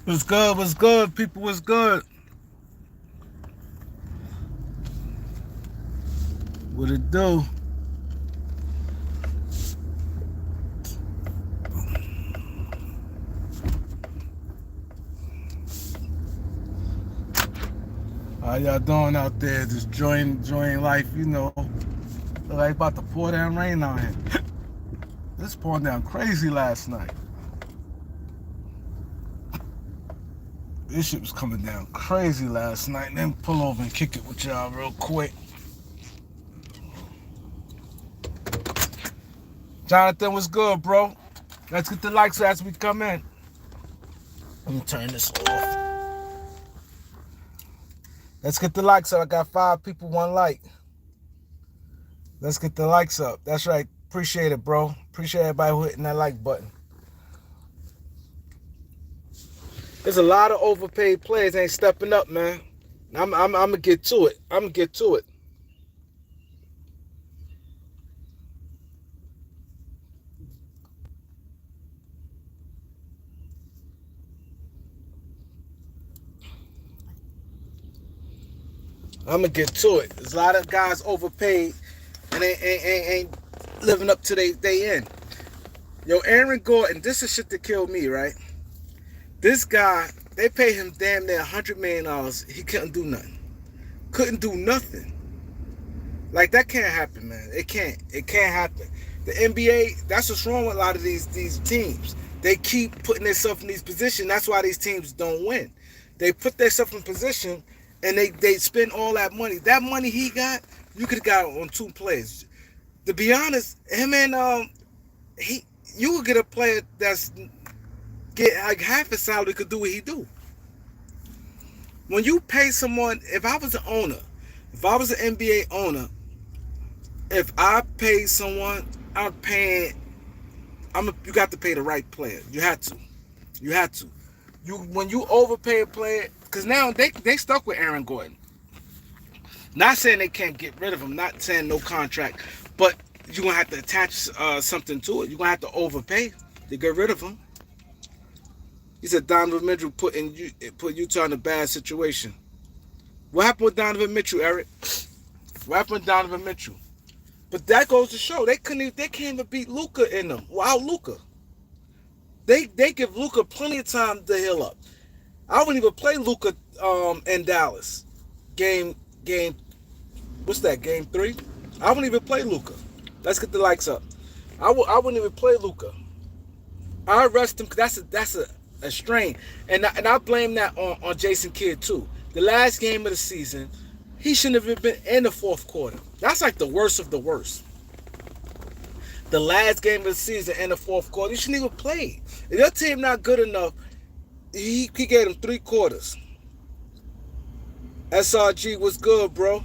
What's good? What's good? People, what's good? What it do? How y'all doing out there? Just enjoying life, you know. Look like about to pour down rain out here. This pouring down crazy last night. This shit was coming down crazy last night. Then pull over and kick it with y'all real quick. Jonathan, what's good, bro? Let's get the likes as we come in. Let me turn this off. Let's get the likes up. I got 5 people, 1 like. Let's get the likes up. That's right. Appreciate it, bro. Appreciate everybody who hitting that like button. There's a lot of overpaid players ain't stepping up, man. I'm gonna get to it. I'm gonna get to it. I'm gonna get to it. There's a lot of guys overpaid and ain't living up to they end. Yo, Aaron Gordon, this is shit that killed me, right? This guy, they paid him damn near $100 million. He couldn't do nothing. Couldn't do nothing. Like, that can't happen, man. It can't. It can't happen. The NBA, that's what's wrong with a lot of these teams. They keep putting themselves in these positions. That's why these teams don't win. They put themselves in position and they spend all that money. That money he got, you could have got on 2 players. To be honest, him and you would get a player that's get like half his salary could do what he do. When you pay someone, if I was an owner, if I was an NBA owner, if I paid someone, I'm paying. You got to pay the right player. You had to. You had to. When you overpay a player, because now they stuck with Aaron Gordon. Not saying they can't get rid of him. Not saying no contract, but you're gonna have to attach something to it. You're gonna have to overpay to get rid of him. He said Donovan Mitchell put Utah in a bad situation. What happened with Donovan Mitchell, Eric? What happened with Donovan Mitchell? But that goes to show they can't even beat Luka in them. Without Luka. They give Luka plenty of time to heal up. I wouldn't even play Luka in Dallas. Game what's that? Game 3? I wouldn't even play Luka. Let's get the likes up. I wouldn't even play Luka. I rest him because that's a strain. And I blame that on Jason Kidd too. The last game of the season, he shouldn't have been in the 4th quarter. That's like the worst of the worst. The last game of the season in the 4th quarter, he shouldn't even play. If your team not good enough, he gave them 3 quarters. SRG was good, bro.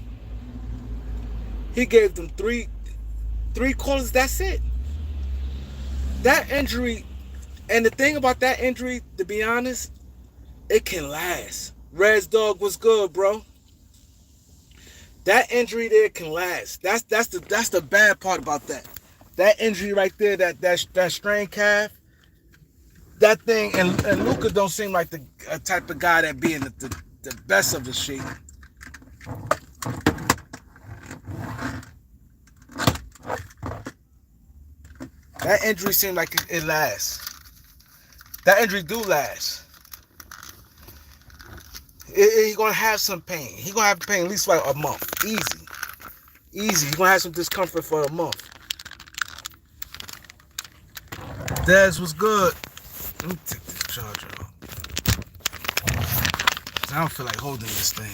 He gave them three quarters. That's it. That injury, and the thing about that injury, to be honest, it can last. Reds Dog was good, bro. That injury there can last. That's the bad part about that. That injury right there, that strained calf, that thing, and Luka don't seem like the type of guy that be in the best of the shape. That injury seemed like it lasts. That injury do last. He gonna have some pain. He gonna have pain at least like a month. Easy. He gonna have some discomfort for a month. Dez was good. Let me take this charger off. I don't feel like holding this thing.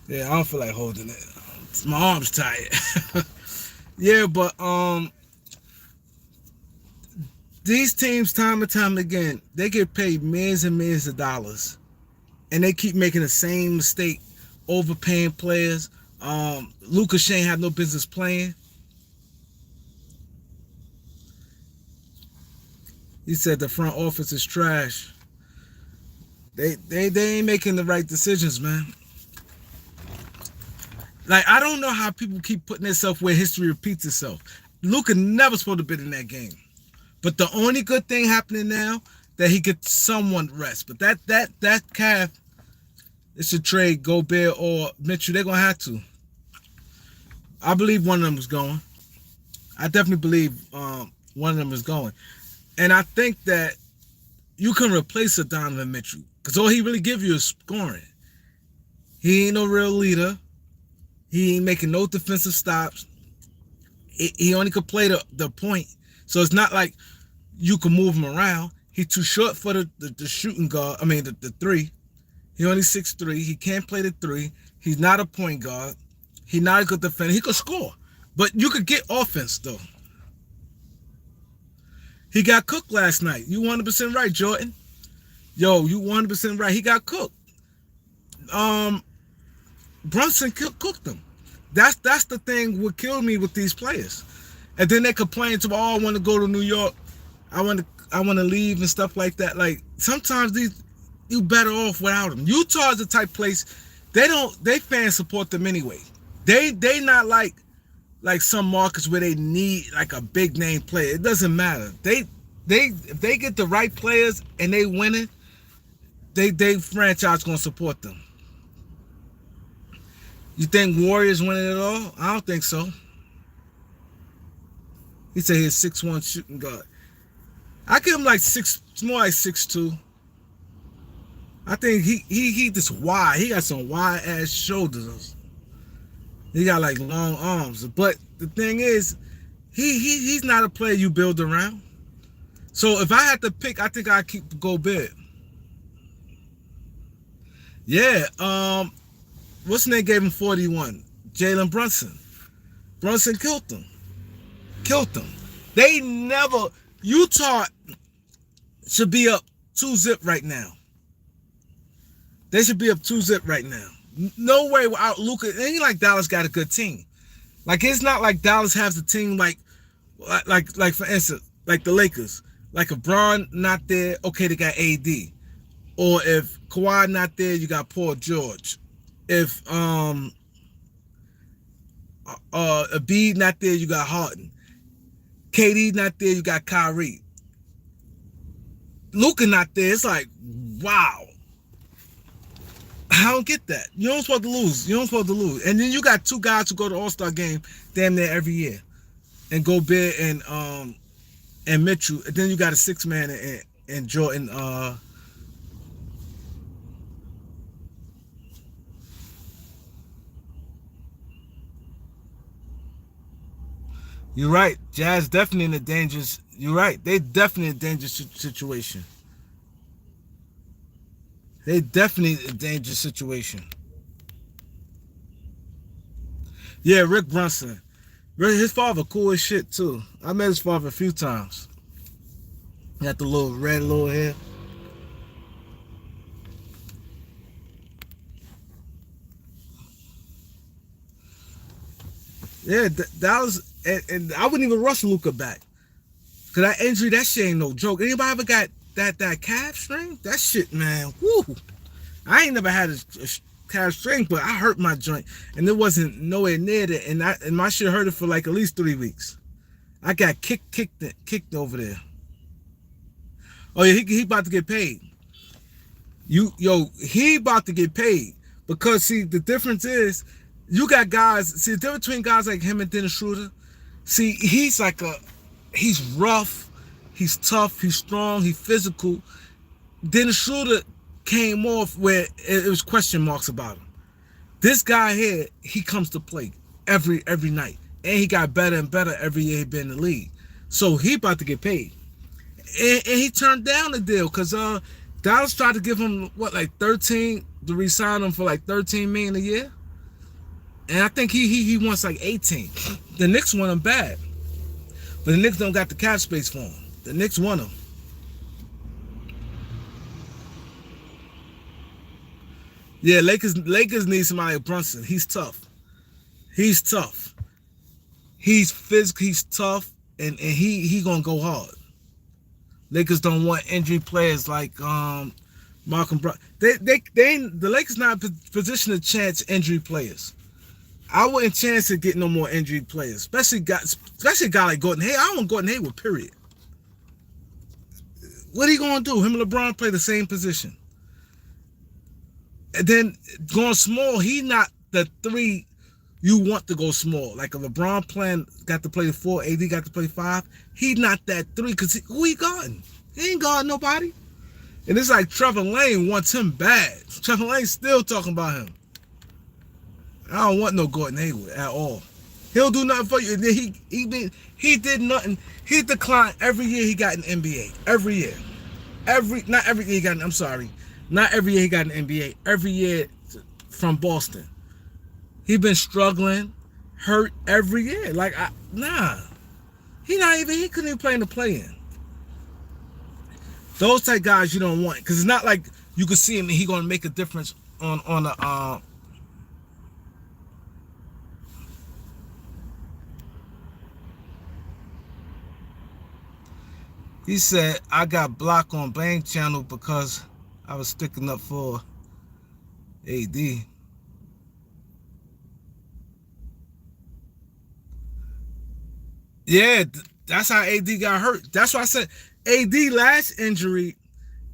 Yeah, I don't feel like holding it. My arm's tired. Yeah, but these teams, time and time again, they get paid millions and millions of dollars, and they keep making the same mistake, overpaying players. Luka Shane have no business playing. He said the front office is trash. They ain't making the right decisions, man. Like, I don't know how people keep putting themselves where history repeats itself. Luka never supposed to have been in that game. But the only good thing happening now that he gets someone rest. But that calf, it should trade Gobert or Mitchell. They're gonna have to. I believe one of them is going. I definitely believe one of them is going. And I think that you can replace a Donovan Mitchell because all he really give you is scoring. He ain't no real leader. He ain't making no defensive stops. He only could play the point. So it's not like you can move him around. He's too short for the shooting guard. I mean, the three. He only 6'3". He can't play the three. He's not a point guard. He's not a good defender. He could score. But you could get offense, though. He got cooked last night. You 100% right, Jordan. Yo, you 100% right. He got cooked. Brunson cooked him. That's the thing what killed me with these players. And then they complain to me, oh, I want to go to New York. I want to leave and stuff like that. Like, sometimes you better off without them. Utah is the type place they fans support them anyway. They not like some markets where they need like a big name player. It doesn't matter. If they get the right players and they winning, they franchise gonna support them. You think Warriors winning it all? I don't think so. He said he's 6'1" shooting guard. I give him like more like 6'2". I think he just wide. He got some wide ass shoulders. He got like long arms. But the thing is, he's not a player you build around. So if I had to pick, I think I'd keep Gobert. Yeah, what's his name gave him 41? Jalen Brunson. Brunson killed him. They never, Utah should be up 2-0 right now. They should be up 2-0 right now. No way without Luka. It ain't like Dallas got a good team. Like, it's not like Dallas has a team like for instance, like the Lakers. Like if Bron not there, okay, they got AD. Or if Kawhi not there, you got Paul George. If Embiid not there, you got Harden. KD not there, you got Kyrie. Luka not there, it's like, wow. I don't get that. You don't supposed to lose. And then you got two guys who go to All-Star game damn near every year. And Gobert and Mitchell. And then you got a 6-man and Jordan. You're right. Jazz definitely in a dangerous. You're right. They definitely in a dangerous situation. They definitely in a dangerous situation. Yeah, Rick Brunson. His father cool as shit too. I met his father a few times. Got the little red little hair. Yeah, that was, and I wouldn't even rush Luka back. Cause that injury, that shit ain't no joke. Anybody ever got that calf string? That shit, man, woo. I ain't never had a calf string, but I hurt my joint, and it wasn't nowhere near that. And my shit hurted for like at least 3 weeks. I got kicked over there. Oh yeah, he about to get paid. He about to get paid because see the difference is you got guys. See the difference between guys like him and Dennis Schroeder. See he's rough, he's tough, he's strong, he's physical. Dennis Schroeder came off where it was question marks about him. This guy here, he comes to play every night, and he got better and better every year he been in the league. So he about to get paid, and he turned down the deal because Dallas tried to give him like 13 to re-sign him for like 13 million a year, and I think he wants like 18. The Knicks want him bad, but the Knicks don't got the cap space for him. The Knicks want him. Yeah, Lakers need somebody like Brunson. He's tough. He's physical, he's tough, and he gonna go hard. Lakers don't want injury players like Malcolm Brown. The Lakers not in a position to chance injury players. I wouldn't chance to get no more injured players, especially a guy like Gordon Hayward. I don't want Gordon Hayward, period. What are he gonna do? Him and LeBron play the same position. And then going small, he not the three you want to go small. Like a LeBron got to play the 4, AD got to play 5. He not that 3 because who he guarding? He ain't guarding nobody. And it's like Trevor Lane wants him bad. Trevor Lane's still talking about him. I don't want no Gordon Hayward at all. He'll do nothing for you. He did nothing. He declined every year he got an NBA. Every year. Not every year he got an, I'm sorry. Not every year he got an NBA. Every year from Boston. He been struggling, hurt every year. Like, nah. He couldn't even play in the play-in. Those type guys you don't want. Because it's not like you can see him and he going to make a difference on the He said, I got blocked on Bang Channel because I was sticking up for AD. Yeah, that's how AD got hurt. That's why I said AD last injury,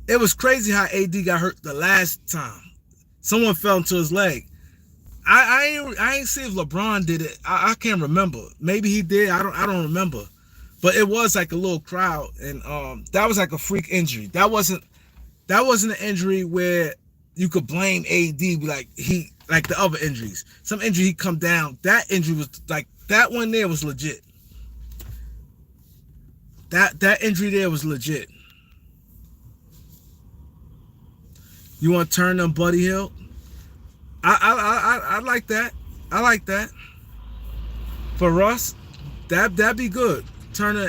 it was crazy how AD got hurt the last time. Someone fell into his leg. I ain't see if LeBron did it. I can't remember. Maybe he did. I don't remember. But it was like a little crowd, and that was like a freak injury. That wasn't an injury where you could blame AD like the other injuries. Some injury he come down. That injury was like that one there was legit. That injury there was legit. You want to turn on Buddy Hield? I like that. I like that. For Russ, that'd be good. Turner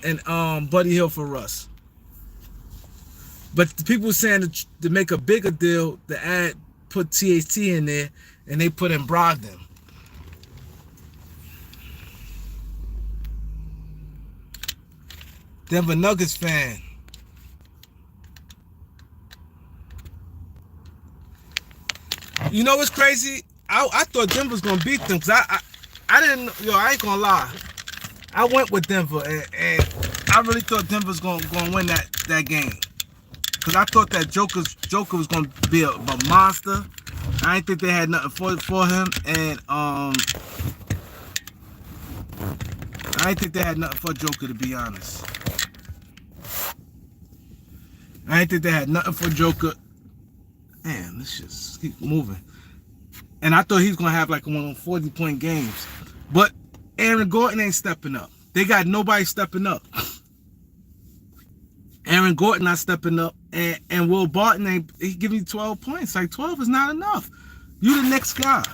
and Buddy Hield for Russ. But the people saying to make a bigger deal to put THT in there, and they put in Brogdon. Denver Nuggets fan. You know what's crazy? I thought Denver was gonna beat them because I didn't. I ain't gonna lie. I went with Denver, and I really thought Denver was gonna win that game. Because I thought that Joker was gonna be a monster. I didn't think they had nothing for him, and I didn't think they had nothing for Joker, to be honest. I didn't think they had nothing for Joker. Man, let's just keep moving. And I thought he was gonna have like one of them 40-point games, but Aaron Gordon ain't stepping up. They got nobody stepping up. Aaron Gordon not stepping up, and Will Barton he giving you 12 points. Like 12 is not enough. You the next guy.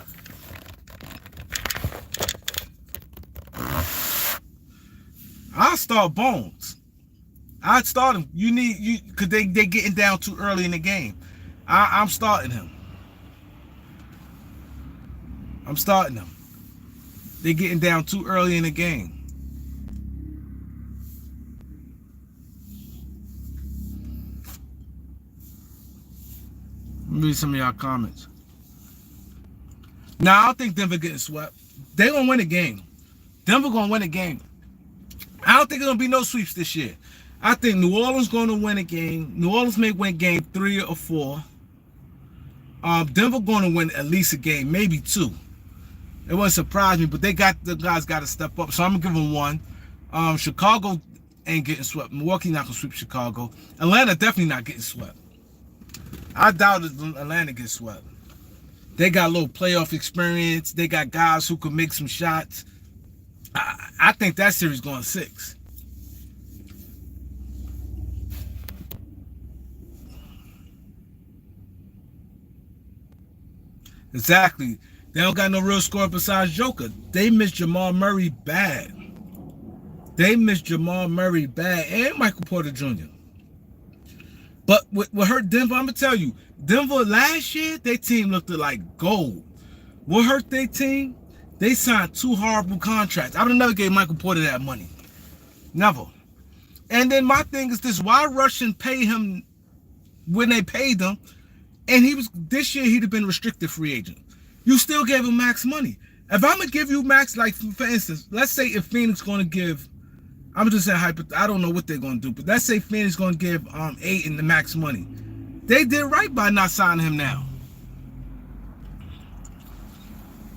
I'll start Bones. I'd start him. Because they getting down too early in the game. I'm starting him. I'm starting him. They're getting down too early in the game. Let me read some of y'all comments. Now, I don't think Denver getting swept. They're going to win a game. Denver going to win a game. I don't think there's going to be no sweeps this year. I think New Orleans going to win a game. New Orleans may win game 3 or 4. Denver going to win at least a game, maybe 2. It wouldn't surprise me, but the guys got to step up. So I'm going to give them 1. Chicago ain't getting swept. Milwaukee not going to sweep Chicago. Atlanta definitely not getting swept. I doubt Atlanta gets swept. They got a little playoff experience. They got guys who can make some shots. I think that series going 6. Exactly. They don't got no real scorer besides Joker. They miss Jamal Murray bad. And Michael Porter Jr. But what hurt Denver, I'm going to tell you, Denver last year, their team looked like gold. What hurt their team? They signed 2 horrible contracts. I would have never gave Michael Porter that money. Never. And then my thing is this, why Russian pay him when they paid him? And this year he'd have been restricted free agent. You still gave him max money. If I'm gonna give you max, like for instance, let's say if Phoenix gonna give, I'm just saying I don't know what they're gonna do, but let's say Phoenix gonna give Ayton the max money. They did right by not signing him now.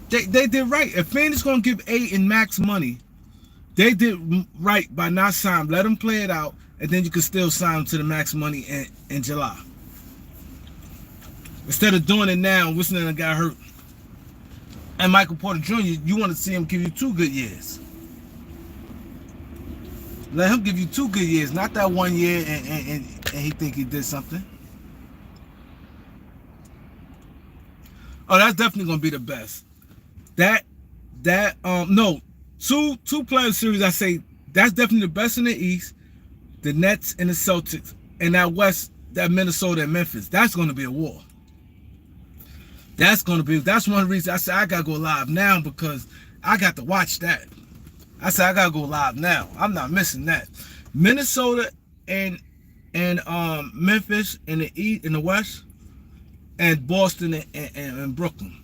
They did right. If Phoenix gonna give Ayton max money, they did right by not signing. Let him play it out, and then you can still sign him to the max money in July. Instead of doing it now, wishing that got hurt. And Michael Porter Jr., you want to see him give you 2 good years. Let him give you 2 good years, not that 1 year and he think he did something. Oh, that's definitely gonna be the best. No, two player series. I say that's definitely the best in the East. The Nets and the Celtics, and that West, that Minnesota and Memphis. That's gonna be a war. That's one of the reasons I said I gotta go live now, because I got to watch that. I said I gotta go live now. I'm not missing that. Minnesota and Memphis in the East, in the West, and Boston and Brooklyn.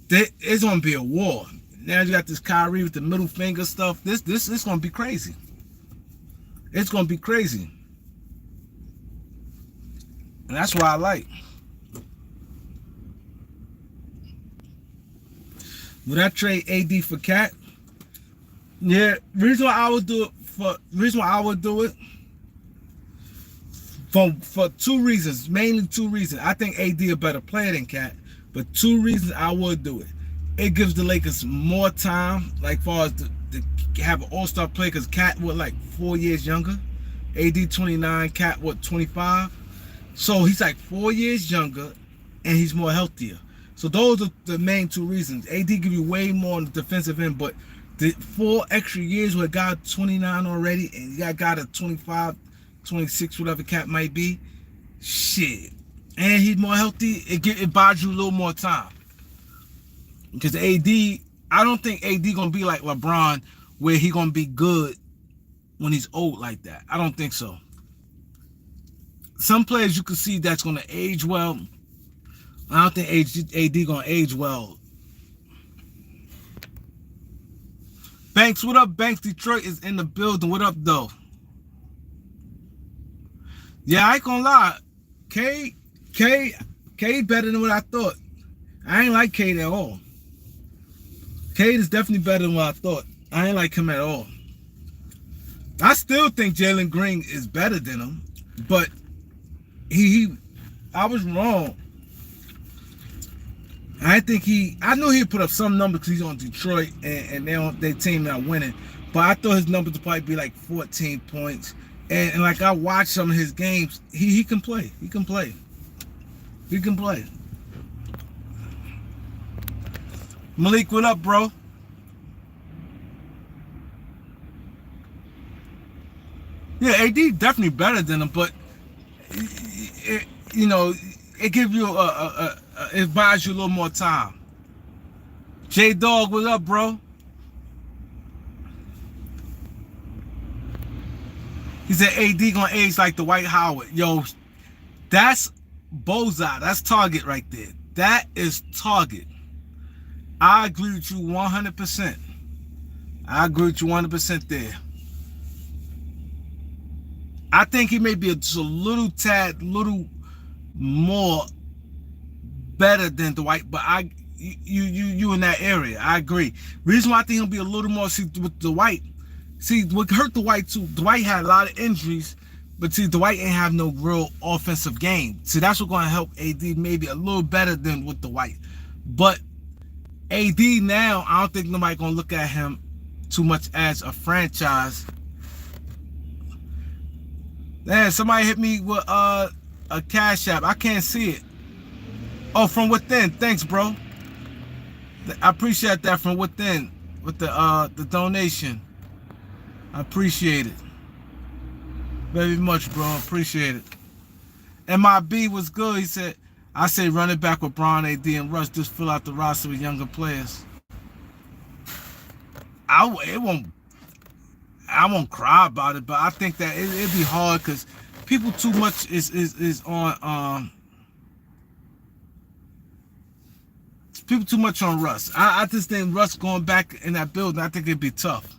It's gonna be a war. Now you got this Kyrie with the middle finger stuff. This is gonna be crazy. It's gonna be crazy, and that's why I like. Would I trade AD for Cat? Yeah, reason why I would do it for 2 reasons, mainly 2 reasons. I think AD a better player than Cat, but 2 reasons I would do it. It gives the Lakers more time, like far as to have an all-star player, because Cat was like 4 years younger. AD 29, Cat 25. So he's like 4 years younger, and he's more healthier. So those are the main 2 reasons. AD give you way more on the defensive end, but the 4 extra years with a guy 29 already, and you got a guy at 25, 26, whatever Cat might be, shit. And he's more healthy, it buys you a little more time. Because AD, I don't think AD gonna be like LeBron, where he gonna be good when he's old like that. I don't think so. Some players you can see that's gonna age well. I don't think AD gonna age well. Banks, what up, Banks? Detroit is in the building. What up, though? Yeah, I ain't gonna lie. K better than what I thought. I ain't like Cade at all. Cade is definitely better than what I thought. I ain't like him at all. I still think Jalen Green is better than him, but I was wrong. I knew he'd put up some numbers because he's on Detroit and they team not winning. But I thought his numbers would probably be like 14 points. And like I watched some of his games, he can play. He can play. He can play. Malik, what up, bro? Yeah, AD definitely better than him, but it gives you it buys you a little more time. J-Dog, what up, bro? He said AD gonna age like Dwight Howard. Yo, that's bullseye. That's target right there. That is target. I agree with you 100%. I agree with you 100% there. I think he may be a little more better than Dwight, but you in that area. I agree. Reason why I think he'll be a little more, see, with Dwight. See, what hurt Dwight too, Dwight had a lot of injuries, but see, Dwight ain't have no real offensive game. See, that's what's gonna help AD maybe a little better than with Dwight. But AD now, I don't think nobody gonna look at him too much as a franchise. Man, somebody hit me with a Cash App. I can't see it. Oh, from within. Thanks, bro. I appreciate that, from within, with the donation. I appreciate it very much, bro. I appreciate it. MIB was good. He said, I say run it back with Bron, AD, and Russ. Just fill out the roster with younger players. I won't cry about it, but I think that it'd be hard because people too much is on people too much on Russ. I just think Russ going back in that building, I think it'd be tough.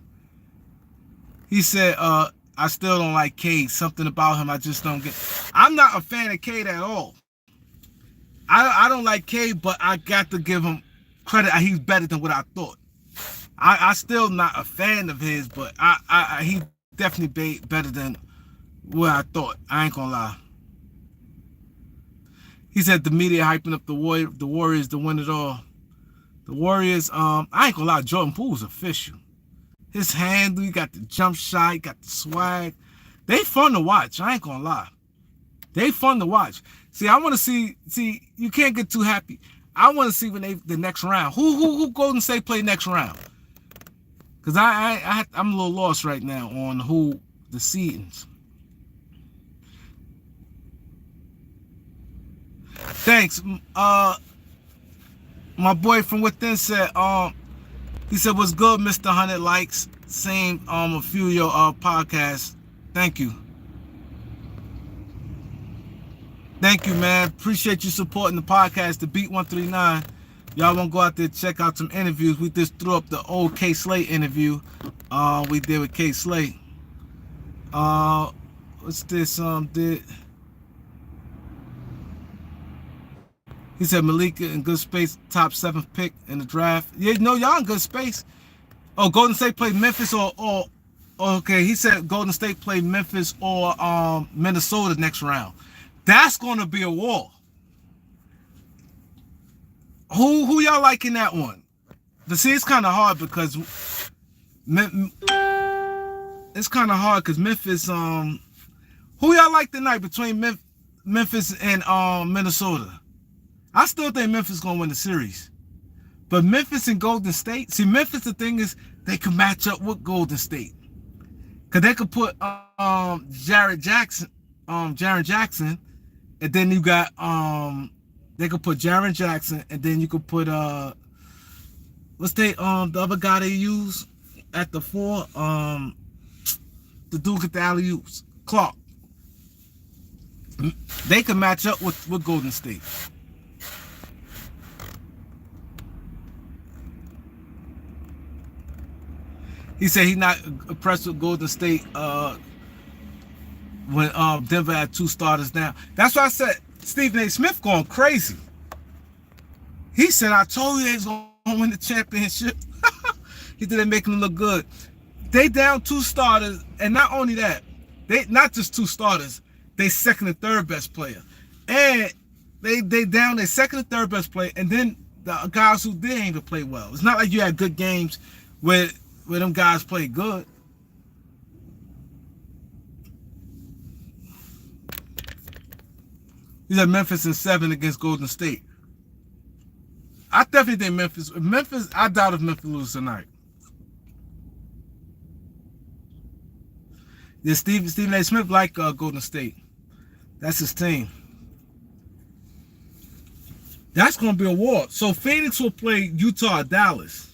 He said, I still don't like Cade. Something about him I just don't get. I'm not a fan of Cade at all. I don't like Cade, but I got to give him credit. He's better than what I thought. I still not a fan of his, but he definitely better than what I thought. I ain't gonna lie. He said the media hyping up the Warriors to win it all. The Warriors, I ain't gonna lie, Jordan Poole's official. His handle, he got the jump shot, he got the swag. They fun to watch, I ain't gonna lie. They fun to watch. See, I want to see, you can't get too happy. I want to see when the next round. Who Golden State play next round? Because I'm a little lost right now on who the seedings. Thanks. My boy from within said, he said, what's good, Mr. 100 Likes? Same a few of your podcasts. Thank you. Thank you, man. Appreciate you supporting the podcast, The Beat 139. Y'all want to go out there and check out some interviews. We just threw up the old K Slate interview we did with K Slate. What's this? He said Malika in good space, top 7th pick in the draft. Yeah, no, y'all in good space. Oh, Golden State played Memphis or okay, he said Golden State played Memphis or Minnesota next round. That's gonna be a war. Who y'all like in that one? But see, it's kind of hard because it's kind of hard because Memphis. Who y'all like tonight between Memphis and Minnesota? I still think Memphis gonna win the series, but Memphis and Golden State. See, Memphis, the thing is, they can match up with Golden State, cause they could put Jaren Jackson, and then you got they could put Jaren Jackson, and then you could put what's the other guy they use at the 4, the dude at the alley-oops, Clark. They can match up with Golden State. He said he's not impressed with Golden State when Denver had 2 starters now. That's why I said Stephen A. Smith going crazy. He said, I told you they was going to win the championship. He said they're making them look good. They down 2 starters, and not only that, they not just 2 starters, they second and third best player. And they down their second and third best player, and then the guys who didn't even play well. It's not like you had good games where them guys play good. He's at Memphis in 7 against Golden State. I definitely think Memphis, I doubt if Memphis loses tonight. Yeah, Stephen A. Smith like Golden State. That's his team. That's going to be a war. So Phoenix will play Utah or Dallas.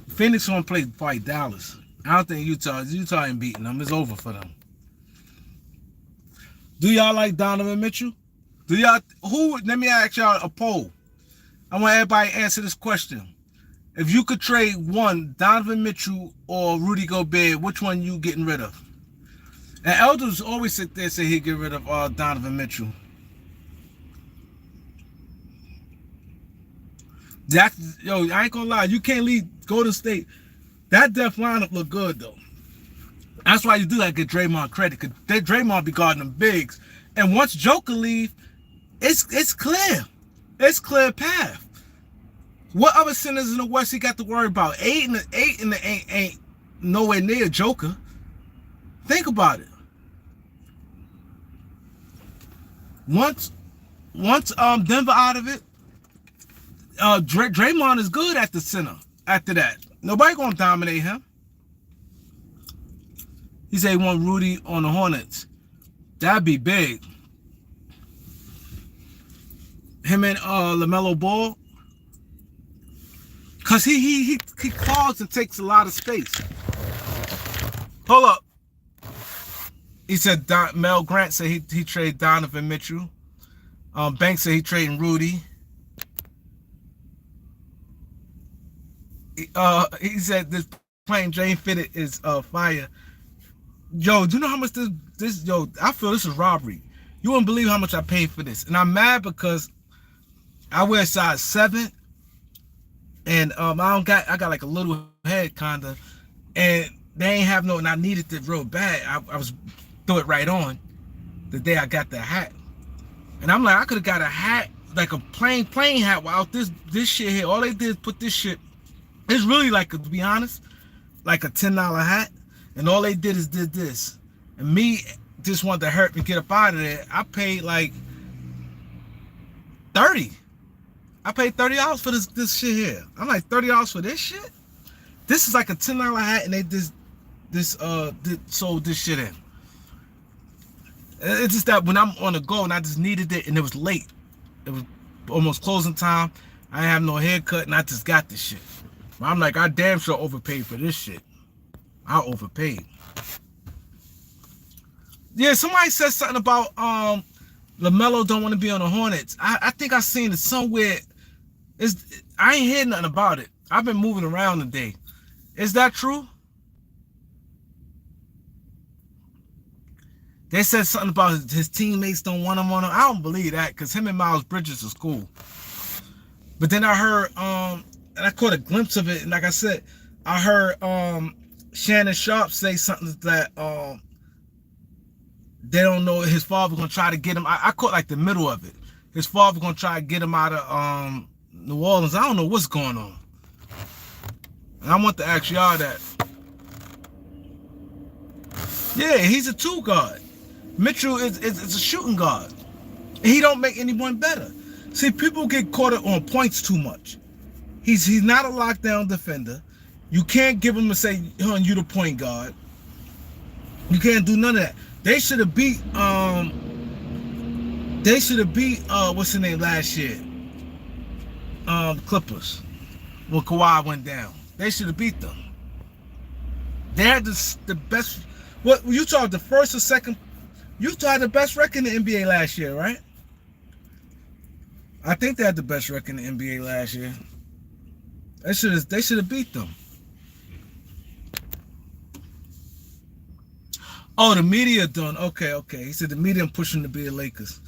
Phoenix going to play Dallas. I don't think Utah ain't beating them. It's over for them. Do y'all like Donovan Mitchell? Let me ask y'all a poll. I want everybody to answer this question. If you could trade one, Donovan Mitchell or Rudy Gobert, which one you getting rid of? And Elders always sit there and say he'd get rid of Donovan Mitchell. Yo, I ain't gonna lie, you can't leave Golden State. That depth lineup look good though. That's why you do that. Get Draymond credit, because Draymond be guarding them bigs. And once Joker leave, it's clear. It's clear path. What other centers in the West he got to worry about? 8 and the ain't nowhere near Joker. Think about it. Once Denver out of it, Draymond is good at the center. After that, nobody gonna dominate him. He said he want Rudy on the Hornets. That'd be big. Him and LaMelo Ball, cause he clogs and takes a lot of space. Hold up. He said Mel Grant said he traded Donovan Mitchell. Banks said he trading Rudy. He said this plain Jane fitted is fire. Yo, do you know how much this yo? I feel this is robbery. You wouldn't believe how much I paid for this, and I'm mad because I wear size 7, and I got like a little head kinda, and they ain't have no, and I needed it real bad. I was threw it right on the day I got the hat, and I'm like, I could have got a hat, like a plain hat, without this shit here. All they did is put this shit. It's really like, to be honest, like a $10 hat, and all they did is did this, and me just wanted to hurt me get up out of there. I paid like 30. I paid $30 for this shit here. I'm like, $30 for this shit? This is like a $10 hat, and they sold this shit in. It's just that when I'm on the go and I just needed it, and it was late. It was almost closing time. I didn't have no haircut, and I just got this shit. I'm like, I damn sure overpaid for this shit. I overpaid. Yeah, somebody said something about LaMelo don't want to be on the Hornets. I think I seen it somewhere. I ain't heard nothing about it. I've been moving around today. Is that true? They said something about his teammates don't want him on him. I don't believe that, because him and Miles Bridges is cool. But then I heard, and I caught a glimpse of it, and like I said, I heard Shannon Sharp say something that they don't know his father gonna try to get him. I caught like the middle of it. His father gonna try to get him out of New Orleans. I don't know what's going on. And I want to ask y'all that. Yeah, he's a 2 guard. Mitchell is a shooting guard. He don't make anyone better. See, people get caught up on points too much. He's not a lockdown defender. You can't give him and say, you the point guard. You can't do none of that. They should have beat what's the name last year? Clippers. When Kawhi went down. They should have beat them. They had the best. What you talk the first or second? Utah had the best record in the NBA last year, right? I think they had the best record in the NBA last year. They should have beat them. Oh, the media done. Okay. He said the media pushing to be the Lakers.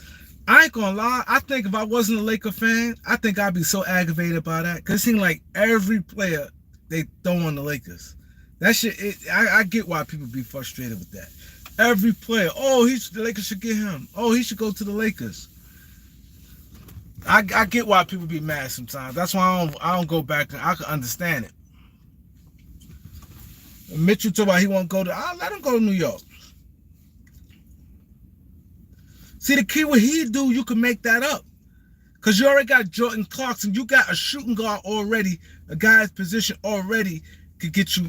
I ain't gonna lie. I think if I wasn't a Laker fan, I think I'd be so aggravated by that. Because it seems like every player they throw on the Lakers. That shit, I get why people be frustrated with that. Every player, the Lakers should get him. Oh, he should go to the Lakers. I get why people be mad sometimes. That's why I don't go back. I can understand it. Mitchell talk about he won't go to. I'll let him go to New York. See, the key what he do, you can make that up. Because you already got Jordan Clarkson. You got a shooting guard already. A guy's position already could get you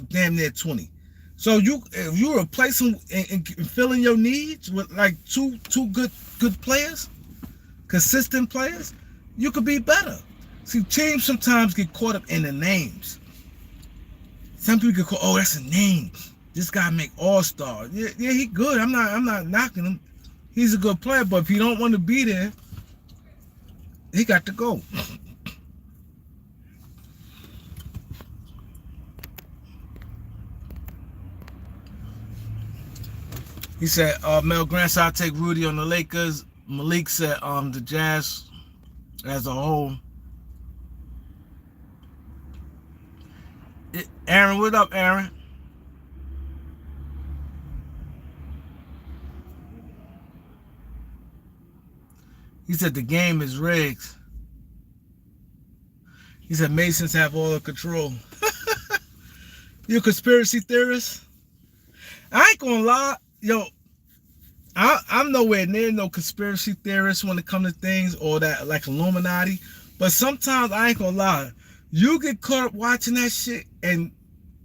damn near 20. So if you replace him and filling your needs with like two good players, consistent players, you could be better. See, teams sometimes get caught up in the names. Some people get caught, that's a name. This guy make all-star. Yeah, he good. I'm not knocking him. He's a good player, but if he don't want to be there, he got to go. He said, Mel Grant said, I'll take Rudy on the Lakers. Malik said, the Jazz as a whole. Aaron, what up, Aaron? He said the game is rigged. He said Masons have all the control. You a conspiracy theorist? I ain't gonna lie. Yo, I'm nowhere near no conspiracy theorist when it comes to things or that like Illuminati. But sometimes I ain't gonna lie. You get caught up watching that shit, and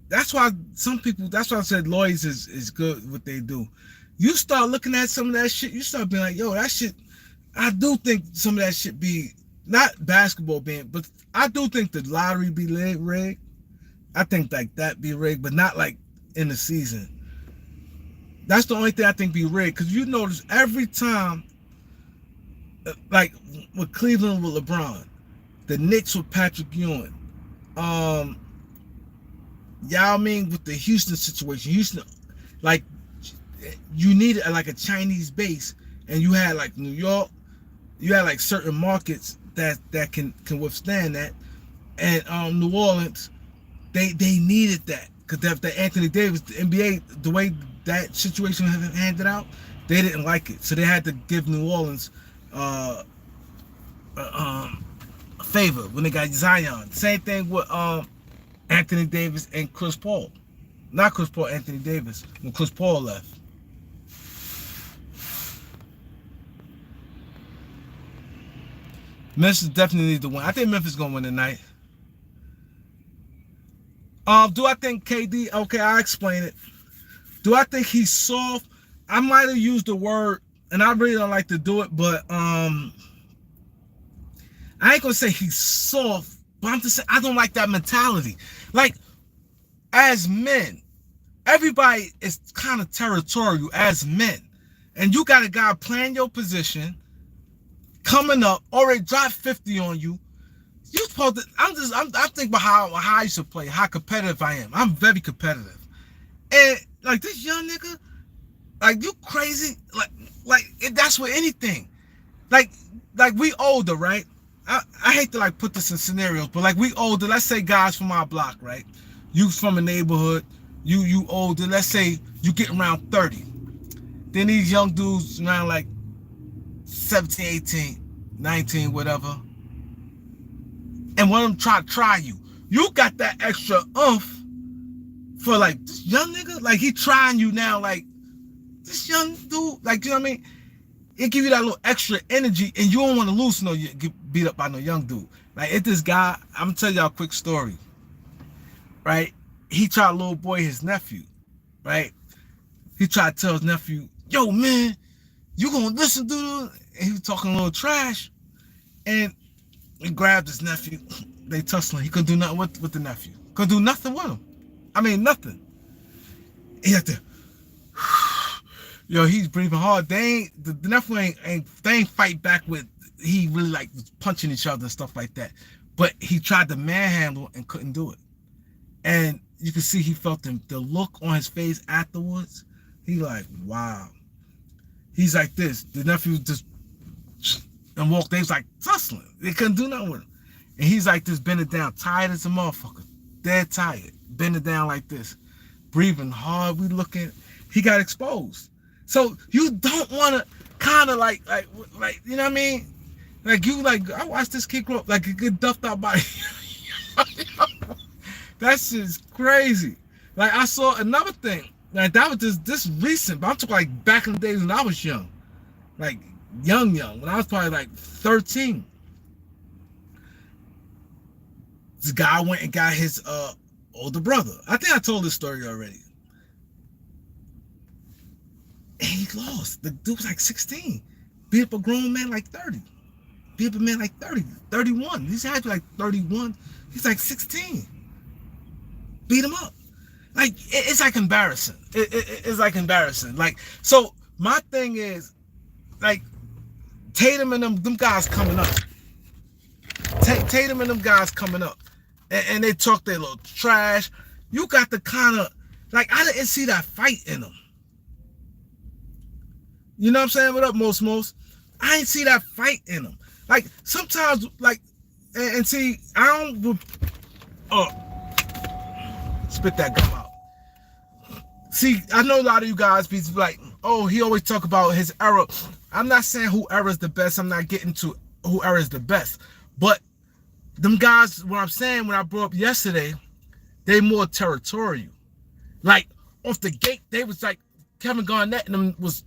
that's why that's why I said lawyers is good what they do. You start looking at some of that shit, you start being like, yo, that shit, I do think some of that shit be, not basketball being, but I do think the lottery be rigged. I think like that be rigged, but not like in the season. That's the only thing I think be rigged, because you notice every time like with Cleveland with LeBron, the Knicks with Patrick Ewing, Yao Ming with the Houston situation. Houston, like you needed like a Chinese base, and you had like New York, you had like certain markets that can withstand that, and New Orleans, they needed that because after Anthony Davis, the NBA, the way that situation had handed out, they didn't like it, so they had to give New Orleans a favor when they got Zion. Same thing with Anthony Davis and Chris Paul. Not Chris Paul, Anthony Davis, when Chris Paul left. Memphis definitely needs to win. I think Memphis is going to win tonight. Do I think KD? Okay, I'll explain it. Do I think he's soft? I might have used the word, and I really don't like to do it, but I ain't going to say he's soft, but I'm just saying I don't like that mentality. Like, as men, everybody is kind of territorial as men. And you got a guy playing your position, coming up, already dropped 50 on you. You supposed to, I'm thinking about how I should play, how competitive I am. I'm very competitive. And like this young nigga, like you crazy, like that's with anything. Like we older, right? I hate to like put this in scenarios, but like we older, let's say guys from our block, right? You from a neighborhood, you older, let's say you get around 30. Then these young dudes around like 17, 18, 19, whatever. And one of them try you. You got that extra oomph for like this young nigga, like he trying you now, like this young dude, like you know what I mean? It give you that little extra energy, and you don't want to lose no get beat up by no young dude. Like if this guy, I'm gonna tell y'all a quick story. Right? He tried to little boy his nephew, right? He tried to tell his nephew, yo man, you gonna listen to him? And he was talking a little trash. And he grabbed his nephew. They tussling. He couldn't do nothing with the nephew. Couldn't do nothing with him. I mean, nothing. He had to, yo, he's breathing hard. The nephew ain't fight back with, he really like punching each other and stuff like that. But he tried to manhandle and couldn't do it. And you can see he felt the look on his face afterwards. He like, wow. He's like this. The nephew just and walked. They was like tussling. They couldn't do nothing with him. And he's like this, bending down, tired as a motherfucker. Dead tired. Bending down like this. Breathing hard. We looking. He got exposed. So you don't want to kind of like, you know what I mean? Like you like, I watched this kid grow up like a good duffed out body. That shit's crazy. Like I saw another thing. Like that was just this recent, but I'm talking like back in the days when I was young. Like young, when I was probably like 13. This guy went and got his older brother. I think I told this story already. And he lost. The dude was like 16. Beat up a grown man like 30. Beat up a man like 30, 31. He's had like 31. He's like 16. Beat him up. Like, it's like embarrassing. It's like embarrassing. Like, so my thing is, like, Tatum and them guys coming up. Tatum and them guys coming up. And they talk their little trash. You got the kind of, like, I didn't see that fight in them. You know what I'm saying? What up, most? I ain't see that fight in them. Like, sometimes, like, and see, I don't, spit that gum out. See, I know a lot of you guys be like, oh, he always talk about his era. I'm not saying who era is the best. I'm not getting to who era is the best. But them guys, what I'm saying, when I brought up yesterday, they more territorial. Like, off the gate, they was like, Kevin Garnett and them was,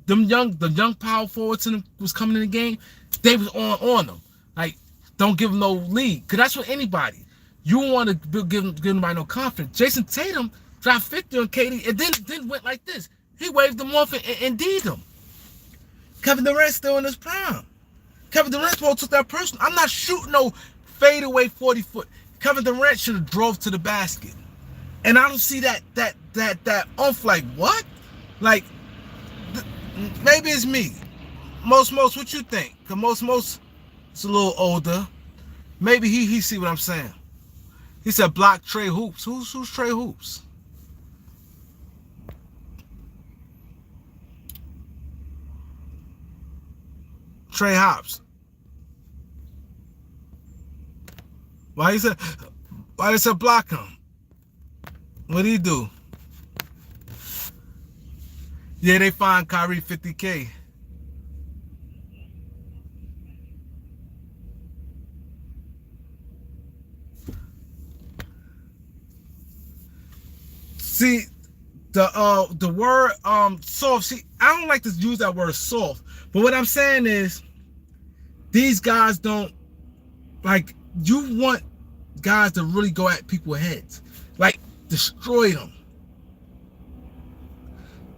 the young power forwards and was coming in the game, they was on them. Like, don't give them no lead. Because that's what anybody. You don't want to give them no confidence. Jason Tatum dropped 50 on KD and then went like this. He waved them off and did them. Kevin Durant still in his prime. Kevin Durant supposed to took that personal. I'm not shooting no fadeaway 40-foot. Kevin Durant should have drove to the basket. And I don't see that oomph. Like, what? Like, maybe it's me. Most, what you think? Cause most, it's a little older. Maybe he see what I'm saying. He said block Trey Hoops. Who's Trey Hoops? Trey Hops. Why they said block him? What'd he do? Yeah, they fined Kyrie $50K. See, the word soft. See, I don't like to use that word soft, but what I'm saying is these guys don't like. You want guys to really go at people's heads, like destroy them.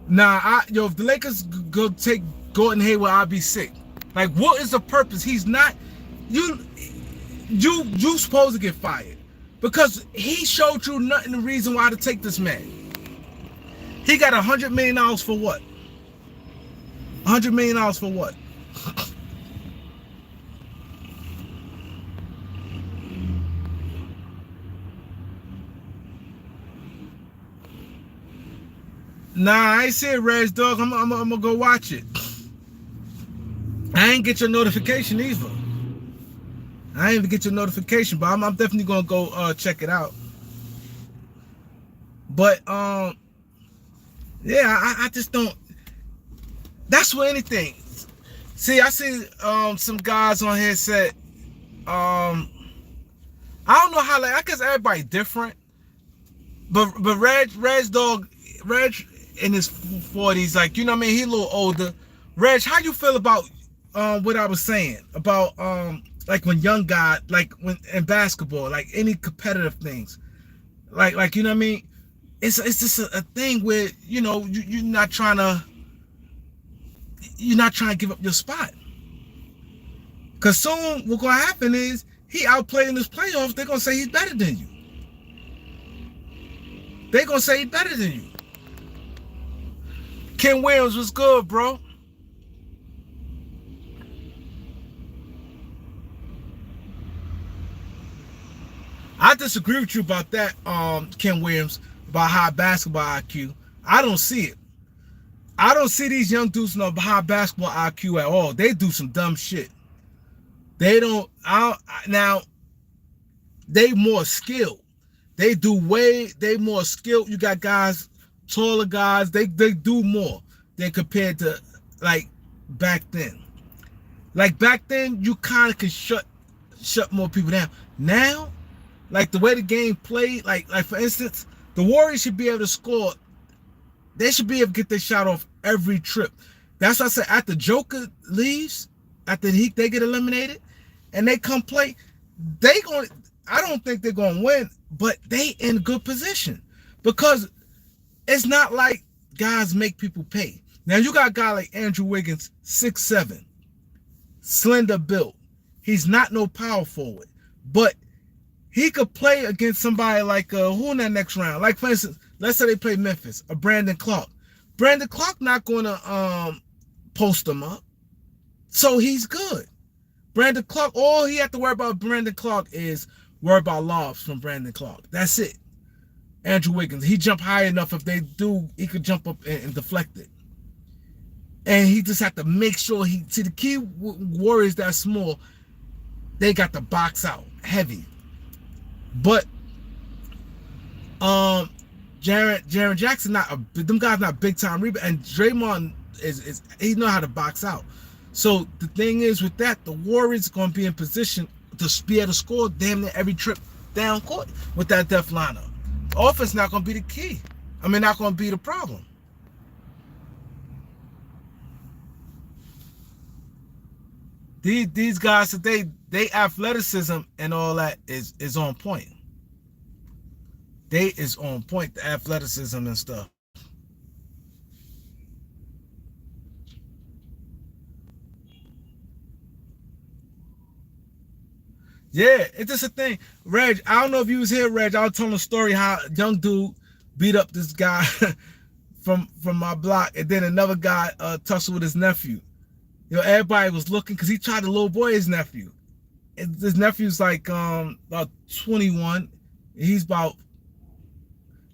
Now, if the Lakers go take Gordon Hayward, I'll be sick. Like, what is the purpose? He's not. You supposed to get fired because he showed you nothing. The reason why to take this man. He got $100 million for what? $100 million for what? Nah, I ain't see it, Reg Dog. I'm gonna go watch it. I ain't get your notification either. I ain't even get your notification, but I'm definitely gonna go check it out. But yeah, I just don't. That's for anything. See, I see some guys on here said I don't know how, like, I guess everybody different. But Reg Dog, Reg in his 40s, like, you know what I mean? He a little older. Reg, how you feel about what I was saying about like when young guy, like when in basketball, like any competitive things, like you know what I mean? It's just a thing where, you know, you're not trying to give up your spot. Cause soon what's gonna happen is he outplaying this playoffs. They're gonna say he's better than you. They're gonna say he's better than you. Ken Williams was good, bro. I disagree with you about that, Ken Williams, about high basketball IQ. I don't see it. I don't see these young dudes no high basketball IQ at all. They do some dumb shit. They don't. Now, they more skilled. They more skilled. You got guys, taller guys. They do more than compared to like back then. Like back then, you kind of could shut more people down. Now, like the way the game played, like for instance, the Warriors should be able to score. They should be able to get their shot off every trip. That's why I said after Joker leaves, after they get eliminated, and they come play, I don't think they're gonna win, but they in good position because it's not like guys make people pay. Now you got a guy like Andrew Wiggins, 6'7", slender built. He's not no power forward, but he could play against somebody like who in that next round? Like for instance, let's say they play Memphis, a Brandon Clark. Brandon Clark not gonna post him up, so he's good. Brandon Clark, all he have to worry about Brandon Clark is worry about lobs from Brandon Clark. That's it. Andrew Wiggins, he jump high enough. If they do, he could jump up and deflect it. And he just have to make sure see the key Warriors that small, they got the box out heavy. But Jaren Jackson them guys not big time rebound, and Draymond is he know how to box out. So the thing is with that, the Warriors are gonna be in position to be able to score damn near every trip down court with that depth lineup. Offense not gonna be the key. I mean, not gonna be the problem. These guys today, they athleticism and all that is on point. They is on point, the athleticism and stuff. Yeah, it's just a thing. Reg, I don't know if you was here, Reg. I was telling a story how a young dude beat up this guy from my block, and then another guy tussled with his nephew. Everybody was looking because he tried to little boy his nephew. His nephew's like about 21. He's about,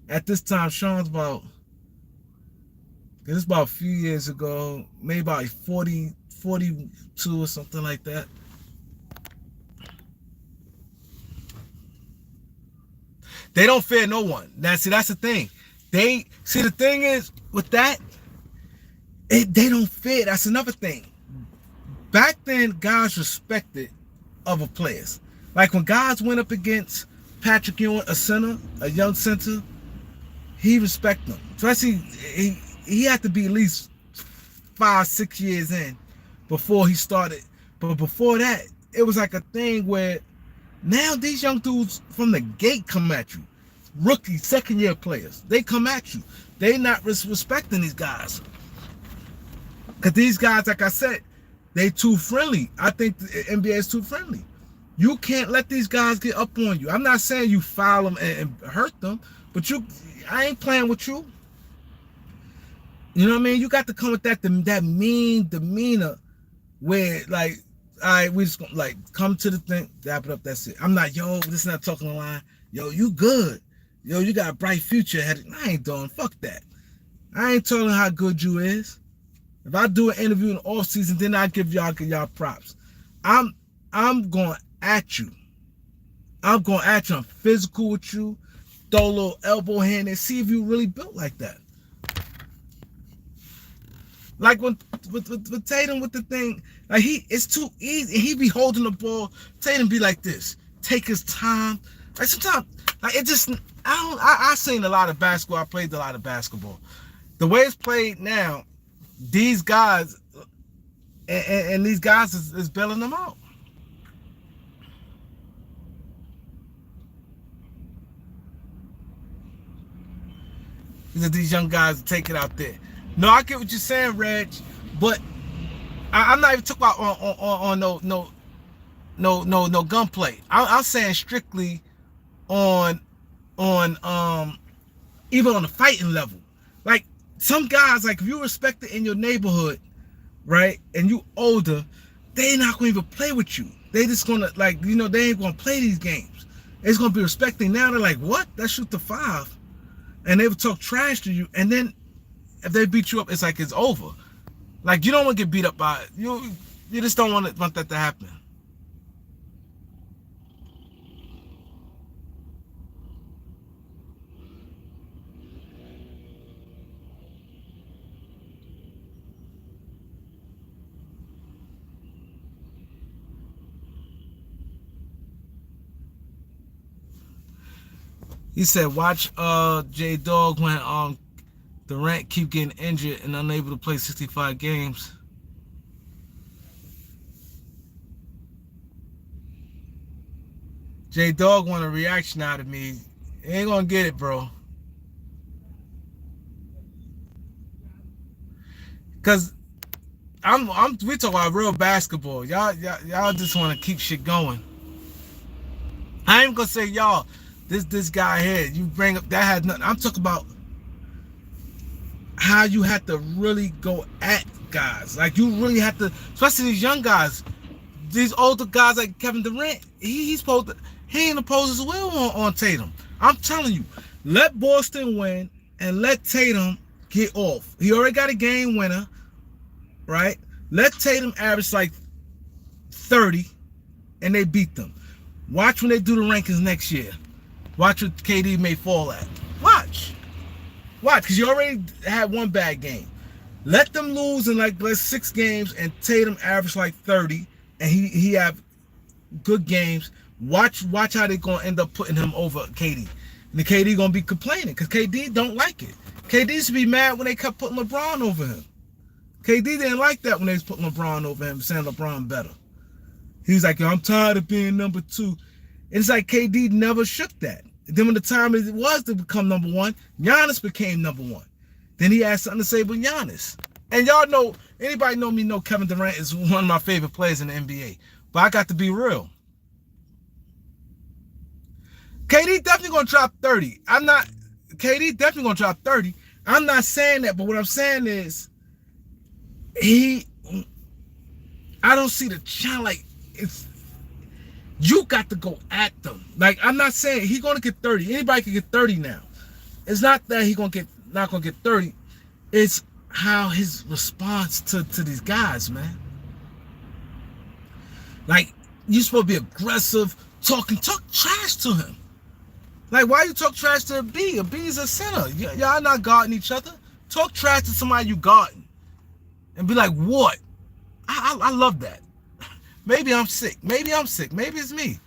at this time, Sean's about, this is about a few years ago, maybe about 40, 42 or something like that. They don't fear no one. That's the thing. The thing is with that, they don't fear. That's another thing. Back then, guys respected other players. Like when guys went up against Patrick Ewing, a center, a young center, he respected them. Especially, he had to be at least 5-6 years in before he started. But before that, it was like a thing where now these young dudes from the gate come at you. Rookie, second-year players. They come at you. They not respecting these guys. Because these guys, like I said, they too friendly. I think the NBA is too friendly. You can't let these guys get up on you. I'm not saying you foul them and hurt them, but I ain't playing with you. You know what I mean? You got to come with that mean demeanor where, like, all right, we just gonna, like, come to the thing, dap it up, that's it. I'm not, yo, this is not talking a line. Yo, you good. Yo, you got a bright future ahead. I ain't doing, fuck that. I ain't telling how good you is. If I do an interview in the off season, then I give y'all props. I'm going at you. I'm going at you. I'm physical with you. Throw a little elbow hand and see if you really built like that. Like with Tatum with the thing, like it's too easy. He be holding the ball. Tatum be like this. Take his time. Like sometimes, like it just, I seen a lot of basketball. I played a lot of basketball. The way it's played now, these guys and these guys is bailing them out. These young guys take it out there. No, I get what you're saying, Reg, but I'm not even talking about on no gunplay. I'm saying strictly on even on the fighting level. Like some guys, like if you respect it in your neighborhood, right, and you older, they not gonna even play with you. They just gonna, like, you know, they ain't gonna play these games. It's gonna be respecting. Now they're like, what? That shoot the 5, and they would talk trash to you, and then if they beat you up, it's like it's over. Like you don't want to get beat up by it. You just don't want that to happen. He said, watch J Dog when Durant keep getting injured and unable to play 65 games. J Dog want a reaction out of me. He ain't gonna get it, bro. Cause we talk about real basketball. Y'all just want to keep shit going. I ain't gonna say y'all. This guy here, you bring up that had nothing. I'm talking about how you have to really go at guys. Like you really have to, especially these young guys, these older guys like Kevin Durant. He ain't opposed his will on Tatum. I'm telling you, let Boston win and let Tatum get off. He already got a game winner, right? Let Tatum average like 30, and they beat them. Watch when they do the rankings next year. Watch what KD may fall at. Watch, because you already had one bad game. Let them lose in like 6 games, and Tatum average like 30, and he have good games. Watch how they gonna end up putting him over KD, and the KD gonna be complaining because KD don't like it. KD used to be mad when they kept putting LeBron over him. KD didn't like that when they was putting LeBron over him, saying LeBron better. He was like, yo, I'm tired of being number 2. It's like KD never shook that. Then when the time it was to become number 1, Giannis became number 1. Then he had something to say with Giannis. And y'all know, anybody know me know Kevin Durant is one of my favorite players in the NBA. But I got to be real. KD definitely gonna drop 30. KD definitely gonna drop 30. I'm not saying that, but what I'm saying is I don't see the challenge. Like, it's, you got to go at them. Like, I'm not saying he's gonna get 30. Anybody can get 30 now. It's not that he's not gonna get 30. It's how his response to these guys, man. Like, you supposed to be aggressive, talk trash to him. Like, why you talk trash to a B? A B is a center. Y'all not guarding each other. Talk trash to somebody you guarding. And be like, what? I love that. Maybe I'm sick. Maybe I'm sick. Maybe it's me.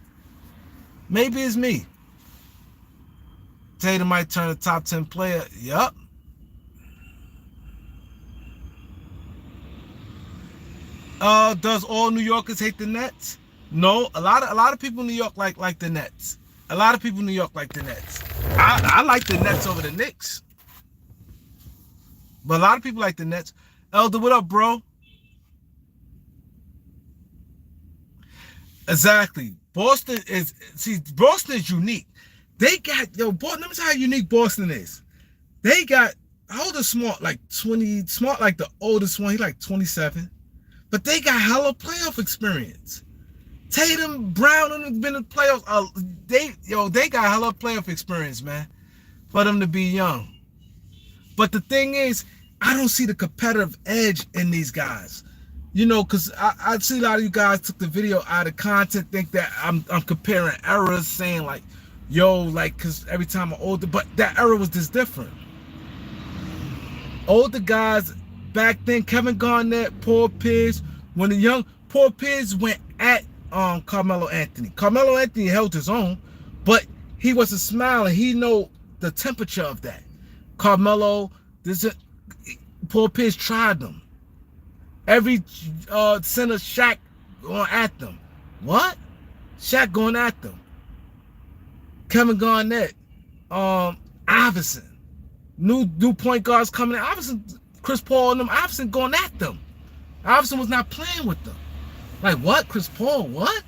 Maybe it's me. Tatum might turn a top 10 player. Yup. Does all New Yorkers hate the Nets? No. A lot of people in New York like the Nets. A lot of people in New York like the Nets. I like the Nets over the Knicks. But a lot of people like the Nets. Elder, what up, bro? Exactly. Boston is unique. They got, let me tell you how unique Boston is. They got, how old is Smart? Like 20, Smart like the oldest one. He's like 27. But they got hella playoff experience. Tatum, Brown, and been in playoffs. They got hella playoff experience, man, for them to be young. But the thing is, I don't see the competitive edge in these guys. You know, because I see a lot of you guys took the video out of content, think that I'm comparing eras, saying like, yo, like, because every time I'm older, but that era was just different. Older guys back then, Kevin Garnett, Paul Pierce, when the young Paul Pierce went at Carmelo Anthony. Carmelo Anthony held his own, but he wasn't smiling. He know the temperature of that. Carmelo, Paul Pierce tried them. Every center, Shaq going at them. What? Shaq going at them. Kevin Garnett, Iverson, new point guards coming in. Iverson, Chris Paul and them. Iverson going at them. Iverson was not playing with them. Like, what? Chris Paul, what?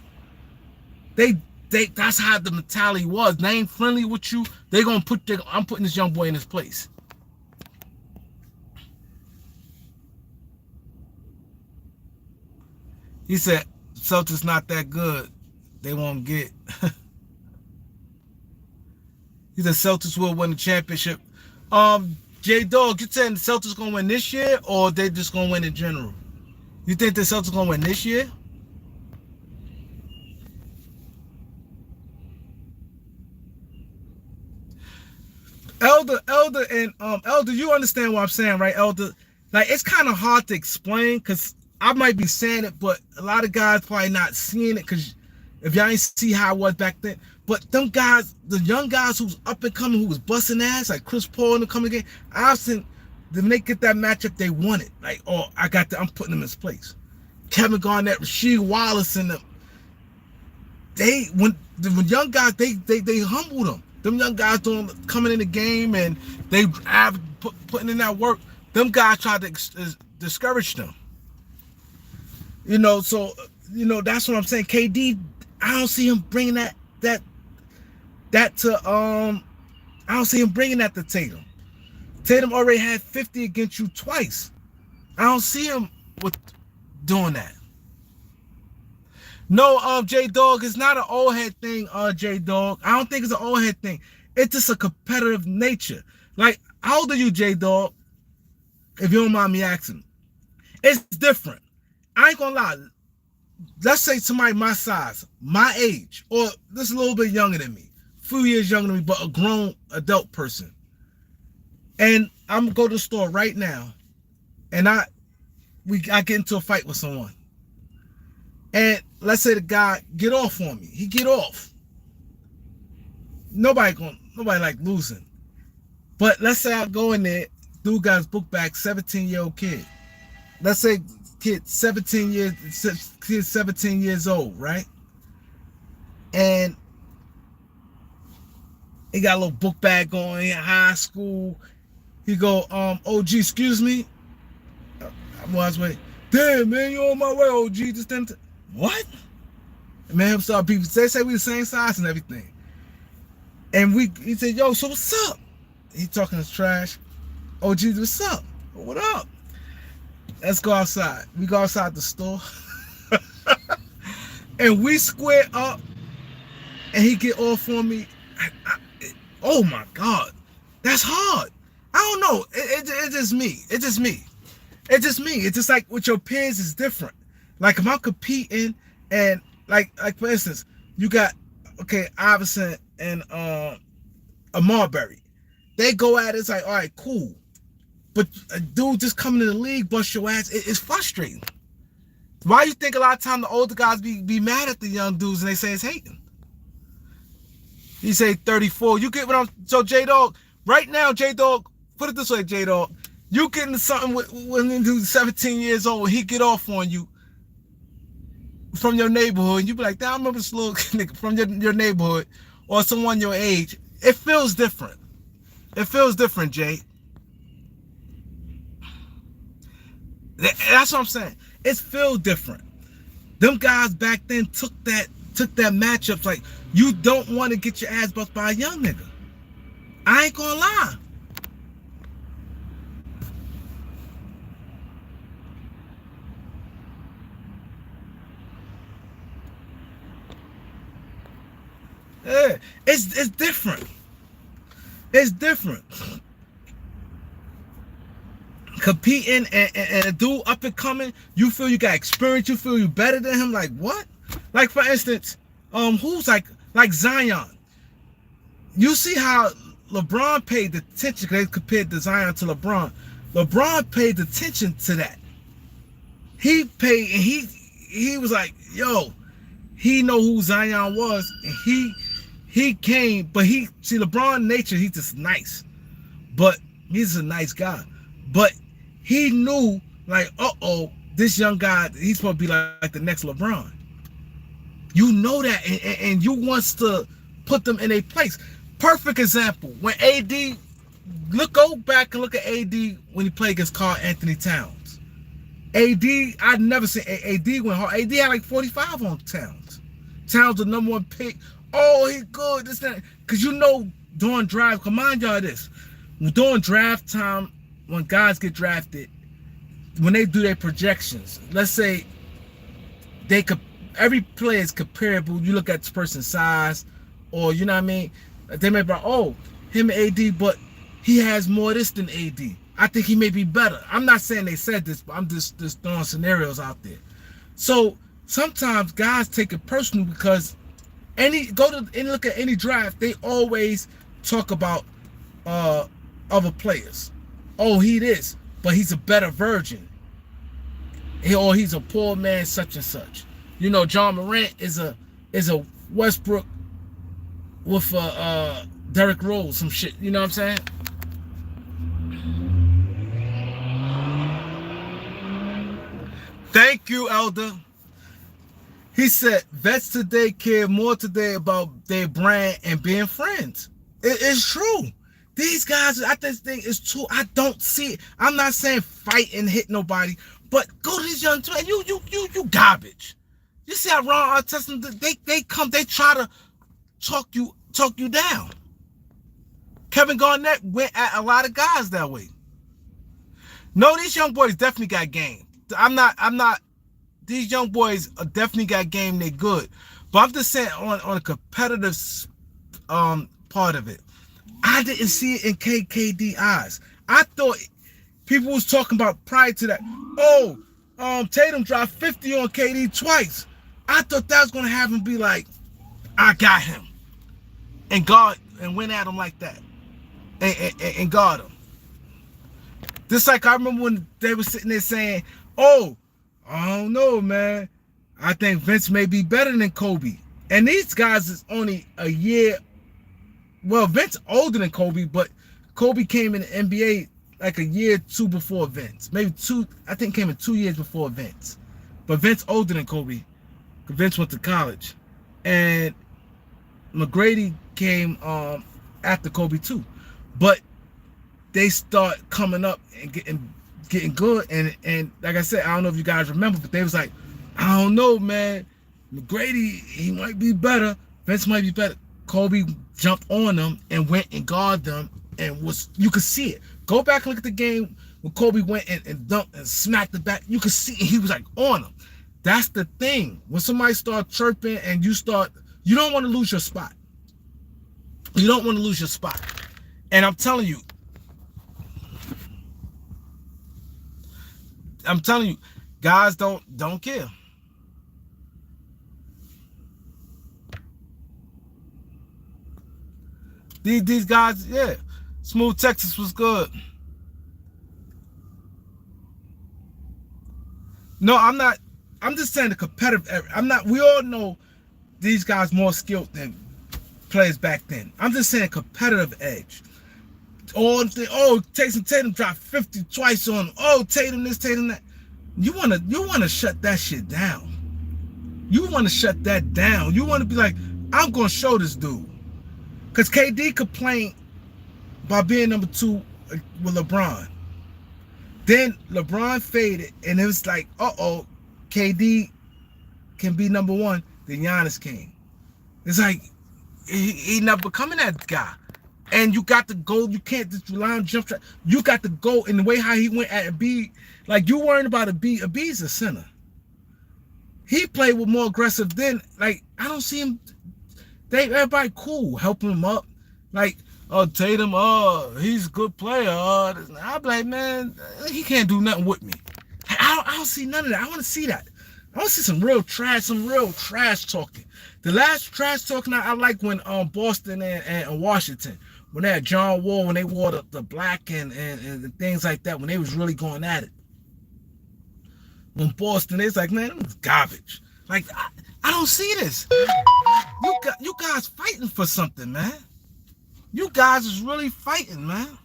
That's how the mentality was. They ain't friendly with you. I'm putting this young boy in his place. He said, Celtics not that good. They won't get. He said Celtics will win the championship. J-Dog, you saying the Celtics gonna win this year, or they just gonna win in general? You think the Celtics gonna win this year? Elder, and Elder, you understand what I'm saying, right, Elder? Like, it's kind of hard to explain because I might be saying it, but a lot of guys probably not seeing it because if y'all ain't see how it was back then. But them guys, the young guys who's up and coming, who was busting ass, like Chris Paul and them coming again, Austin, when they get that matchup, they won it. Like, oh, I'm putting them in his place. Kevin Garnett, Rasheed Wallace, and them. When young guys, they humbled them. Them young guys coming in the game and they putting in that work. Them guys tried to discourage them. You know, so, you know, that's what I'm saying. KD, I don't see him bringing that to, I don't see him bringing that to Tatum. Tatum already had 50 against you twice. I don't see him doing that. No, J-Dog, it's not an old head thing, J-Dog. I don't think it's an old head thing. It's just a competitive nature. Like, how old are you, J-Dog? If you don't mind me asking. It's different. I ain't gonna lie. Let's say somebody my size, my age, or just a little bit younger than me, a few years younger than me, but a grown adult person. And I'm gonna go to the store right now, and I get into a fight with someone. And let's say the guy get off on me. He get off. Nobody like losing. But let's say I go in there, dude got his book back, 17-year-old kid. Let's say kid 17 years old, right? And he got a little book bag on in high school. He go, OG, excuse me. I was waiting. Damn, man, you on my way, OG. Just then. What? Man, I'm sorry, people. They say we the same size and everything. And he said, yo, so what's up? He talking his trash. OG, what's up? What up? Let's go outside. We go outside the store. and we square up, and he get off on me. Oh my God, that's hard. I don't know. It's just me. It's just me. It's just me. It's just like with your peers is different. Like if I'm competing and like for instance, you got Iverson and a Marbury. They go at it, it's like, all right, cool. But a dude just coming to the league, bust your ass, it's frustrating. Why you think a lot of time the older guys be mad at the young dudes and they say it's hating? You say 34. You get what I'm... So, J-Dog, right now, J-Dog, put it this way, J-Dog. You getting something when he's 17 years old, he get off on you from your neighborhood, and you be like, damn, I remember this little nigga from your neighborhood or someone your age. It feels different. It feels different, Jay. That's what I'm saying. It feels different. Them guys back then took that matchup like you don't want to get your ass busted by a young nigga. I ain't gonna lie. Yeah, it's different. It's different. Competing and a dude up and coming, you feel you got experience, you feel you better than him. Like what? Like for instance, who's like Zion. You see how LeBron paid attention because they compared to Zion to LeBron. LeBron paid attention to that. He paid and he was like, yo, he know who Zion was, and he came, but see LeBron nature, he's just nice. But he's a nice guy. But he knew, like, this young guy, he's supposed to be like the next LeBron. You know that, and you wants to put them in a place. Perfect example, when AD, go back and look at AD when he played against Karl Anthony Towns. AD, I'd never seen AD went hard. AD had like 45 on Towns. Towns the number one pick. Oh, he good, this, that. Because you know, during draft, remind y'all this, during draft time, when guys get drafted, when they do their projections, let's say every player is comparable. You look at this person's size, or you know what I mean? They may be like, oh, him and AD, but he has more of this than AD. I think he may be better. I'm not saying they said this, but I'm just throwing scenarios out there. So sometimes guys take it personal because look at any draft, they always talk about other players. Oh, he this, but he's a better virgin. Or he's a poor man, such and such. You know, John Morant is a Westbrook with Derrick Rose, some shit. You know what I'm saying? Thank you, Elder. He said, vets today care more today about their brand and being friends. It's true. These guys, I just think it's true. I don't see it. I'm not saying fight and hit nobody, but go to these young and you garbage. You see how Ron Artest, they try to talk you down. Kevin Garnett went at a lot of guys that way. No, these young boys definitely got game. I'm not. These young boys definitely got game. They good, but I'm just saying on a competitive part of it. I didn't see it in KD eyes. I thought people was talking about prior to that. Oh, Tatum dropped 50 on KD twice. I thought that was gonna have him be like, I got him, and went at him like that, and guard him. Just like I remember when they were sitting there saying, "Oh, I don't know, man. I think Vince may be better than Kobe." And these guys is only a year. Well, Vince older than Kobe, but Kobe came in the NBA like a year or two before Vince. Maybe two, I think came in 2 years before Vince. But Vince older than Kobe. Vince went to college. And McGrady came after Kobe too. But they start coming up and getting good. And like I said, I don't know if you guys remember, but they was like, I don't know, man. McGrady, he might be better. Vince might be better. Kobe jumped on them and went and guarded them, and you could see it. Go back and look at the game when Kobe went and dunked and smacked the back. You could see he was like on them. That's the thing. When somebody start chirping and you don't want to lose your spot. You don't want to lose your spot. And I'm telling you, guys don't care. These guys, yeah. Smooth Texas was good. No, I'm not. I'm just saying the competitive. I'm not. We all know these guys more skilled than players back then. I'm just saying competitive edge. Jason Tatum dropped 50 twice on him. Oh, Tatum this, Tatum that. You wanna shut that shit down. You wanna shut that down. You wanna be like, I'm gonna show this dude. Cause KD complained about being number 2 with LeBron. Then LeBron faded, and it was like, KD can be number 1. Then Giannis came. It's like he never becoming that guy. And you got to go. You can't just rely on jump shot. You got to go in the way how he went at Embiid. Like, you worrying about Embiid. Embiid's a center. He played with more aggressive than, like, I don't see him. Everybody cool, helping him up. Like, Tatum, he's a good player. I'm like, man, he can't do nothing with me. I don't see none of that. I want to see that. I want to see some real trash talking. The last trash talking I like when Boston and Washington, when they had John Wall, when they wore the black and things like that, when they was really going at it. When Boston, it's like, man, it was garbage. Like, I don't see this. You guys fighting for something, man. You guys is really fighting, man.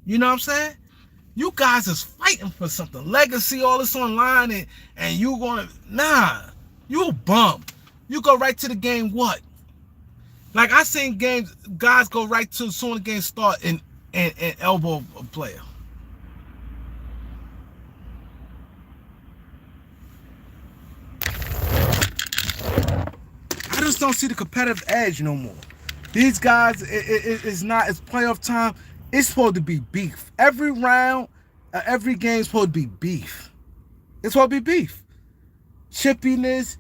You know what I'm saying? You guys is fighting for something. Legacy, all this online, and you going, nah, you a bum. You go right to the game, what? Like, I seen games, guys go right to as soon as the game start and elbow a player. I just don't see the competitive edge no more. These guys, it's playoff time. It's supposed to be beef. Every round, every game is supposed to be beef. It's supposed to be beef. Chippiness,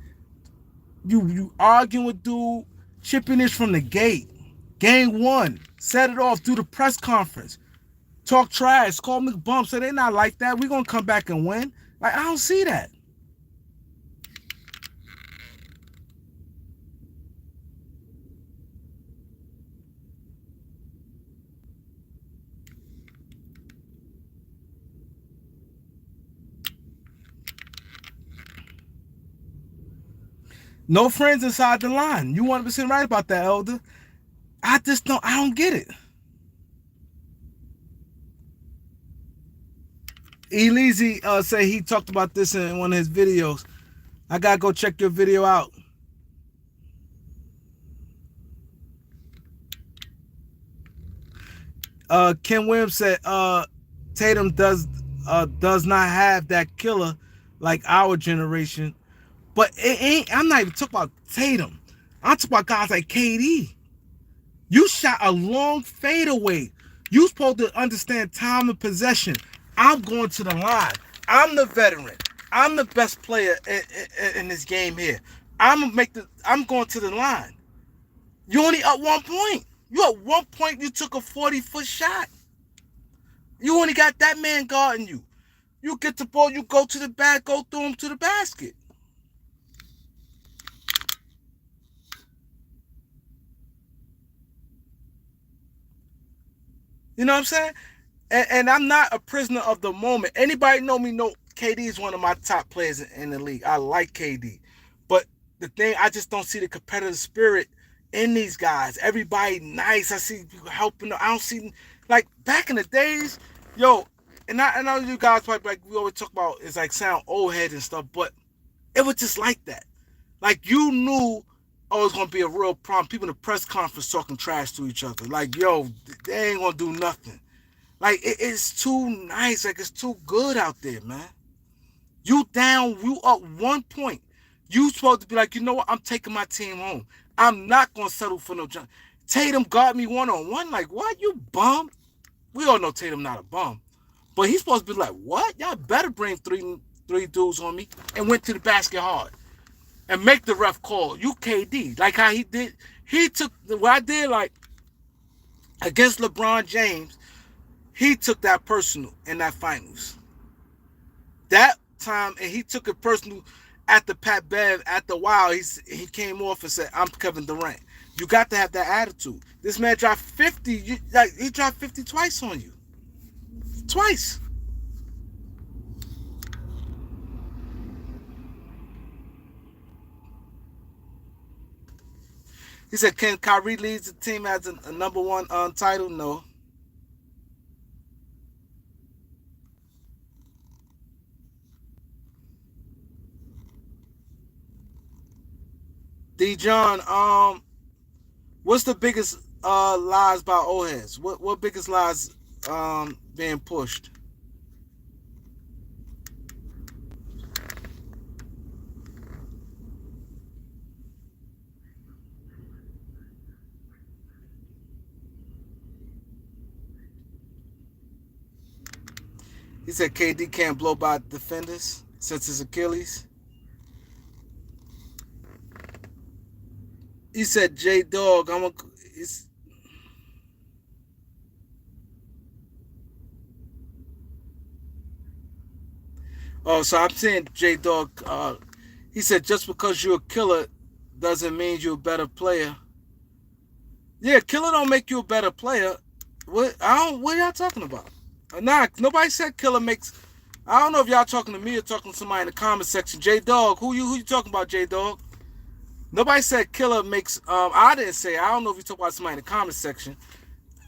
you arguing with dude, chippiness from the gate. Game 1, set it off, do the press conference. Talk trash, call me bump, say they not like that. We're going to come back and win. Like, I don't see that. No friends inside the line. You 100% right about that, Elder. I don't get it. Elise say he talked about this in one of his videos. I gotta go check your video out. Ken Williams said Tatum does not have that killer like our generation. But I'm not even talking about Tatum. I'm talking about guys like KD. You shot a long fadeaway. You supposed to understand time and possession. I'm going to the line. I'm the veteran. I'm the best player in this game here. I'm going to the line. You only up 1 point. You at 1 point, you took a 40-foot shot. You only got that man guarding you. You get the ball, you go to the bag, go through him to the basket. You know what I'm saying? And I'm not a prisoner of the moment. Anybody know me know KD is one of my top players in the league. I like KD. But the thing, I just don't see the competitive spirit in these guys. Everybody nice. I see people helping. I don't see, like, back in the days, yo, and I know you guys probably, like, we always talk about, it's like sound old head and stuff, but it was just like that. Like, you knew, oh, it's going to be a real problem. People in the press conference talking trash to each other. Like, yo, they ain't going to do nothing. Like, it's too nice. Like, it's too good out there, man. You down, you up 1 point. You supposed to be like, you know what? I'm taking my team home. I'm not going to settle for no jump. Tatum got me one-on-one. Like, what? You bum? We all know Tatum not a bum. But he's supposed to be like, what? Y'all better bring three dudes on me, and went to the basket hard and make the ref call. You KD. Like how he did. He took what I did, like against LeBron James. He took that personal in that finals. That time, and he took it personal at the Pat Bev, at the Wild. He came off and said, I'm Kevin Durant. You got to have that attitude. This man dropped 50. He dropped 50 twice on you. Twice. He said, can Kyrie lead the team as a number one title? No. D. John, what's the biggest lies by old heads? What biggest lies being pushed? He said KD can't blow by defenders since his Achilles. He said J Dog, oh, so I'm saying J Dog. He said just because you're a killer doesn't mean you're a better player. Yeah, killer don't make you a better player. What y'all talking about? Nah, nobody said killer makes. I don't know if y'all talking to me or talking to somebody in the comment section. J Dog, who you talking about, J Dog? Nobody said killer makes. I didn't say. I don't know if you talk about somebody in the comment section.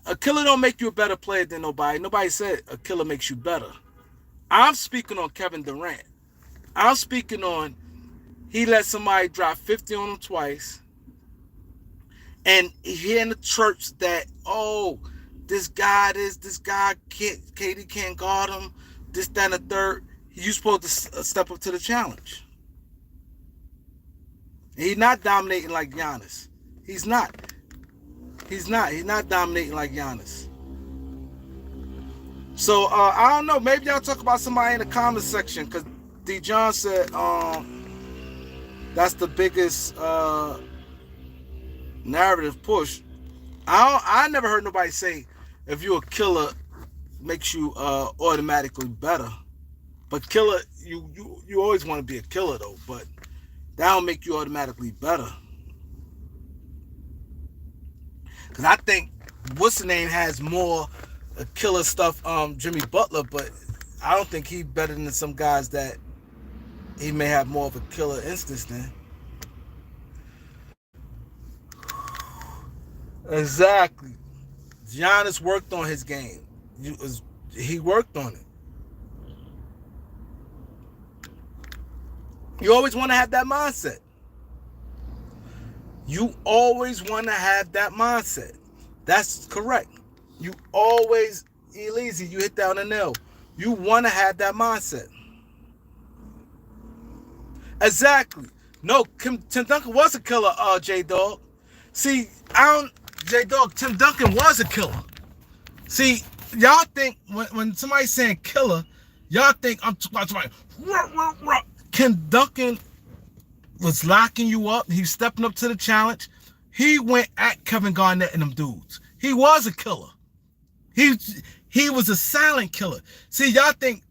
A killer don't make you a better player than nobody. Nobody said a killer makes you better. I'm speaking on Kevin Durant. I'm speaking on he let somebody drop 50 on him twice, and hearing the church that this guy KD can't guard him, this, that, and the third. You supposed to step up to the challenge. He's not dominating like Giannis. He's not. He's not dominating like Giannis. So I don't know. Maybe y'all talk about somebody in the comment section, because D. John said that's the biggest narrative push. I never heard nobody say if you're a killer makes you automatically better. But killer, you always want to be a killer though. But that don't make you automatically better. Because I think what's the name has more killer stuff, Jimmy Butler, but I don't think he's better than some guys that he may have more of a killer instance than. Exactly. Giannis worked on his game. He worked on it. You always want to have that mindset. You always want to have that mindset. That's correct. You always, Elise, you hit that on the nail. You want to have that mindset. Exactly. No, Tim Duncan was a killer, J-Dog. See, J-Dog, Tim Duncan was a killer. See, y'all think, when somebody's saying killer, y'all think I'm talking about, Tim Duncan was locking you up. He was stepping up to the challenge. He went at Kevin Garnett and them dudes. He was a killer. He was a silent killer. See, y'all think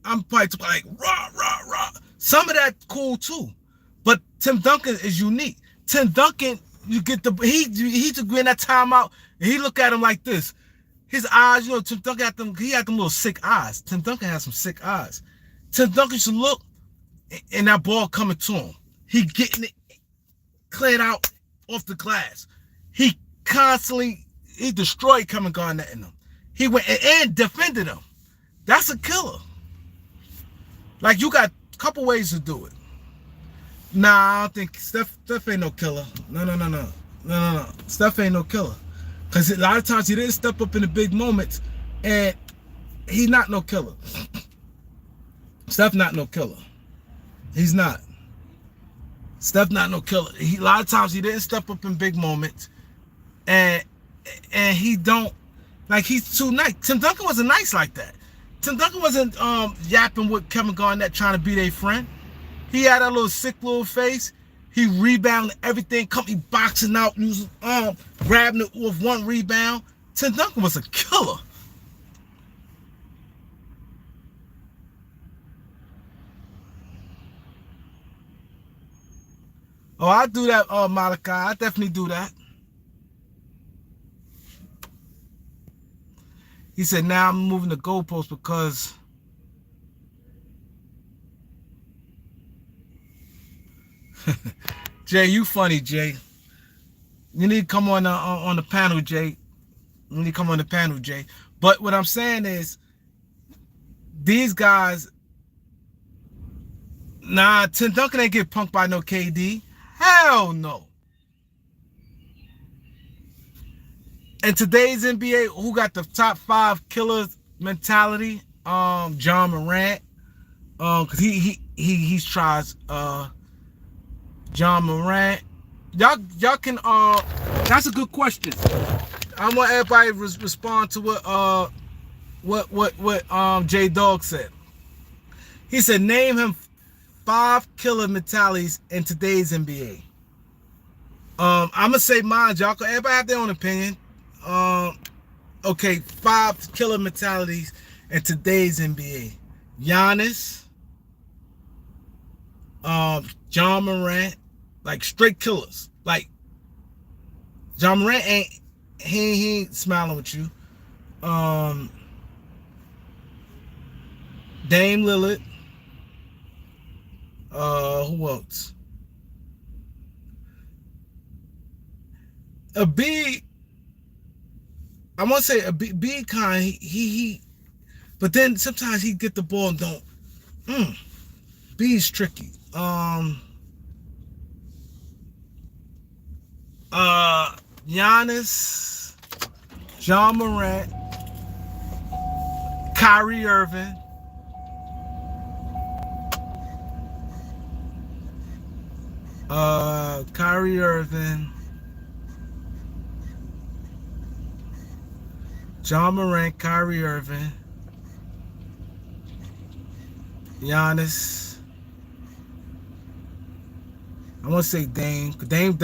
I'm probably like rah. Some of that cool too, but Tim Duncan is unique. Tim Duncan, you get he took in that timeout and he look at him like this. His eyes, Tim Duncan had them little sick eyes. Tim Duncan has some sick eyes. Tim Duncan should look, and that ball coming to him. He getting it cleared out off the glass. He destroyed Kevin Garnett in him. He went and defended him. That's a killer. Like, you got a couple ways to do it. Nah, I don't think Steph ain't no killer. No. Steph ain't no killer. Because a lot of times he didn't step up in the big moments, and he's not no killer. Steph not no killer. He's not. Steph not no killer. A lot of times he didn't step up in big moments, and he don't, like, he's too nice. Tim Duncan wasn't nice like that. Tim Duncan wasn't yapping with Kevin Garnett trying to be their friend. He had a little sick little face. He rebounded everything, he boxing out, using grabbing it with one rebound. Tim Duncan was a killer. Oh, I do that, Malachi. I definitely do that. He said, now I'm moving the goalpost because Jay, you funny, Jay. You need to come on the panel, Jay. You need to come on the panel, Jay. But what I'm saying is, these guys, nah, Tim Duncan ain't get punked by no KD. Hell no. In today's NBA, who got the top 5 killers mentality? John Morant. Cause he tries John Morant. Y'all can that's a good question. I want everybody to respond to what J Dog said. He said, name him 5 killer mentalities in today's NBA. I'm gonna say mine, y'all. Everybody have their own opinion. Okay, 5 killer mentalities in today's NBA. Giannis, John Morant, like straight killers. Like John Morant he ain't smiling with you. Dame Lillard. Who else? A B. I want to say a B kind. He, but then sometimes he get the ball and don't. B's tricky. Giannis, John Morant, Kyrie Irving, Kyrie Irving, John Morant, Kyrie Irving, Giannis. I want to say Dame. Dame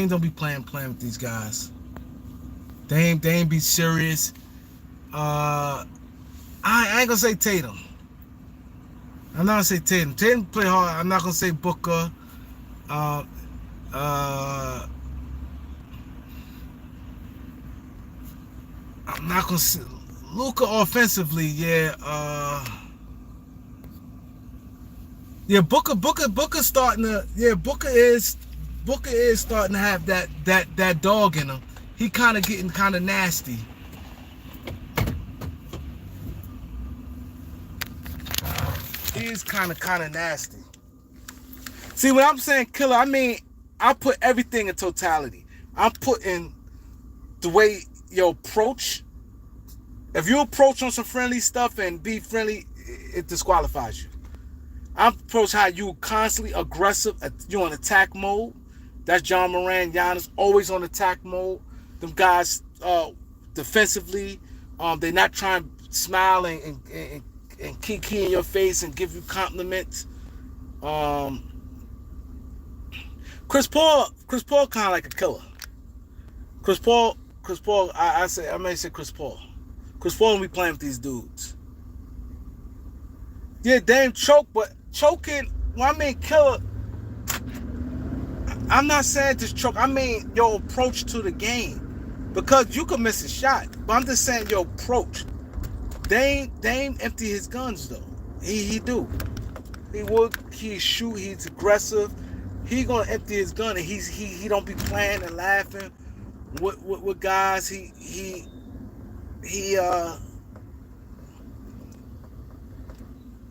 don't be playing with these guys. Dame be serious. I ain't gonna say Tatum. I'm not gonna say Tatum. Tatum play hard. I'm not gonna say Booker. I'm not gonna say Luka offensively. Yeah. Yeah, Booker starting to. Yeah, Booker is starting to have that dog in him. He kind of getting kind of nasty. He is kind of nasty. See, when I'm saying killer, I mean I put everything in totality. I'm putting the way you approach. If you approach on some friendly stuff and be friendly, it disqualifies you. I approach how you constantly aggressive, you on attack mode. That's John Morant, Giannis, always on attack mode. Them guys defensively, they're not trying to smile and key in your face and give you compliments. Chris Paul kind of like a killer. Chris Paul, I may say Chris Paul. Chris Paul will be playing with these dudes. Yeah, Dame choke, but choking, well, I mean killer. I'm not saying just choke. I mean your approach to the game. Because you could miss a shot. But I'm just saying your approach. Dame empty his guns though. He do. He shoot, he's aggressive. He gonna empty his gun and he don't be playing and laughing with guys. He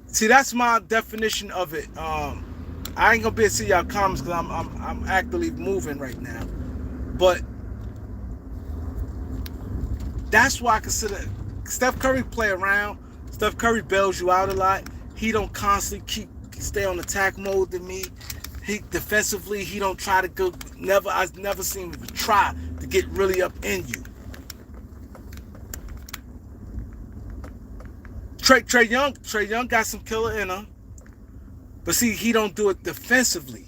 see, that's my definition of it. I ain't gonna be able to see y'all comments because I'm actively moving right now. But that's why I consider Steph Curry play around. Steph Curry bails you out a lot. He don't constantly stay on attack mode to me. He defensively, he don't try to go. I've never seen him try to get really up in you. Trae Young got some killer in him, but see, he don't do it defensively.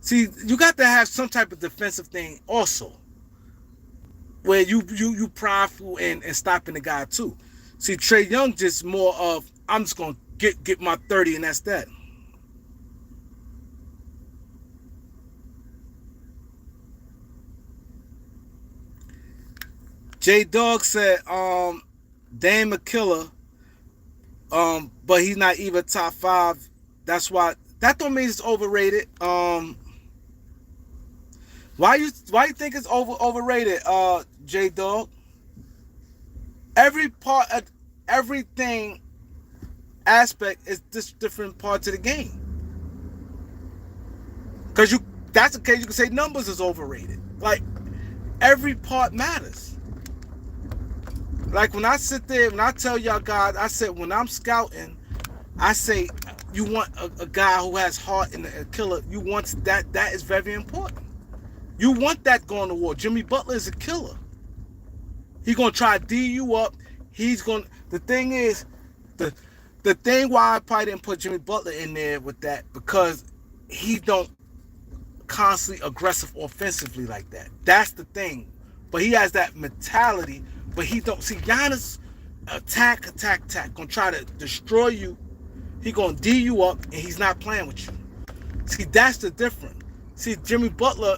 See, you got to have some type of defensive thing also, where you prideful and stopping the guy too. See, Trae Young just more of, I'm just gonna get my 30 and that's that. J Dog said, Dame a killer, but he's not even top 5. That's why that don't mean it's overrated. Why you think it's overrated, J Dog? Every part of everything aspect is just different parts of the game. Cause that's the case, you can say numbers is overrated. Like every part matters. Like when I sit there, when I tell y'all guys, I said when I'm scouting, I say you want a guy who has heart and a killer. You want that. That is very important. You want that going to war. Jimmy Butler is a killer. He's gonna try to D you up. He's gonna. The thing is, the thing why I probably didn't put Jimmy Butler in there with that, because he don't constantly aggressive offensively like that. That's the thing. But he has that mentality. But he don't see Giannis attack. Gonna try to destroy you. He gonna D you up, and he's not playing with you. See, that's the difference. See, Jimmy Butler,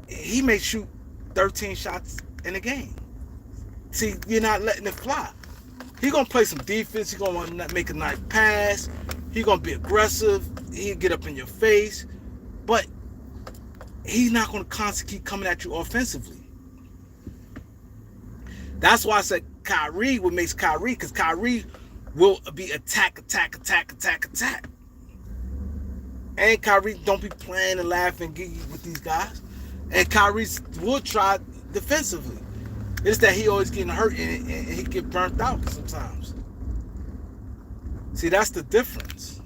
he may shoot 13 shots in a game. See, you're not letting it fly. He gonna play some defense. He gonna want to make a nice pass. He gonna be aggressive. He'll get up in your face, but he's not gonna constantly keep coming at you offensively. That's why I said Kyrie, what makes Kyrie, because Kyrie will be attack. And Kyrie don't be playing and laughing with these guys. And Kyrie will try defensively. It's that he always getting hurt and he get burnt out sometimes. See, that's the difference.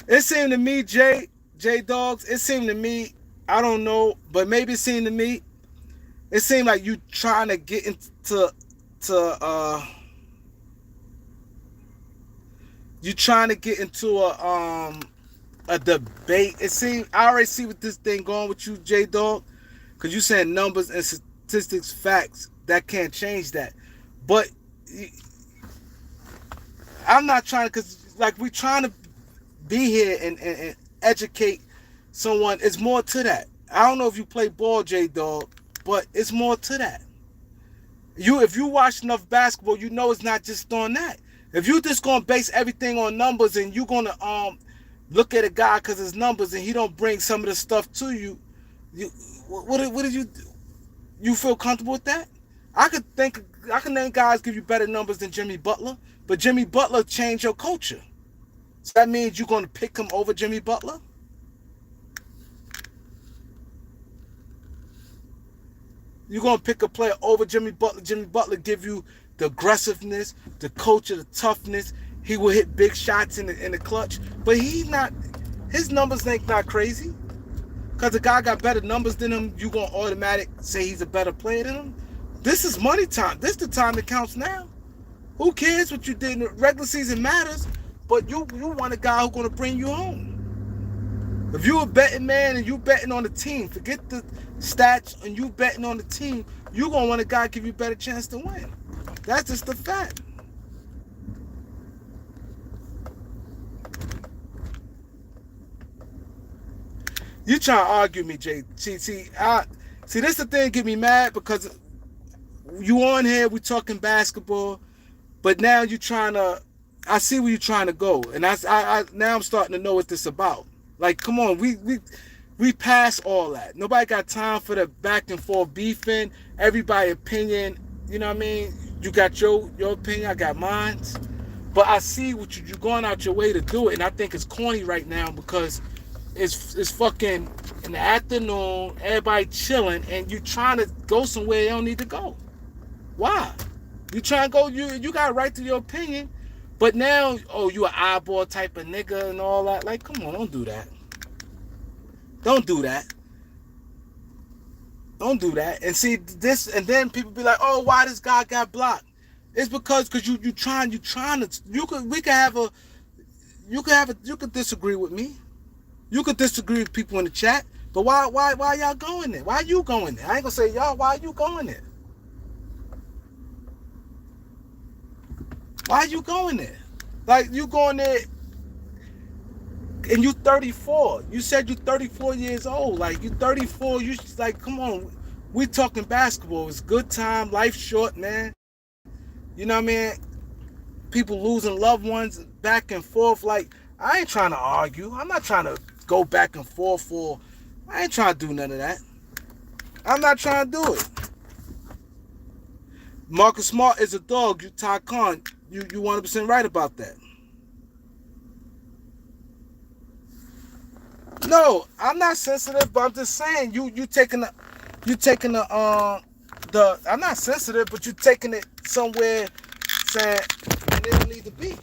It seemed to me, J Dogs, it seemed to me, I don't know, but maybe it seemed to me, it seemed like you trying to get into you trying to get into a debate. It seemed, I already see what this thing going with you, J Dog, because you saying numbers and statistics, facts, that can't change that. But I'm not trying to, because like we trying to be here and educate someone. It's more to that. I don't know if you play ball, J Dog, but it's more to that. If you watch enough basketball, you know it's not just on that. If you just gonna base everything on numbers and you gonna look at a guy because his numbers and he don't bring some of the stuff to you, what did you do? You feel comfortable with that? I can name guys give you better numbers than Jimmy Butler, but Jimmy Butler changed your culture. So that means you're gonna pick him over Jimmy Butler? You're gonna pick a player over Jimmy Butler. Jimmy Butler give you the aggressiveness, the culture, the toughness. He will hit big shots in the clutch, but he's not. His numbers ain't not crazy. Cause the guy got better numbers than him, you gonna automatic say he's a better player than him? This is money time. This is the time that counts now. Who cares what you did in the regular season matters, but you want a guy who's gonna bring you home. If you a betting man and you betting on the team, forget the stats and you betting on the team, you gonna want a guy give you a better chance to win. That's just the fact. You trying to argue me, Jay? See, this the thing get me mad because you on here, we talking basketball, but now you trying to. I see where you trying to go, and I now I'm starting to know what this about. Like, come on, we pass all that. Nobody got time for the back and forth beefing. Everybody opinion, you know what I mean? You got your opinion, I got mine. But I see what you're going out your way to do it, and I think it's corny right now because it's fucking in the afternoon, everybody chilling, and you trying to go somewhere you don't need to go. Why? You trying to go, you got a right to your opinion, but now, oh, you an eyeball type of nigga and all that. Like, come on, don't do that. Don't do that. Don't do that. And see this, and then people be like, "Oh, why this guy got blocked?" It's because you trying to you could disagree with me. You could disagree with people in the chat, but why y'all going there? Why you going there? I ain't gonna say y'all. Why you going there? Why you going there? Like you going there, and you 34. You said you 34 years old. Like you 34. You like, come on. We talking basketball. It's good time. Life's short, man. You know what I mean? People losing loved ones back and forth. Like, I ain't trying to argue. I'm not trying to go back and forth for. I ain't trying to do none of that. I'm not trying to do it. Marcus Smart is a dog. You Ty Khan. You 100% right about that. No, I'm not sensitive, but I'm just saying you taking the I'm not sensitive, but you taking it somewhere saying it don't need to be.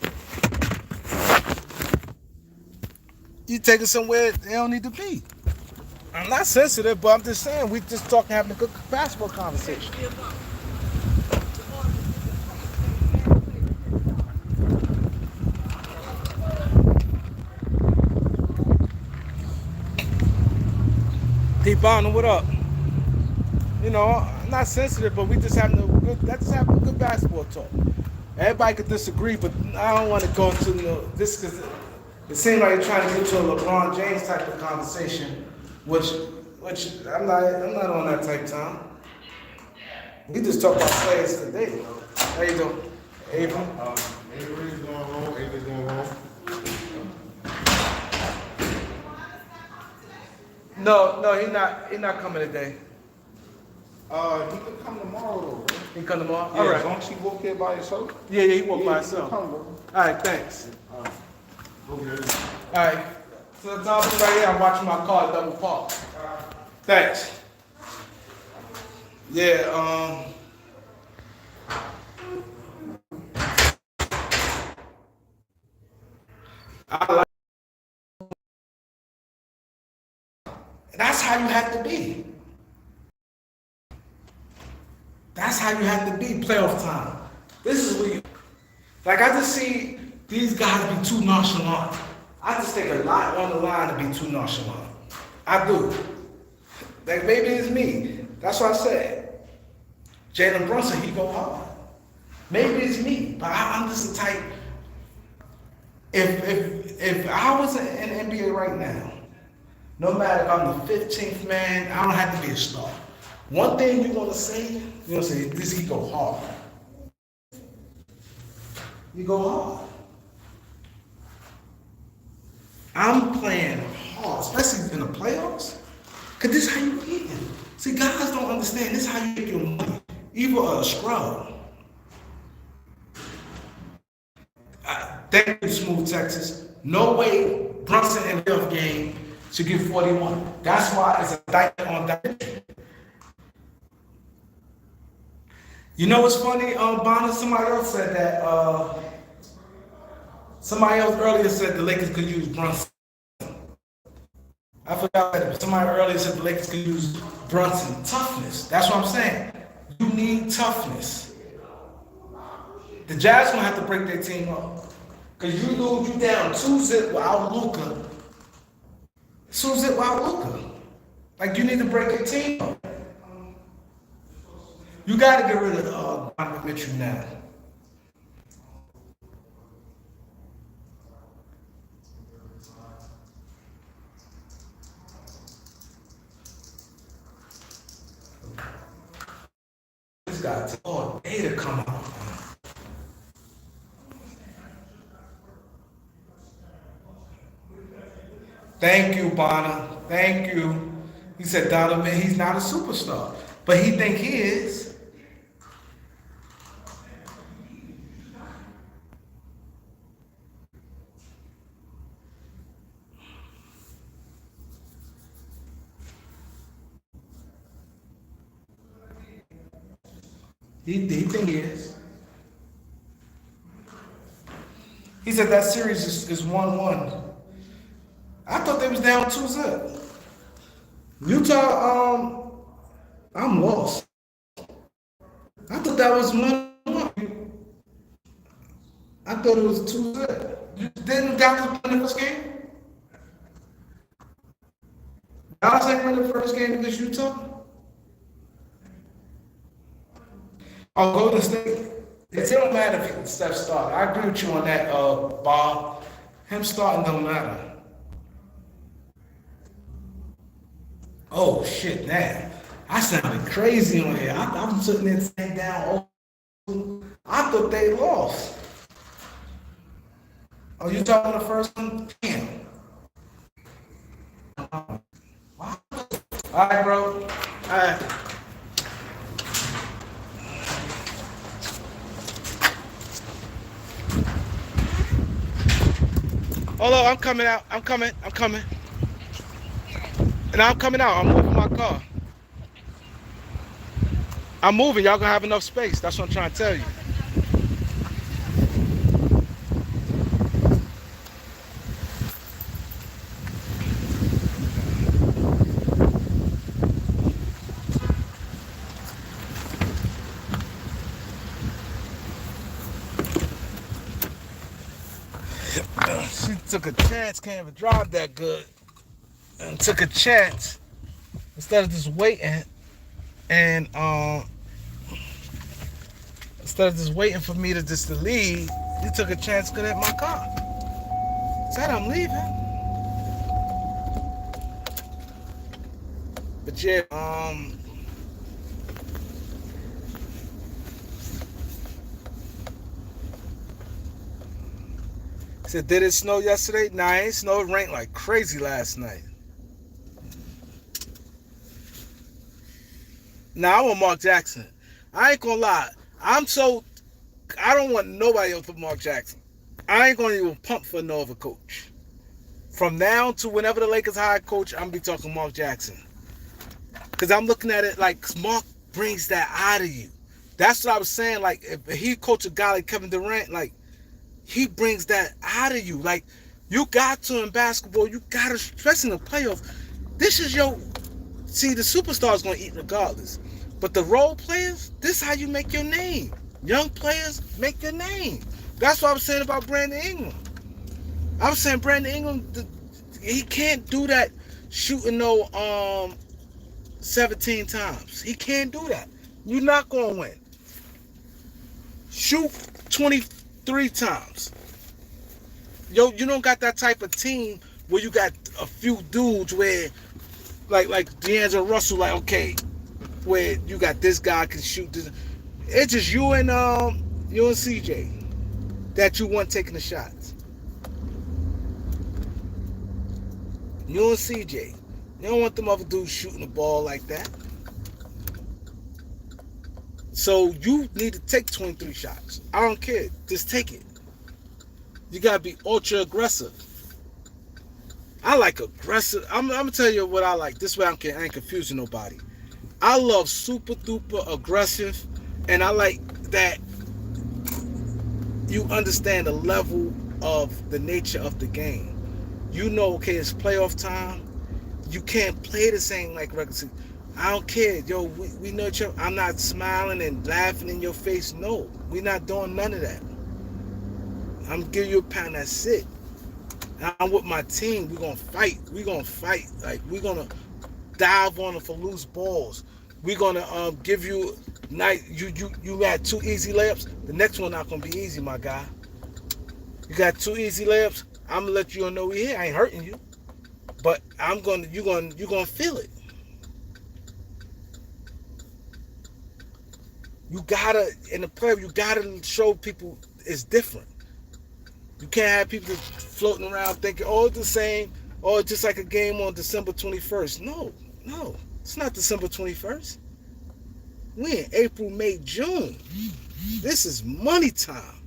You take it somewhere they don't need to be. I'm not sensitive, but I'm just saying we just talking, having a good basketball conversation. D-Bonner, what up? You know, I'm not sensitive, but we just having a good basketball talk. Everybody could disagree, but I don't want to go into this because it seems like you're trying to get to a LeBron James type of conversation, which I'm not on that type of time. We just talk about players today. How you doing, Avery? Avery's going home. Avery's going home. No, he's not coming today. He could come tomorrow though, bro. He come tomorrow? Yeah, All right. as long as he walk here by himself. Yeah, he walked by he himself. can come, bro. All right, thanks. Okay. All right. So the time right here, I'm watching my car at Double Park. Thanks. Yeah, I like. That's how you have to be. That's how you have to be playoff time. This is what you, like I just see these guys be too nonchalant. I just think a lot on the line to be too nonchalant. I do. Like maybe it's me. That's what I said. Jalen Brunson, he go hard. Maybe it's me, but I'm just the type. If I was in the NBA right now, no matter if I'm the 15th man, I don't have to be a star. One thing you want to say, this he go hard. You go hard. I'm playing hard, especially in the playoffs, because this is how you eat. See, guys don't understand. This is how you get your money. Either a scrub. Thank you, Smooth Texas. No way Brunson in the playoff game should get 41. That's why it's a indictment on that. You know what's funny, Bonner? Somebody else said that. Somebody else earlier said the Lakers could use Brunson. I forgot that, but somebody earlier said the Lakers could use Brunson. Toughness. That's what I'm saying. You need toughness. The Jazz gonna have to break their team up. Cause you lose, you down 2-0 without Luka. 2-0 without Luka. Like you need to break your team up. You got to get rid of Donovan Mitchell now. This guy all day to come out. Thank you, Bonner. Thank you. He said Donovan, he's not a superstar, but he think he is. He think he is. He said that series is 1-1. I thought they was down 2-0. Utah, I'm lost. I thought that was 1-1. I thought it was 2-0. Didn't Dallas win the first game? Dallas ain't win the first game against Utah? Oh, Golden State. It don't matter if Steph start. I agree with you on that, Bob. Him starting don't matter. Oh shit, damn. I sounded crazy on here. I'm sitting there saying down. Oh, I thought they lost. Oh, you talking the first one? Damn. All right, bro. All right. Hold on, I'm coming out. I'm coming. And I'm coming out. I'm moving my car. I'm moving. Y'all gonna have enough space. That's what I'm trying to tell you. She took a chance, can't even drive that good. And took a chance instead of just waiting and instead of just waiting for me to just to leave, you took a chance to get at my car. Said I'm leaving. But yeah, said, did it snow yesterday? Nah, it ain't snow. It rained like crazy last night. Nah, I want Mark Jackson. I ain't gonna lie. I don't want nobody else but Mark Jackson. I ain't gonna even pump for no other coach. From now to whenever the Lakers hire coach, I'm gonna be talking Mark Jackson. Because I'm looking at it like Mark brings that out of you. That's what I was saying. Like, if he coach a guy like Kevin Durant, like, he brings that out of you. Like, you got to in basketball, you got to, especially in the playoffs, this is your, see, the superstar's going to eat regardless. But the role players, this is how you make your name. Young players make your name. That's what I was saying about Brandon Ingram. I was saying Brandon Ingram, he can't do that shooting no 17 times. He can't do that. You're not going to win. Shoot 23 times. Yo, you don't got that type of team where you got a few dudes where, like D'Angelo Russell, like, okay, where you got this guy can shoot this. It's just you and CJ that you want taking the shots. You and CJ. You don't want them other dudes shooting the ball like that. So you need to take 23 shots. I don't care. Just take it. You gotta be ultra aggressive. I like aggressive. I'm gonna tell you what I like. This way I ain't confusing nobody. I love super duper aggressive, and I like that you understand the level of the nature of the game. You know, okay, it's playoff time. You can't play the same like regular season. I don't care. Yo, we know each other. I'm not smiling and laughing in your face. No, we're not doing none of that. I'm giving you a pound. That's it. I'm with my team. We're going to fight. We're going to fight. Like, we're going to dive on them for loose balls. We're going to give you night. You had 2 easy layups. The next one not going to be easy, my guy. You got 2 easy layups. I'm going to let you know we here. I ain't hurting you. But you're going to feel it. You gotta, in the playoff, you gotta show people it's different. You can't have people floating around thinking, oh, it's the same, oh, it's just like a game on December 21st. No, it's not December 21st. We in April, May, June. This is money time.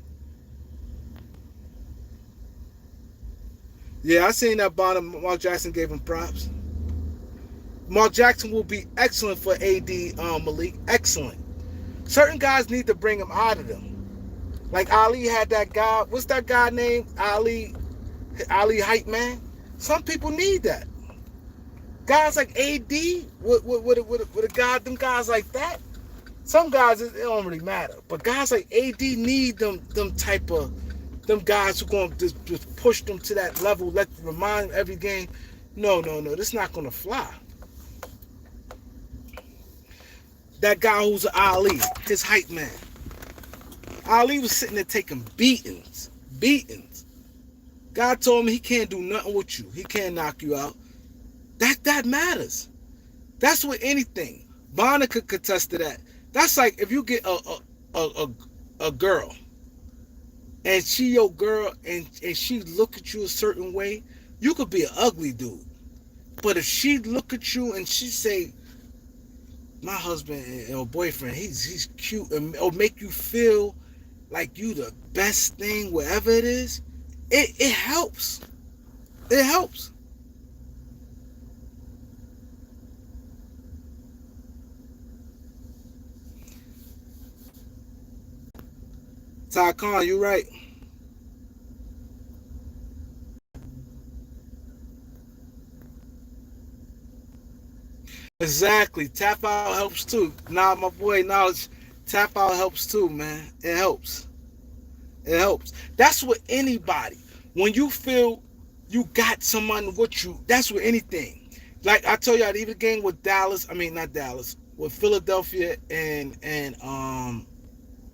Yeah, I seen that bottom. Mark Jackson gave him props. Mark Jackson will be excellent for AD Malik. Excellent. Certain guys need to bring him out of them. Like Ali had that guy. What's that guy named? Ali Hype Man. Some people need that. Guys like AD, with a guy, them guys like that. Some guys it don't really matter, but guys like AD need them type of them guys who gonna just push them to that level, remind them every game. No, this is not gonna fly. That guy who's Ali, his hype man. Ali was sitting there taking beatings. God told me he can't do nothing with you. He can't knock you out. That matters. That's with anything. Bonner could contest to that. That's like if you get a girl and she your girl and she look at you a certain way, you could be an ugly dude. But if she look at you and she say, my husband or boyfriend, he's cute, and or make you feel like you the best thing, wherever it is, it helps. It helps. Ty Khan, you right. Exactly. Tap out helps too. Nah, my boy, knowledge. Tap out helps too, man. It helps. It helps. That's with anybody. When you feel you got someone with you, that's with anything. Like I told you, I'd even game with Dallas. I mean, not Dallas. With Philadelphia and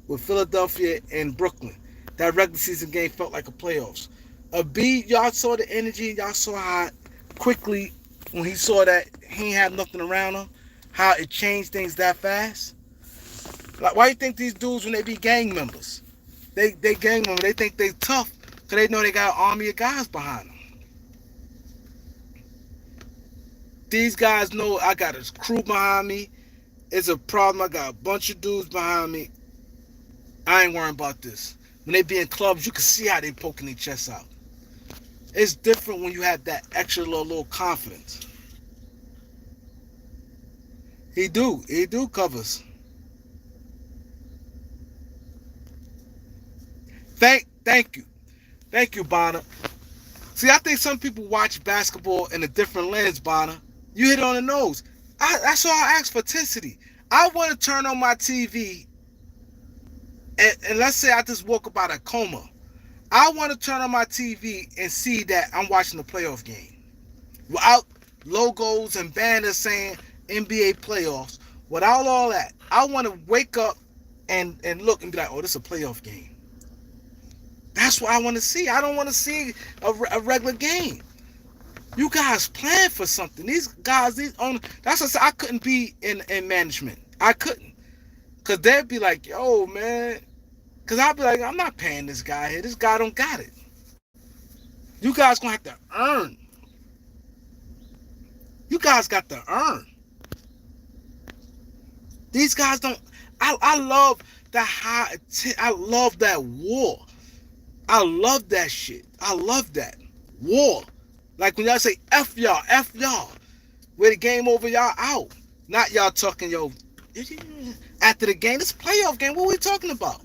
with Philadelphia and Brooklyn. That regular season game felt like a playoffs. A B, y'all saw the energy. Y'all saw how quickly when he saw that he ain't have nothing around him, how it changed things that fast. Like, why you think these dudes, when they be gang members, they gang members, they think they tough because they know they got an army of guys behind them. These guys know I got a crew behind me. It's a problem. I got a bunch of dudes behind me. I ain't worrying about this. When they be in clubs, you can see how they poking their chests out. It's different when you have that extra little confidence. He do covers. Thank you, Bonner. See, I think some people watch basketball in a different lens, Bonner. You hit it on the nose. That's why I asked for intensity. I want to turn on my TV, and let's say I just woke up out of coma. I want to turn on my TV and see that I'm watching a playoff game. Without logos and banners saying NBA playoffs, without all that, I want to wake up and look and be like, oh, this is a playoff game. That's what I want to see. I don't want to see a regular game. You guys plan for something. These guys, that's what I couldn't be in management. I couldn't. Because they'd be like, yo, man. Because I'd be like, I'm not paying this guy here. This guy don't got it. You guys going to have to earn. You guys got to earn. These guys don't. I love the high. I love that war. I love that shit. I love that. War. Like when y'all say F y'all. Where the game over, y'all out. Not y'all talking, yo. After the game, it's a playoff game. What are we talking about?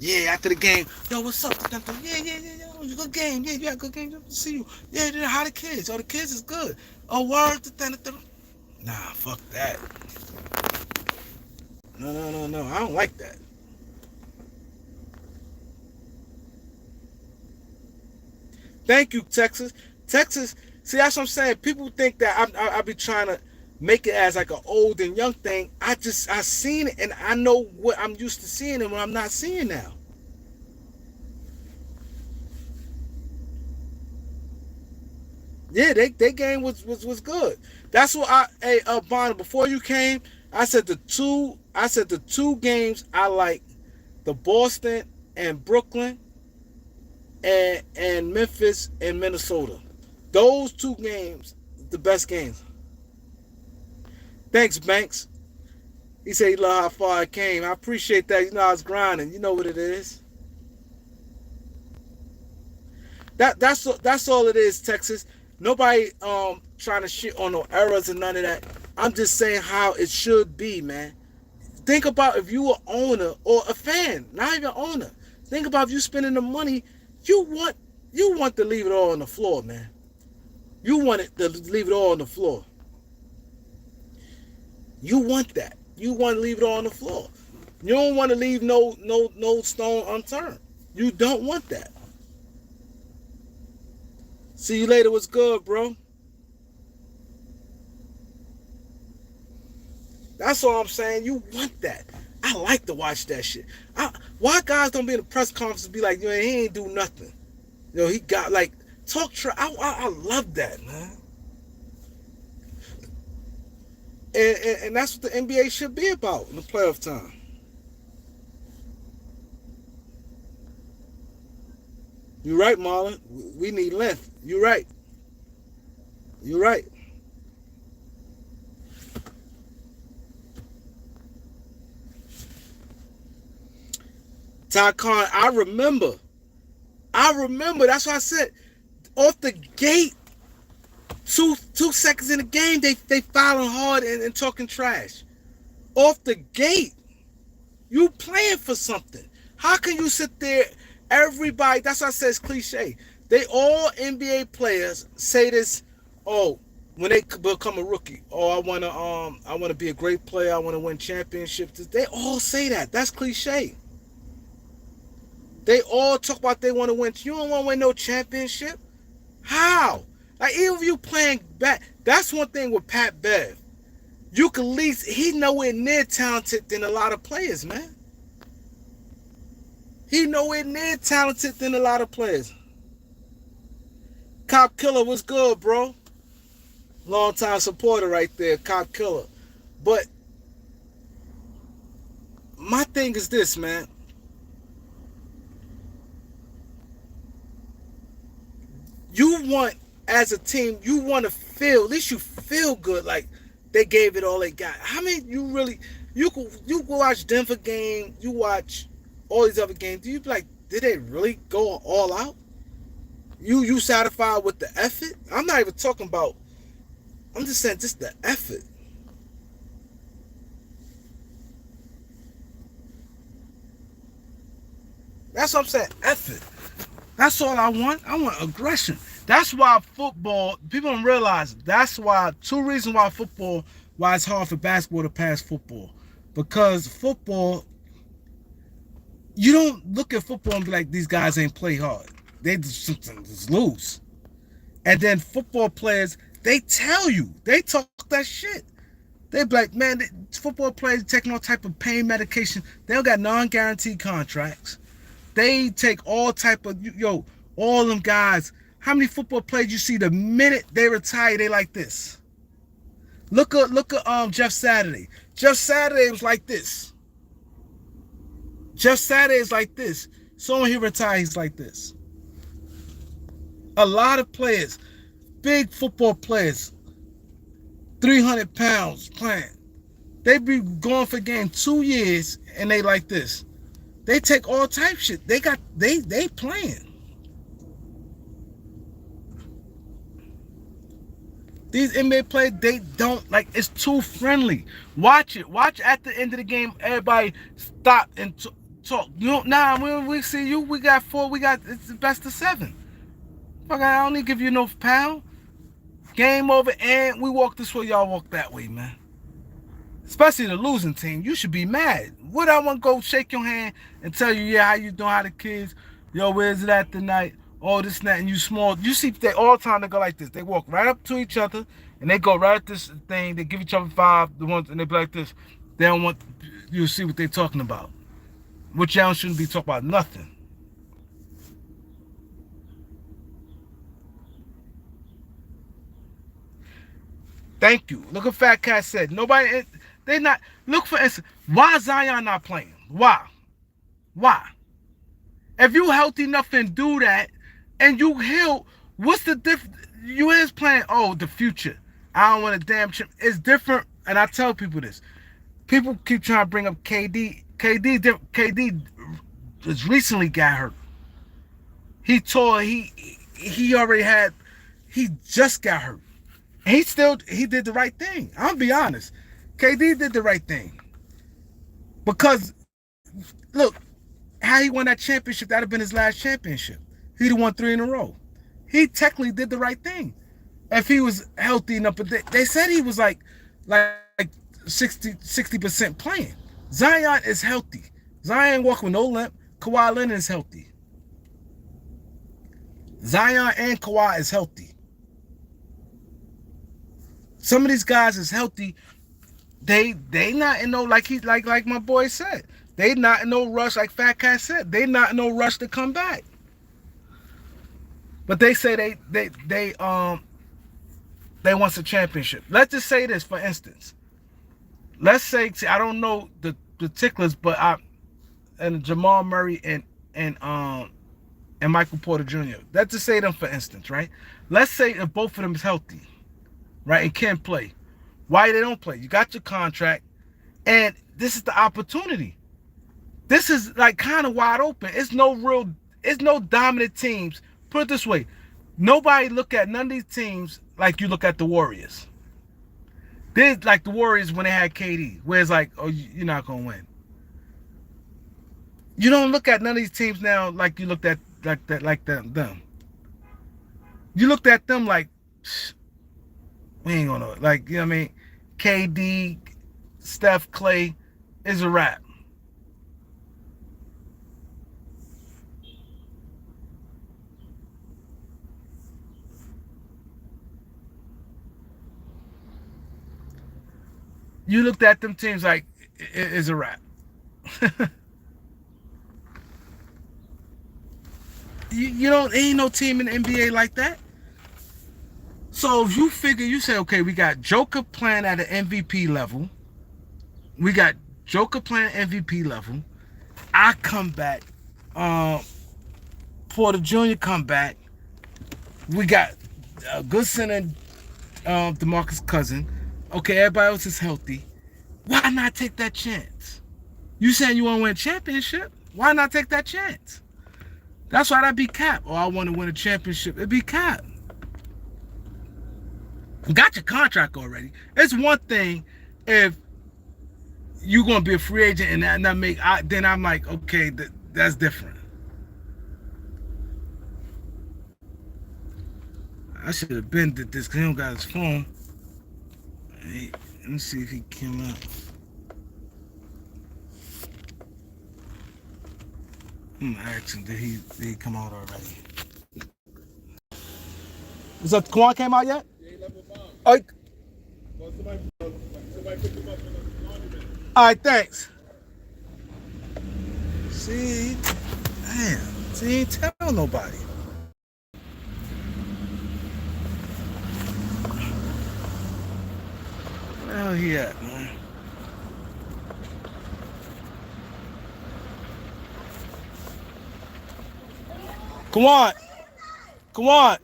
Yeah, after the game, yo, what's up? Yeah, good game. Yeah, good game. Good to see you. Yeah, how the kids? Oh, the kids is good. Oh, word. Nah, fuck that. No. I don't like that. Thank you, Texas. Texas, see, that's what I'm saying. People think that I be trying to make it as like an old and young thing. I seen it, and I know what I'm used to seeing and what I'm not seeing now. Yeah, they game was good. That's what Bonner, before you came, I said the two games I like, the Boston and Brooklyn and Memphis and Minnesota. Those two games, the best games. Thanks, Banks. He said he loved how far I came. I appreciate that. You know I was grinding. You know what it is. That's all it is, Texas. Nobody trying to shit on no errors and none of that. I'm just saying how it should be, man. Think about if you were owner or a fan, not even owner. Think about if you spending the money, you want to leave it all on the floor, man. You want it to leave it all on the floor. You want that. You want to leave it all on the floor. You don't want to leave no stone unturned. You don't want that. See you later. What's good, bro? That's all I'm saying. You want that. I like to watch that shit. Why guys don't be in the press conference and be like, he ain't do nothing. He got like talk trash. I love that, man. And that's what the NBA should be about in the playoff time. You're right, Marlon. We need length. You're right. You're right. Ty Khan, I remember. That's why I said off the gate, two seconds in the game, they fouling hard and talking trash. Off the gate, you playing for something. How can you sit there? Everybody, that's why I said it's cliche. They all NBA players say this. Oh, when they become a rookie, I wanna be a great player. I wanna win championships. They all say that. That's cliche. They all talk about they want to win. You don't want to win no championship. How? Like even if you playing back, that's one thing with Pat Bev. You can at least he nowhere near talented than a lot of players, man. He nowhere near talented than a lot of players. Cop Killer was good, bro. Long time supporter right there, Cop Killer. But my thing is this, man. You want, as a team, you want to feel, at least you feel good, like they gave it all they got. How many you go watch Denver game, you watch all these other games, do you be like, did they really go all out? You satisfied with the effort? I'm not even talking about, I'm just saying just the effort. That's what I'm saying, effort. That's all I want. I want aggression. That's why football, people don't realize, that's why, two reasons why it's hard for basketball to pass football. Because football, you don't look at football and be like, these guys ain't play hard. They just lose. And then football players, they tell you, they talk that shit. They be like, man, football players taking all type of pain medication. They don't got non-guaranteed contracts. They take all type of, all them guys. How many football players you see the minute they retire, they like this? Look at Jeff Saturday. Jeff Saturday was like this. Jeff Saturday is like this. So when he retires, he's like this. A lot of players, big football players, 300 pounds playing. They be going for game 2 years and they like this. They take all type shit. They playing. These NBA players, they don't, like, it's too friendly. Watch it. Watch at the end of the game, everybody stop and talk. We see you, we got 4, it's the best of 7. Fuck, I don't need to give you no pound. Game over, and we walk this way, y'all walk that way, man. Especially the losing team, you should be mad. Would I want to go shake your hand and tell you, yeah, how you doing, how the kids, where's it at tonight? All this and that, and you small. You see, they all the time they go like this. They walk right up to each other, and they go right at this thing. They give each other 5, the ones, and they be like this. They don't want you to see what they're talking about. Which y'all shouldn't be talking about nothing. Thank you. Look at Fat Cat said. Nobody, they not, look for instance, why Zion not playing? Why? If you healthy enough and do that, and you heal, what's the difference? You is playing, the future. I don't want a damn chip. It's different, and I tell people this. People keep trying to bring up KD. KD just recently got hurt. He just got hurt. He did the right thing. I'll be honest. KD did the right thing. Because, look, how he won that championship, that'd have been his last championship. He'd have won 3 in a row. He technically did the right thing. if he was healthy enough. But they said he was like 60% playing. Zion is healthy. Zion ain't walking with no limp. Kawhi Leonard is healthy. Zion and Kawhi is healthy. Some of these guys is healthy. They not in no, like my boy said. They not in no rush, like Fat Cat said. They not in no rush to come back. But they say they want a championship. Let's just say this, for instance. Let's say, I don't know the particulars, but and Jamal Murray and Michael Porter Jr. Let's just say them, for instance, right? Let's say if both of them is healthy, right, and can play. Why they don't play? You got your contract, and this is the opportunity. This is like kind of wide open. It's no dominant teams. Put it this way, nobody look at none of these teams like you look at the Warriors. They're like the Warriors when they had KD, where it's like, oh, you're not gonna win. You don't look at none of these teams now like you looked at them. You looked at them like, we ain't gonna, like, you know what I mean? KD, Steph, Clay is a wrap. You looked at them teams like it is a wrap. you don't, ain't no team in the NBA like that. So if you figure, you say, okay, we got Joker playing at an MVP level. We got Joker playing MVP level. I come back. Porter Jr. come back. We got a good center, DeMarcus Cousins. Okay, everybody else is healthy. Why not take that chance? You saying you want to win a championship? Why not take that chance? That's why that be cap. Oh, I want to win a championship. It be cap. Got your contract already. It's one thing if you're gonna be a free agent and that make. Then I'm like, okay, that's different. I should have been did this because he don't got his phone. Hey, let me see if he came out. I'm gonna ask him, did he come out already? Is that Kawhi came out yet? Yeah, he left with Mom. Oh, Well, somebody picked him up in the laundry. all right, thanks. See, damn, see, he ain't tell nobody. Where the hell he at, man? Come on. Come on.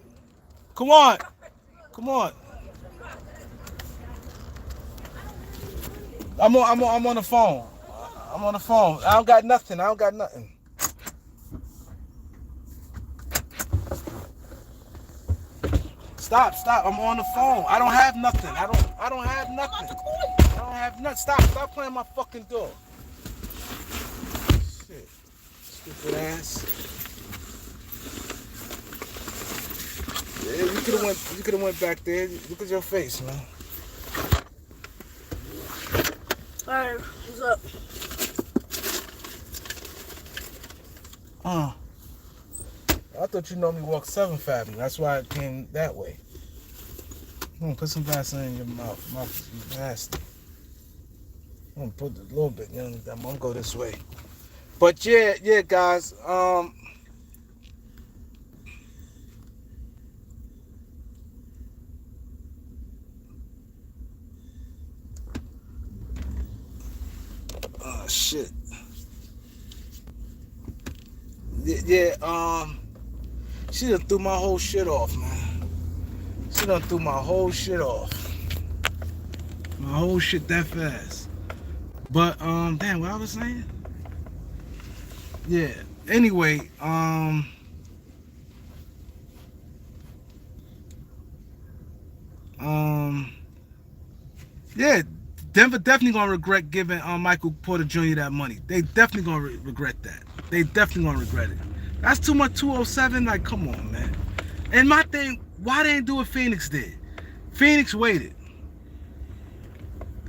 Come on. Come on. I'm on the phone. I'm on the phone. I don't got nothing. Stop. I'm on the phone. I don't have nothing. I don't have nothing. Stop playing my fucking door. Shit. Stupid ass. Yeah, you could have went back there. Look at your face, man. Alright, what's up? I thought you normally walk 7th Avenue. That's why I came that way. Put some Vaseline in your mouth. Mouth is nasty. I'm gonna put a little bit, you know, I'm gonna go this way. But yeah, guys, shit. Yeah, she done threw my whole shit off, man. She done threw my whole shit off. My whole shit that fast. But, damn, what I was saying? Yeah, anyway, yeah, Denver definitely gonna regret giving Michael Porter Jr. that money. They definitely gonna regret that. They definitely gonna regret it. That's too much 207. Like, come on, man. And my thing Why they didn't do what Phoenix did? Phoenix waited.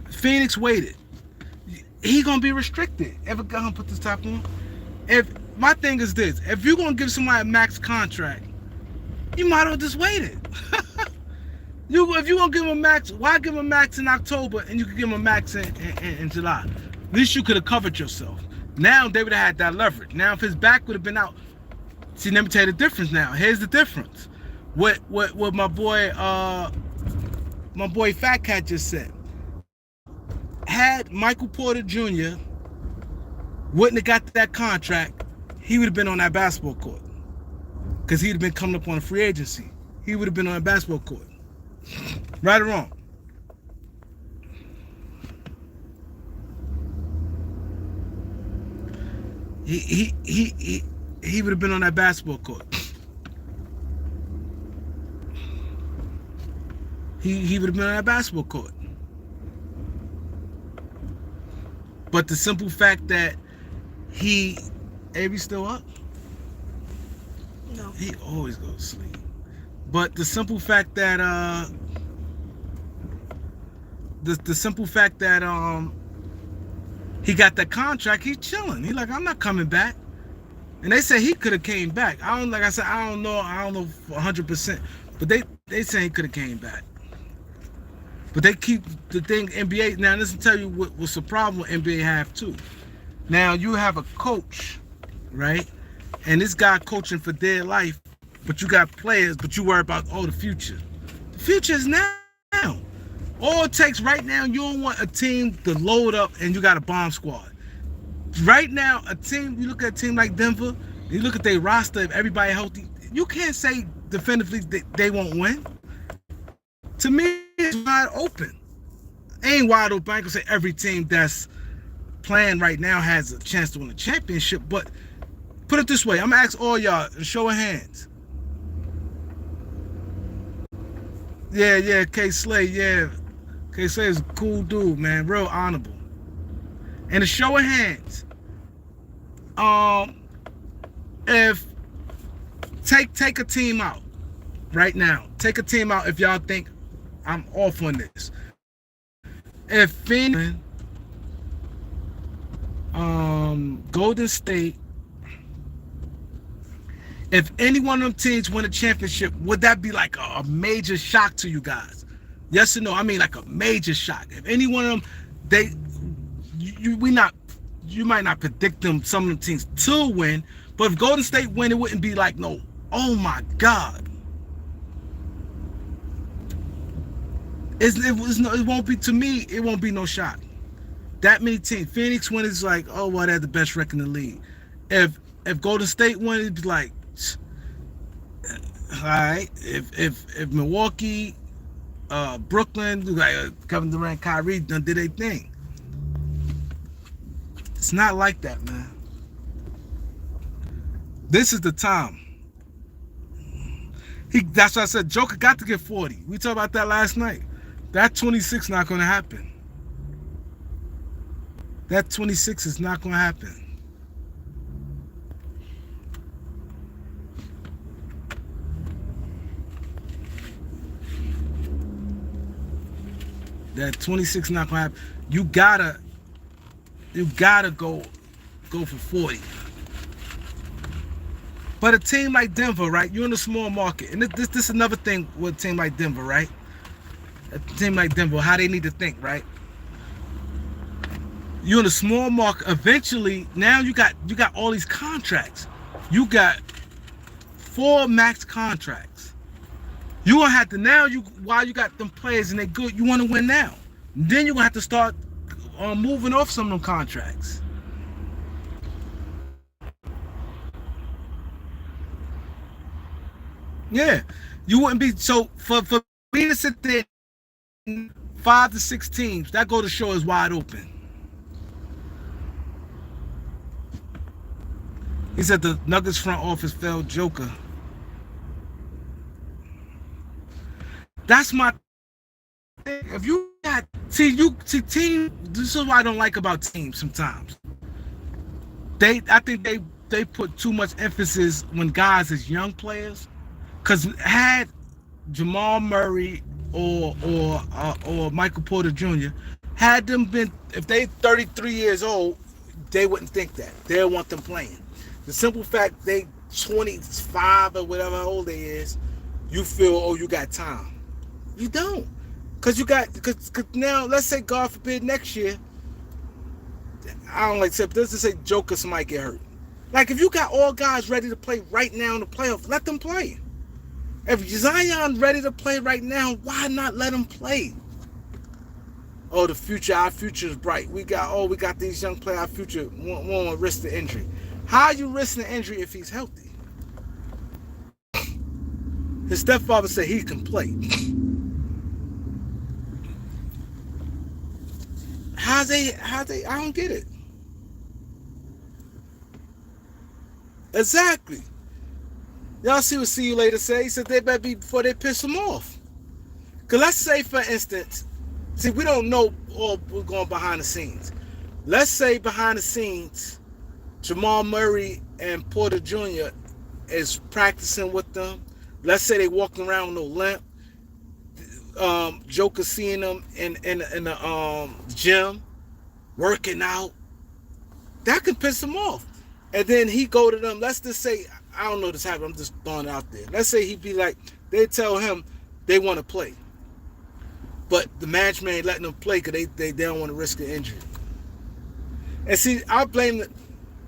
Phoenix waited. He gonna be restricted. Ever gonna put this top on? If my thing is this, if you're gonna give somebody a max contract, you might as well just wait it. If you gonna give him a max, why give him a max in October and you could give him a max in July? At least you could have covered yourself. Now they would have had that leverage. Now if his back would have been out, see, let me tell you the difference now. Here's the difference. What my boy Fat Cat just said. Had Michael Porter Jr. wouldn't have got that contract, he would have been on that basketball court. Because he'd have been coming up on a free agency. He would have been on a basketball court. Right or wrong? He would have been on that basketball court. He would have been on that basketball court. But the simple fact that Avery's still up? No. He always goes to sleep. But the simple fact that the simple fact that he got that contract, he's chilling. He like, I'm not coming back. And they say he could have came back. I don't know 100%, but they say he could have came back. But they keep the thing NBA. Now listen, tell you what's the problem with NBA have too. Now you have a coach, right? And this guy coaching for dear life, but you got players, but you worry about the future. The future is now. All it takes right now, you don't want a team to load up and you got a bomb squad. Right now, you look at a team like Denver, you look at their roster, if everybody healthy, you can't say definitively they won't win. To me, it's wide open. Ain't wide open. I can say every team that's playing right now has a chance to win a championship, but put it this way, I'm gonna ask all y'all, a show of hands. Yeah, K-Slay, yeah. K-Slay is a cool dude, man, real honorable. And a show of hands, if take a team out right now. Take a team out if y'all think I'm off on this. If Phoenix, Golden State, if any one of them teams win a championship, would that be like a major shock to you guys? Yes or no? I mean, like a major shock. If any one of them, you might not predict them, some of them teams to win, but if Golden State win, it wouldn't be like, no, oh my God. It won't be, to me, it won't be no shock. That many teams. Phoenix win, it's like, oh, well, they had the best record in the league. If Golden State win, it'd be like, all right. If Milwaukee, Brooklyn, like Kevin Durant, Kyrie done did their thing. It's not like that, man. This is the time. That's why I said Joker got to get 40. We talked about that last night. That 26 not going to happen. That 26 is not going to happen. That 26 not going to happen. You gotta go for 40. But a team like Denver, right? You're in a small market. And this is another thing with a team like Denver, right? A team like Denver, how they need to think, right? You're in a small market. Eventually, now you got all these contracts. You got 4 max contracts. You gonna have to now, while you got them players and they're good, you want to win now. Then you're gonna have to start moving off some of them contracts. Yeah, you wouldn't be so for me to sit there 5 to 6 teams. That go to show is wide open. He said the Nuggets front office failed Joker. That's my thing. If you got team, this is what I don't like about teams sometimes. I think they put too much emphasis when guys is young players. Cause had Jamal Murray or Michael Porter Jr. had them been, if they 33 years old, they wouldn't think that. They want them playing. The simple fact they 25 or whatever old they is, you feel, oh, you got time. You don't. Cause you got, cause now, let's say God forbid next year, I don't like to say, but let's just say Joker might get hurt. Like if you got all guys ready to play right now in the playoffs, let them play. If Zion ready to play right now, why not let him play? Oh, the future, our future is bright. We got these young players, our future won't risk the injury. How you risk the injury if he's healthy? His stepfather said he can play. How they, I don't get it. Exactly. Y'all see what See You Later say? He said they better be before they piss him off. Because let's say, for instance, see, we don't know all what's going behind the scenes. Let's say behind the scenes, Jamal Murray and Porter Jr. is practicing with them. Let's say they walking around with no limp. Joker seeing them in the gym, working out. That could piss him off. And then he go to them. Let's just say, I don't know this happened. I'm just throwing it out there. Let's say he be like, they tell him they want to play, but the management ain't letting them play because they don't want to risk an injury. And see, I blame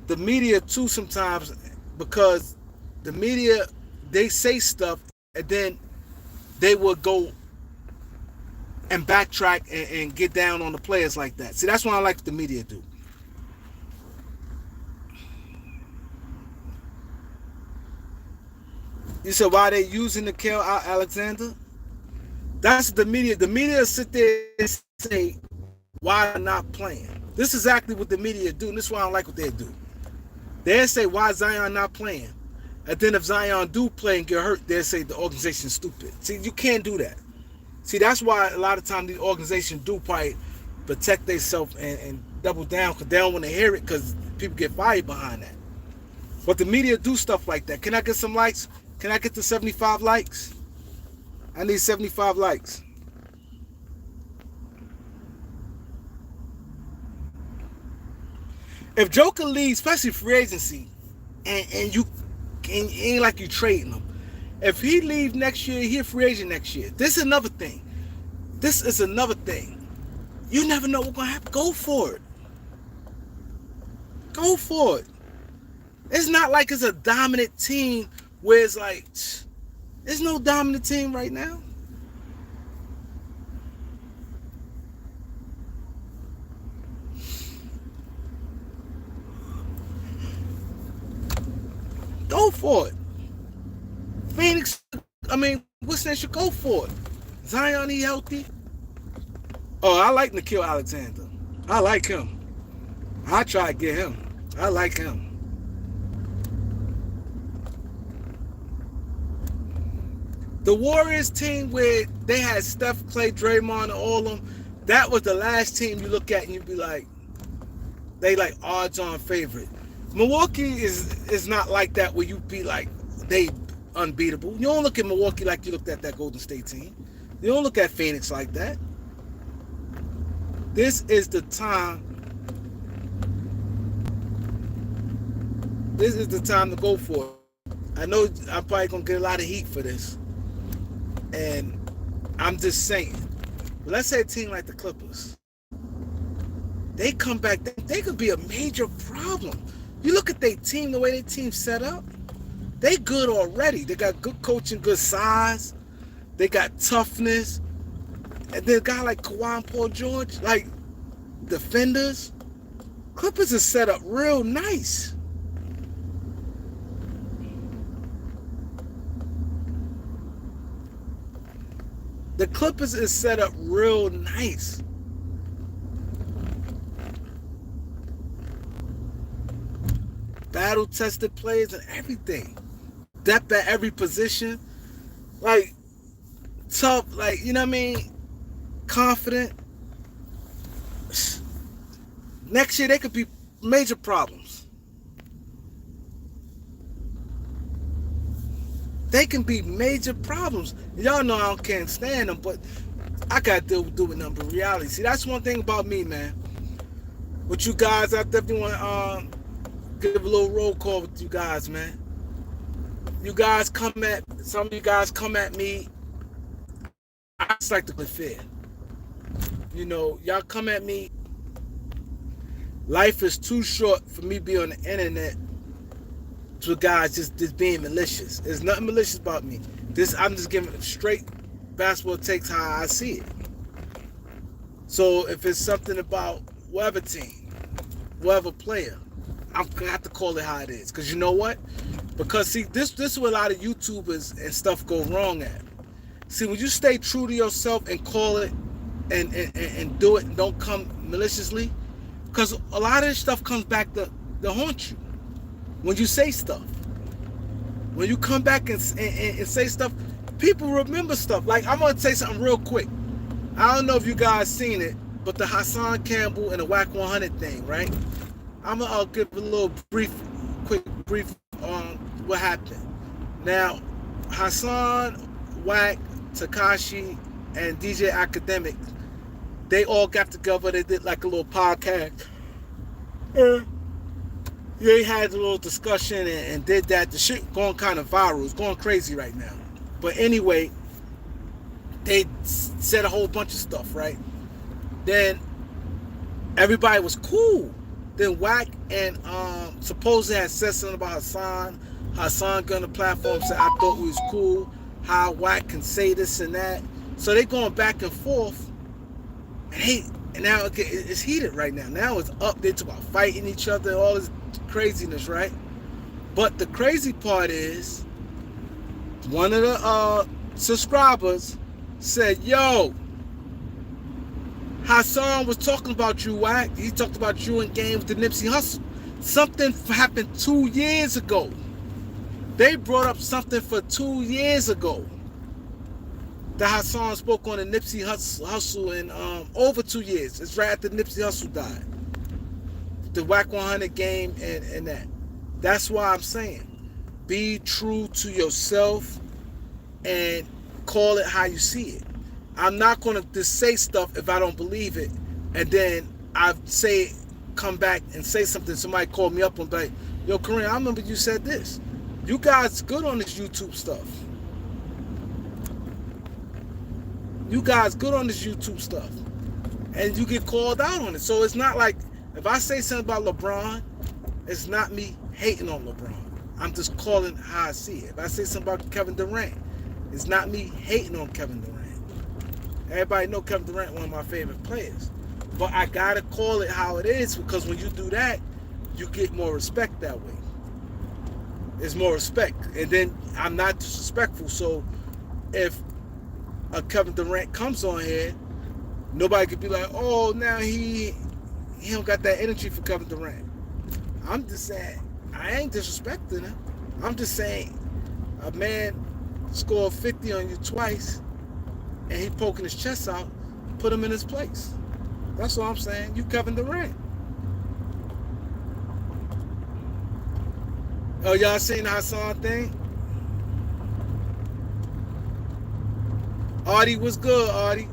the media too sometimes, because the media, they say stuff and then they will go and backtrack and get down on the players like that. See, that's what I like the media do. You said why they using Nickeil Alexander? That's the media. The media sit there and say, why not playing? This is exactly what the media do, and this is why I don't like what they do. They say, why Zion not playing? And then if Zion do play and get hurt, they say the organization's stupid. See, you can't do that. See, that's why a lot of times these organizations do probably protect themselves and double down, because they don't want to hear it, because people get fired behind that. But the media do stuff like that. Can I get some likes? Can I get to 75 likes? I need 75 likes. If Joker leaves, especially free agency, and you ain't like you trading him. If he leaves next year, he a free agent next year. This is another thing. This is another thing. You never know what's gonna happen. Go for it. Go for it. It's not like it's a dominant team where it's like, there's no dominant team right now. Go for it. Phoenix, what's that? Should go for it. Zion, he healthy. Oh, I like Nickeil Alexander. I like him. I try to get him. I like him. The Warriors team where they had Steph, Clay, Draymond, and all of them, that was the last team you look at and you be like, they like odds-on favorite. Milwaukee is not like that where you be like, they unbeatable. You don't look at Milwaukee like you looked at that Golden State team. You don't look at Phoenix like that. This is the time. This is the time to go for it. I know I'm probably going to get a lot of heat for this. And I'm just saying. But let's say a team like the Clippers. They come back, they could be a major problem. You look at their team, the way their team set up, they good already. They got good coaching, good size. They got toughness. And then a guy like Kawhi and Paul George, like defenders. Clippers is set up real nice. The Clippers is set up real nice. Battle-tested players and everything. Depth at every position. Like, tough, like, you know what I mean? Confident. Next year, they could be major problems. they can be major problems. Y'all know I can't stand them, but I got to deal with them in reality. See, that's one thing about me, man. With you guys, I definitely want to give a little roll call with you guys, man. Some of you guys come at me. I just like to be fair. You know, y'all come at me. Life is too short for me to be on the internet to guys just being malicious. There's nothing malicious about me. I'm just giving straight basketball takes how I see it. So if it's something about whatever team, whatever player, I'm gonna have to call it how it is. Cause you know what? Because see, this is where a lot of YouTubers and stuff go wrong at. See, when you stay true to yourself and call it and do it and don't come maliciously, because a lot of this stuff comes back to haunt you. When you say stuff, when you come back and say stuff, people remember stuff. Like, I'm gonna say something real quick. I don't know if you guys seen it, but the Hassan Campbell and the Whack 100 thing, right? I'm gonna give a little quick brief on what happened. Now, Hassan, Whack, Tekashi, and DJ Academic, they all got together. They did like a little podcast. They had a little discussion and did that. The shit going kind of viral. It's going crazy right now. But anyway, they said a whole bunch of stuff, right? Then everybody was cool. Then Whack and supposedly had said something about Hassan. Hassan got on the platform, said, I thought we was cool. How Whack can say this and that. So they going back and forth. And now it's heated right now. Now it's up. They talk about fighting each other, all this craziness, right? But the crazy part is, one of the subscribers said, yo, Hassan was talking about you, Whack. He talked about you in games with the Nipsey Hussle. Something happened 2 years ago. They brought up something for 2 years ago that Hassan spoke on the Nipsey Hussle in over 2 years. It's right after Nipsey Hussle died. The Whack 100 game and that. That's why I'm saying, be true to yourself and call it how you see it. I'm not going to just say stuff if I don't believe it, and then come back and say something. Somebody called me up and be like, yo, Kareem, I remember you said this. You guys good on this YouTube stuff. You guys good on this YouTube stuff. And you get called out on it. So it's not like, if I say something about LeBron, it's not me hating on LeBron. I'm just calling how I see it. If I say something about Kevin Durant, it's not me hating on Kevin Durant. Everybody know Kevin Durant, one of my favorite players. But I gotta call it how it is, because when you do that, you get more respect that way. It's more respect. And then I'm not disrespectful. So if a Kevin Durant comes on here, nobody could be like, oh, now he don't got that energy for Kevin Durant. I'm just saying, I ain't disrespecting him. I'm just saying, a man scored 50 on you twice, and he poking his chest out, put him in his place. That's all I'm saying. You Kevin Durant. Oh, y'all seen the Hassan thing? Artie was good, Artie.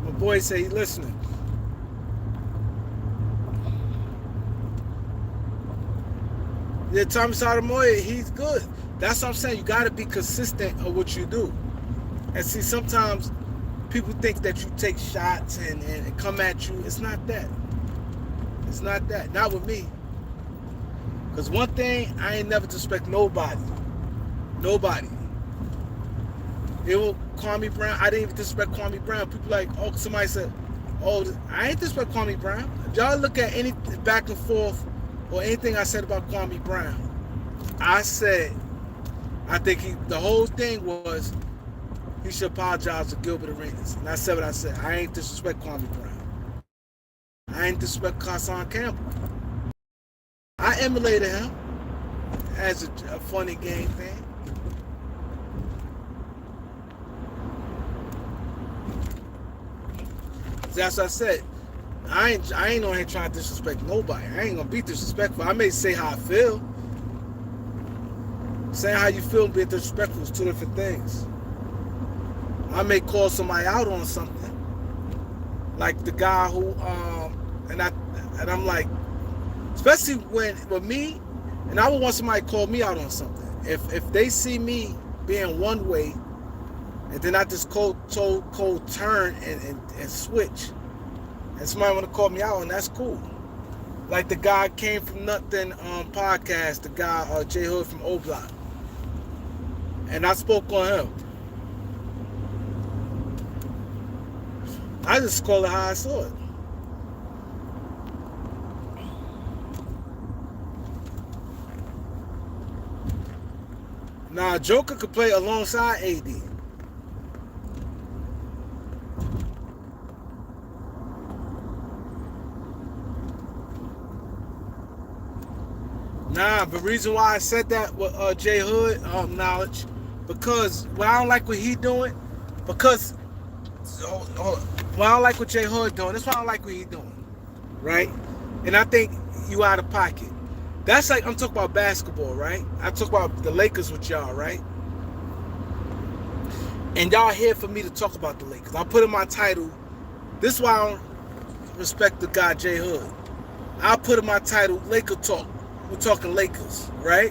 My boy say he listening. Yeah, Tommy Sotomayor, he's good. That's what I'm saying. You got to be consistent of what you do. And see, sometimes people think that you take shots and come at you. It's not that. It's not that. Not with me. Because one thing, I ain't never disrespect nobody. Nobody. It will Kwame Brown. I didn't even disrespect Kwame Brown. People like, oh, somebody said, oh, I ain't disrespect Kwame Brown. If y'all look at any back and forth or anything I said about Kwame Brown, I said, I think the whole thing was he should apologize to Gilbert Arenas. And I said what I said. I ain't disrespect Kwame Brown. I ain't disrespect Hassan Campbell. I emulated him as a funny game thing. That's what I said. I ain't on here trying to disrespect nobody. I ain't gonna be disrespectful. I may say how I feel. Saying how you feel and being disrespectful is two different things. I may call somebody out on something, like the guy who, and I'm like, especially with me, and I would want somebody to call me out on something. If they see me being one way, and then I just cold turn and switch, and somebody want to call me out, and that's cool. Like the guy came from nothing podcast, the guy J Hood from O Block, and I spoke on him. I just call it how I saw it. Now Joker could play alongside AD. Nah, the reason why I said that with J Hood knowledge, because when I don't like what he doing, because when I don't like what J Hood doing, that's why I don't like what he doing, right? And I think you out of pocket. That's like I'm talking about basketball, right? I talk about the Lakers with y'all, right? And y'all here for me to talk about the Lakers. I put in my title. This is why I don't respect the guy J Hood. I put in my title Laker Talk. We're talking Lakers, right?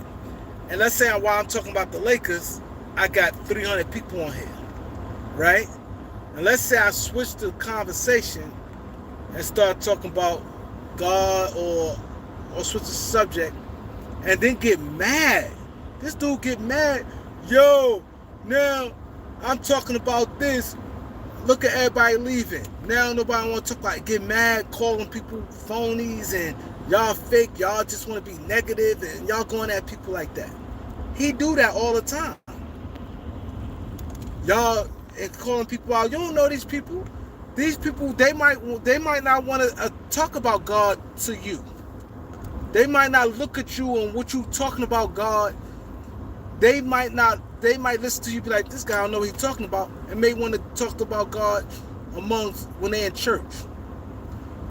And let's say while I'm talking about the Lakers, I got 300 people on here, right? And let's say I switch the conversation and start talking about God or switch the subject and then get mad. This dude get mad. Yo, now I'm talking about this. Look at everybody leaving. Now nobody want to talk about it. Get mad, calling people phonies and y'all fake. Y'all just want to be negative and y'all going at people like that. He do that all the time. Y'all and calling people out. You don't know these people. These people, they might not want to talk about God to you. They might not look at you and what you talking about God. They might listen to you, be like, this guy don't know what he's talking about, and may want to talk about God amongst when they're in church,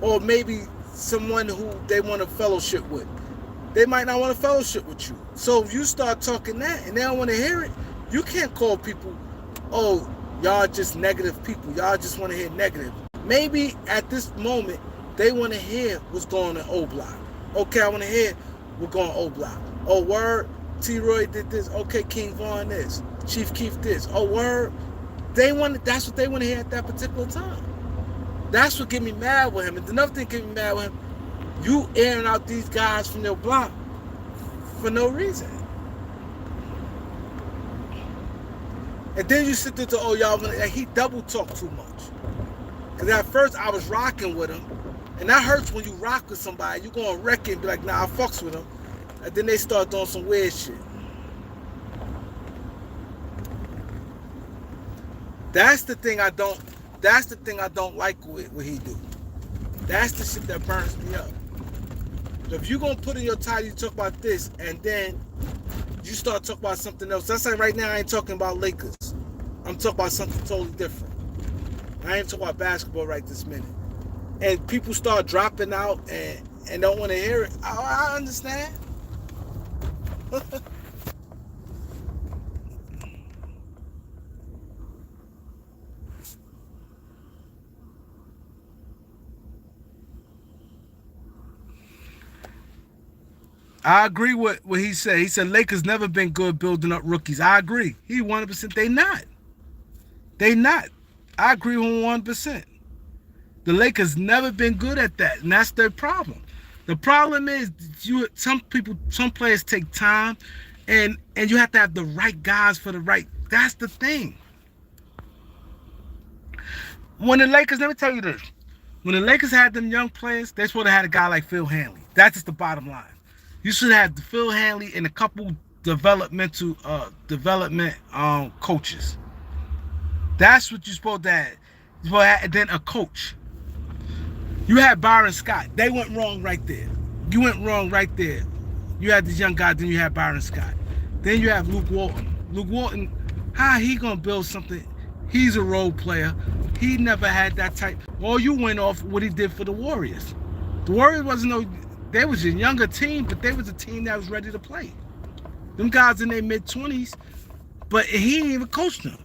or maybe someone who they want to fellowship with. They might not want to fellowship with you. So if you start talking that and they don't want to hear it, you can't call people, oh, y'all just negative people. Y'all just want to hear negative. Maybe at this moment they want to hear what's going on O Block. Okay, I want to hear what's going on O Block. Oh, word. T-Roy did this. Okay, King Vaughn this. Chief Keef this. Oh, word. That's what they want to hear at that particular time. That's what get me mad with him. And another thing get me mad with him, you airing out these guys from your block for no reason. And then you sit there to, oh, y'all, he double talk too much. Because at first I was rocking with him. And that hurts when you rock with somebody. You go on record and be like, nah, I fucks with him. And then they start doing some weird shit. That's the thing I don't like what he do. That's the shit that burns me up. So if you're gonna put in your title, you talk about this, and then you start talking about something else. That's like right now I ain't talking about Lakers. I'm talking about something totally different. I ain't talking about basketball right this minute. And people start dropping out and don't want to hear it. I understand. I agree with what he said. He said Lakers never been good building up rookies. I agree. He 100%. They not. They not. I agree with 100%. The Lakers never been good at that, and that's their problem. The problem is some players take time, and you have to have the right guys for the right. That's the thing. When the Lakers, let me tell you this. When the Lakers had them young players, they should have had a guy like Phil Hanley. That's just the bottom line. You should have Phil Hanley and a couple development coaches. That's what you're supposed to have. You're supposed to have, and then a coach. You had Byron Scott. They went wrong right there. You went wrong right there. You had this young guy, then you had Byron Scott. Then you have Luke Walton. Luke Walton, how he gonna build something? He's a role player. He never had that type. All you went off what he did for the Warriors. The Warriors wasn't no. They was a younger team, but they was a team that was ready to play. Them guys in their mid-20s, but he ain't even coached them.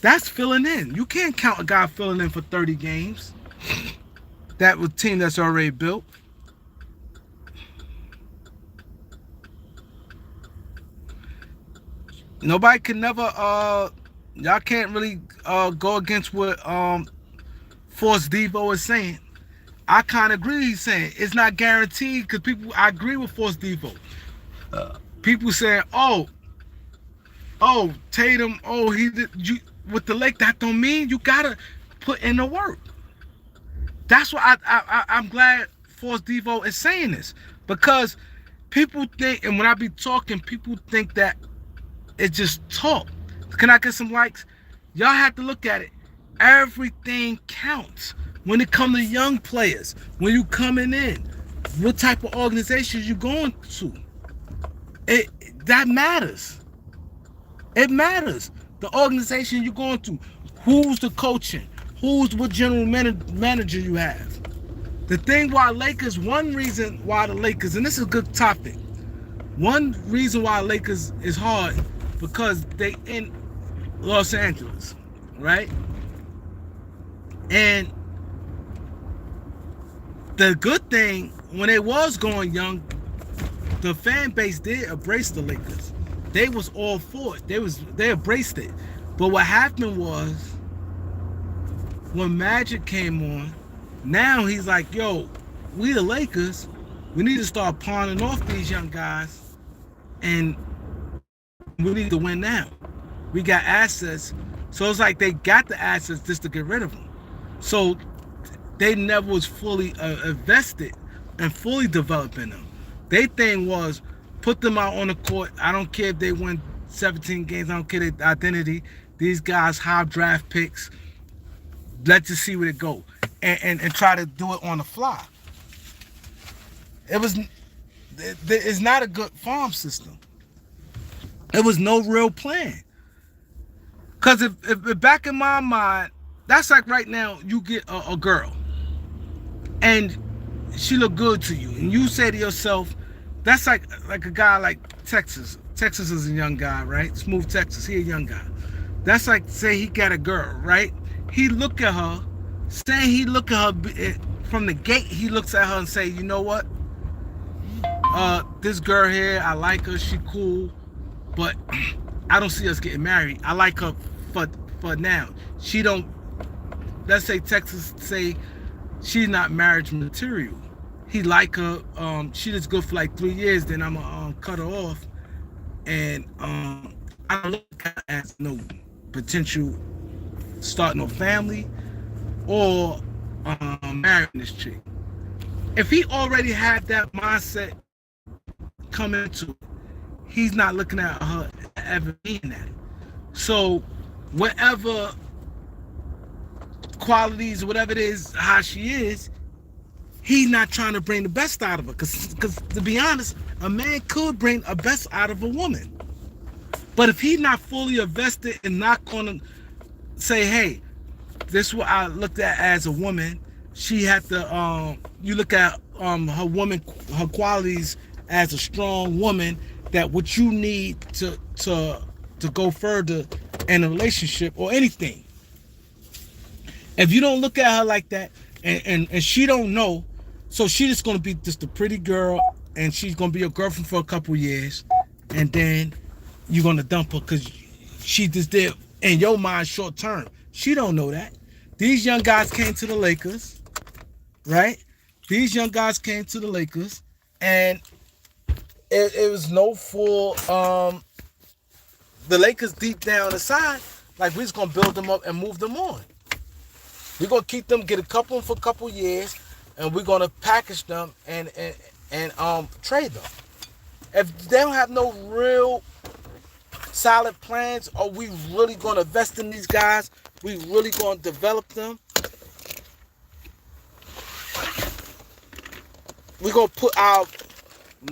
That's filling in. You can't count a guy filling in for 30 games. That was a team that's already built. Nobody can never y'all can't really go against what Force Devo is saying. I kind of agree. He's saying it's not guaranteed because people. I agree with Force Devo. People saying, "Oh, Tatum. Oh, he did you with the Lake. That don't mean you gotta put in the work." That's why I'm glad Force Devo is saying this, because people think, and when I be talking, people think that it's just talk. Can I get some likes? Y'all have to look at it. Everything counts when it comes to young players. When you coming in, what type of organizations you going to? That matters. It matters. The organization you're going to. Who's the coaching? What general manager you have? The thing why Lakers, one reason why the Lakers, and this is a good topic. One reason why Lakers is hard, because they in Los Angeles, right? And the good thing, when they was going young, the fan base did embrace the Lakers. They was all for it. They embraced it. But what happened was, when Magic came on, now he's like, yo, we the Lakers, we need to start pawning off these young guys, and we need to win now. We got assets. So it's like they got the assets just to get rid of them. So they never was fully invested and fully developing them. Their thing was put them out on the court. I don't care if they win 17 games. I don't care their identity. These guys high draft picks. Let's just see where it go. And try to do it on the fly. It's not a good farm system. There was no real plan. Because if back in my mind, that's like right now, you get a girl and she look good to you, and you say to yourself, that's like a guy like Texas. Texas is a young guy, right? Smooth Texas, he a young guy. That's like, say he got a girl, right? He look at her, saying he look at her from the gate, he looks at her and say, you know what? This girl here, I like her, she cool, but I don't see us getting married. I like her for now. She don't, let's say Texas say she's not marriage material. He like her, she just good for like 3 years, then I'm gonna cut her off. And I don't look at her as no potential starting a family or marrying this chick. If he already had that mindset coming into it, he's not looking at her ever being that. So whatever qualities, whatever it is, how she is, he's not trying to bring the best out of her. Because to be honest, a man could bring a best out of a woman. But if he's not fully invested and not going to say, hey, this is what I looked at as a woman. She had to, you look at her qualities as a strong woman, that what you need to go further in a relationship or anything. If you don't look at her like that, and she don't know, so she just gonna be just a pretty girl, and she's gonna be your girlfriend for a couple years, and then you're gonna dump her because she just did, in your mind, short term. She don't know that. These young guys came to the Lakers, right? These young guys came to the Lakers, and it was no full, the Lakers deep down inside, like, we're just gonna build them up and move them on. We're gonna keep them, get a couple for a couple years, and we're gonna package them and trade them. If they don't have no real solid plans, are we really gonna invest in these guys? We really gonna develop them? We're gonna put our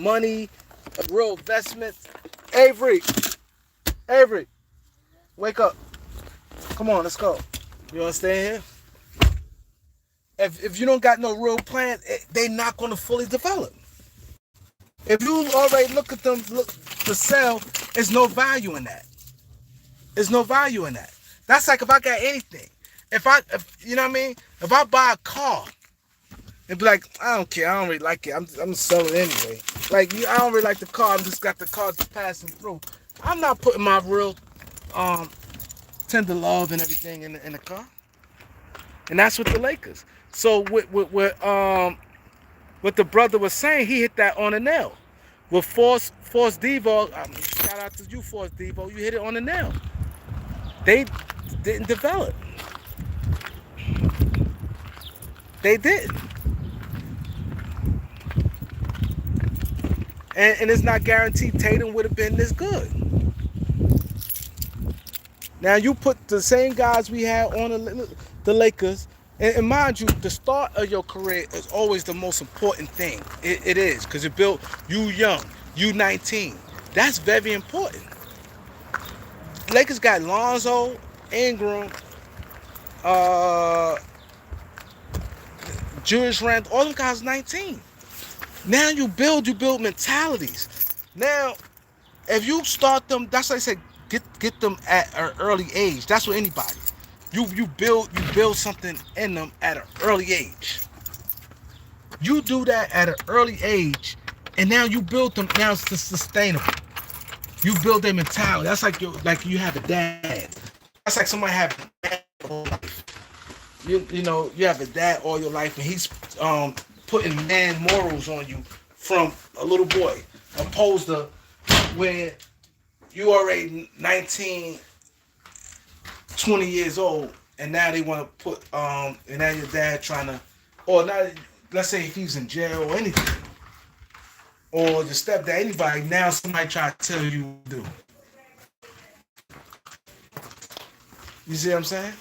money, real investments. Avery, wake up. Come on, let's go. You wanna stay here? If you don't got no real plan, they not gonna fully develop. If you already look at them look to sell, there's no value in that. There's no value in that. That's like if I got anything. You know what I mean? If I buy a car and be like, I don't care, I don't really like it. I'm gonna sell it anyway. Like I don't really like the car. I'm just got the car just passing through. I'm not putting my real um, tender love and everything in the car. And that's with the Lakers. So what the brother was saying, he hit that on the nail. With Force Devo, shout out to you, Force Devo. You hit it on the nail. They didn't develop. They didn't. And it's not guaranteed Tatum would have been this good. Now you put the same guys we had on the Lakers, and mind you, the start of your career is always the most important thing. It is, because you young, you 19. That's very important. Lakers got Lonzo, Ingram, Julius Randle, all them guys 19. Now you build mentalities. Now, if you start them, that's why I said get them at an early age. That's what anybody. You build something in them at an early age. You do that at an early age, and now you build them. Now it's sustainable. You build their mentality. That's like you have a dad. That's like somebody have a dad all life. You know you have a dad all your life, and he's putting man morals on you from a little boy, opposed to when you already 19, 20 years old, and now they want to put and now your dad trying to, or now let's say if he's in jail or anything, or your stepdad, anybody, now somebody try to tell you what to do. You see what I'm saying?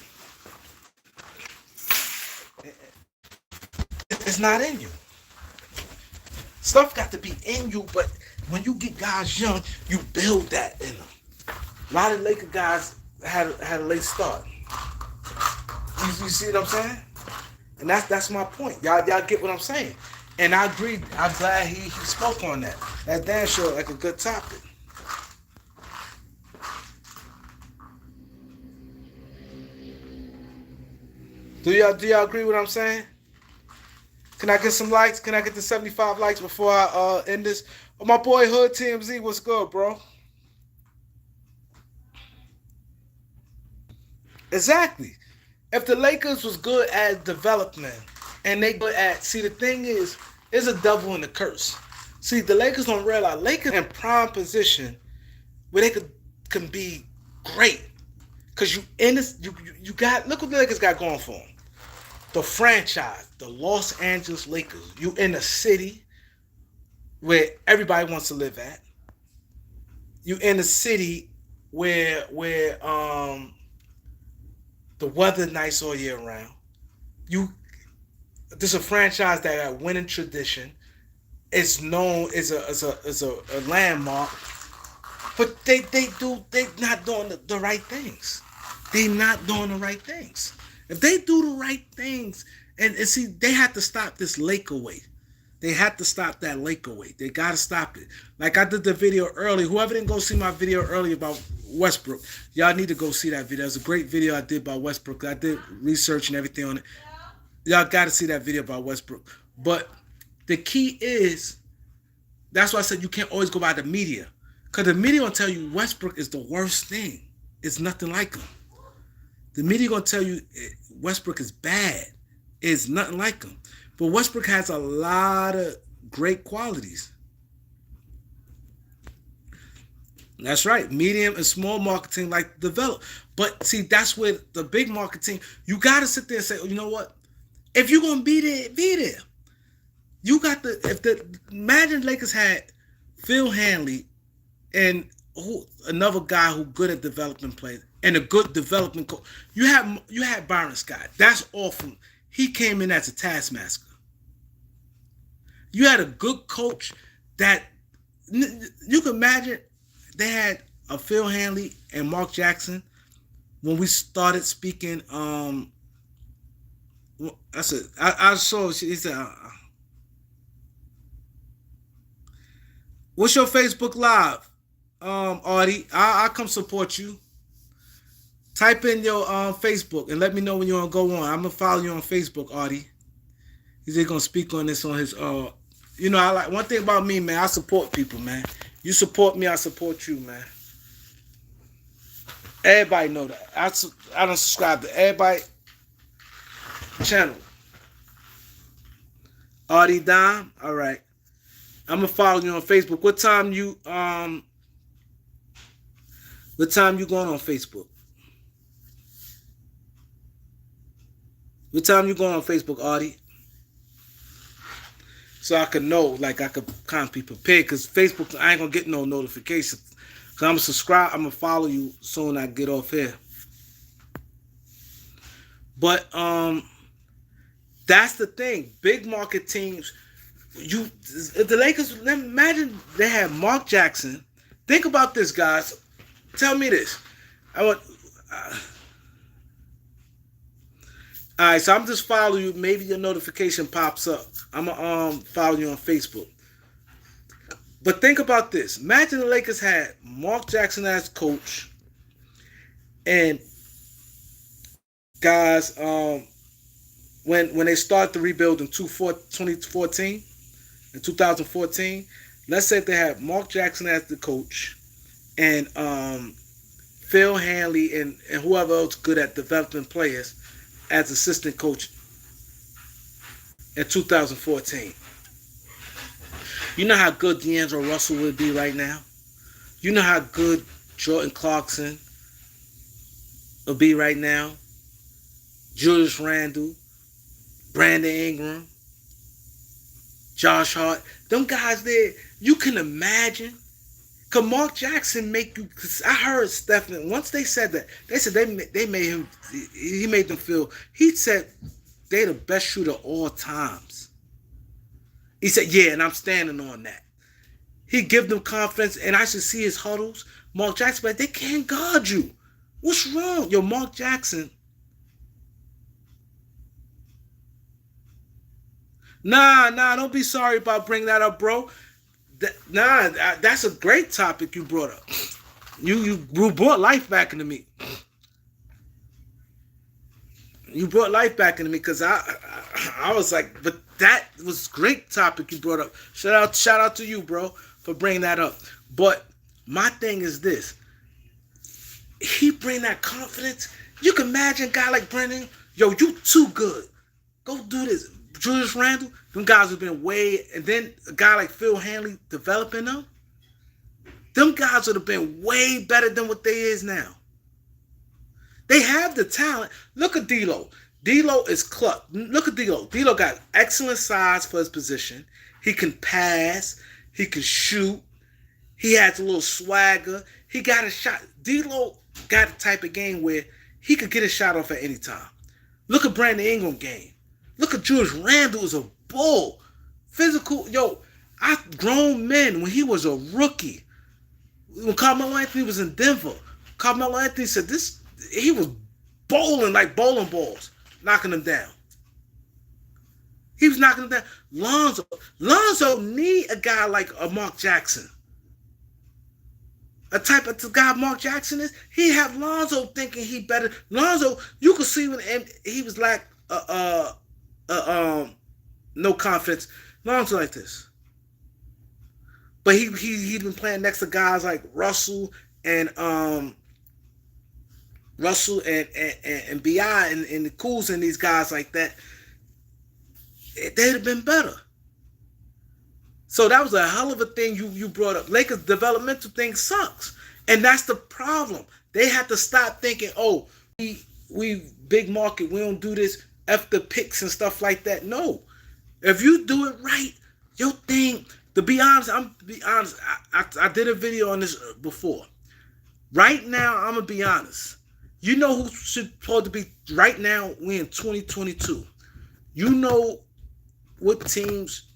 It's not in you. Stuff got to be in you, but when you get guys young, you build that in them. A lot of Laker guys had a late start. You see what I'm saying? And that's my point. Y'all get what I'm saying. And I agree. I'm glad he spoke on that. That damn sure like a good topic. Do y'all agree with what I'm saying? Can I get some likes? Can I get the 75 likes before I end this? Oh, my boy Hood TMZ, what's good, bro? Exactly. If the Lakers was good at development and they good at, see, the thing is, there's a devil in the curse. See, the Lakers don't realize Lakers in prime position where they can be great. Cause you in this, you got, look what the Lakers got going for them. The franchise, the Los Angeles Lakers. You in a city where everybody wants to live at. You in a city where the weather nice all year round. This is a franchise that got winning tradition. It's known as a landmark, but they not doing the right things. They not doing the right things. If they do the right things, and see, they have to stop this Laker way. They have to stop that Laker way. They got to stop it. Like I did the video early. Whoever didn't go see my video earlier about Westbrook, y'all need to go see that video. It's a great video I did about Westbrook. I did research and everything on it. Y'all got to see that video about Westbrook. But the key is, that's why I said you can't always go by the media. Because the media will tell you Westbrook is the worst thing. It's nothing like him. The media going to tell you Westbrook is bad. It's nothing like him. But Westbrook has a lot of great qualities. That's right. Medium and small marketing like develop. But see, that's where the big marketing, you got to sit there and say, oh, you know what? If you're going to be there, be there. You got imagine Lakers had Phil Hanley and another guy who good at developing players and a good development coach. You had Byron Scott. That's awful. He came in as a taskmaster. You had a good coach that you can imagine they had a Phil Hanley and Mark Jackson when we started speaking. I said I saw he said What's your Facebook Live, Audie? I'll come support you. Type in your Facebook and let me know when you want to go on. I'm gonna follow you on Facebook, Audie. He's just gonna speak on this on his. You know, I like one thing about me, man. I support people, man. You support me, I support you, man. Everybody know that. I don't subscribe to everybody channel. Audie Dime. All right. I'm gonna follow you on Facebook. What time you going on Facebook? What time you going on Facebook, Audie? So I could know, like I could kind of be prepared, because Facebook, I ain't gonna get no notifications. Cause I'm gonna subscribe, I'm gonna follow you soon I get off here. But that's the thing. Big market teams, the Lakers, imagine they had Mark Jackson. Think about this, guys. Tell me this. I want. All right, so I'm just following you. Maybe your notification pops up. I'm gonna follow you on Facebook. But think about this. Imagine the Lakers had Mark Jackson as coach, and guys, when they start the rebuild in 2014, in 2014, let's say they had Mark Jackson as the coach, and Phil Hanley and whoever else good at developing players as assistant coach in 2014. You know how good D'Angelo Russell would be right now? You know how good Jordan Clarkson will be right now? Julius Randle, Brandon Ingram, Josh Hart. Them guys there, you can imagine. Could Mark Jackson make you? Cause I heard Stephen, once they said that, they said they made him, he made them feel, he said they the best shooter of all times. He said, yeah, and I'm standing on that. He give them confidence, and I should see his huddles. Mark Jackson, but they can't guard you. What's wrong? Yo, Mark Jackson. Nah, don't be sorry about bringing that up, bro. That's a great topic you brought up. You brought life back into me. You brought life back into me, because I was like, but that was a great topic you brought up. Shout out to you, bro, for bringing that up. But my thing is this. He bring that confidence. You can imagine a guy like Brandon. Yo, you too good. Go do this. Julius Randle, them guys have been way, and then a guy like Phil Hanley developing them. Them guys would have been way better than what they is now. They have the talent. Look at D'Lo. D'Lo is clutch. Look at D'Lo. D'Lo got excellent size for his position. He can pass. He can shoot. He has a little swagger. He got a shot. D'Lo got the type of game where he could get a shot off at any time. Look at Brandon Ingram game. Look at Julius Randle is a bull. Physical. Yo, grown men when he was a rookie. When Carmelo Anthony was in Denver, Carmelo Anthony said he was bowling like bowling balls, knocking them down. He was knocking them down. Lonzo need a guy like a Mark Jackson. A type of guy Mark Jackson is. He have Lonzo thinking he better. Lonzo, you could see when he was like no confidence. Lonzo like this. But he'd been playing next to guys like Russell and B.I. and the Cools and these guys like that. They'd have been better. So that was a hell of a thing you brought up. Lakers developmental thing sucks. And that's the problem. They have to stop thinking, oh, we big market, we don't do this, F the picks and stuff like that. No. If you do it right, your thing, to be honest, I did a video on this before. Right now, I'm going to be honest. You know who should supposed to be, right now, we in 2022. You know what teams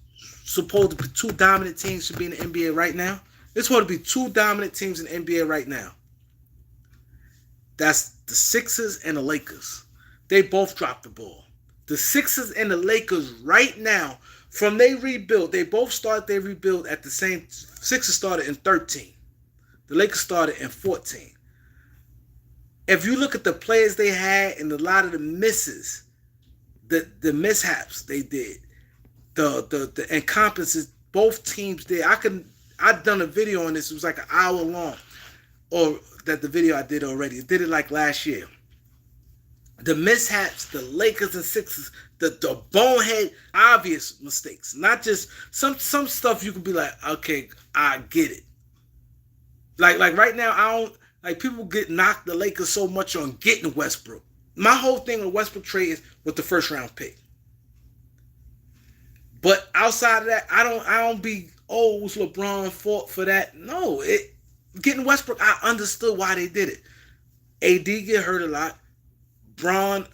supposed to be, two dominant teams should be in the NBA right now? There's supposed to be two dominant teams in the NBA right now. That's the Sixers and the Lakers. They both dropped the ball. The Sixers and the Lakers right now, From they rebuild, they both started their rebuild at the same. Sixers started in 13. The Lakers started in 14. If you look at the players they had and a lot of the misses, the mishaps they did, the incompetence both teams did. I've done a video on this. It was like an hour long, or that the video I did already. I did it like last year. The mishaps, the Lakers and Sixers, the bonehead, obvious mistakes. Not just some stuff you could be like, okay, I get it. Like right now, I don't like people get knocked the Lakers so much on getting Westbrook. My whole thing with Westbrook trade is with the first round pick. But outside of that, I don't be, oh, was LeBron fault for that? No, getting Westbrook, I understood why they did it. AD get hurt a lot. Bron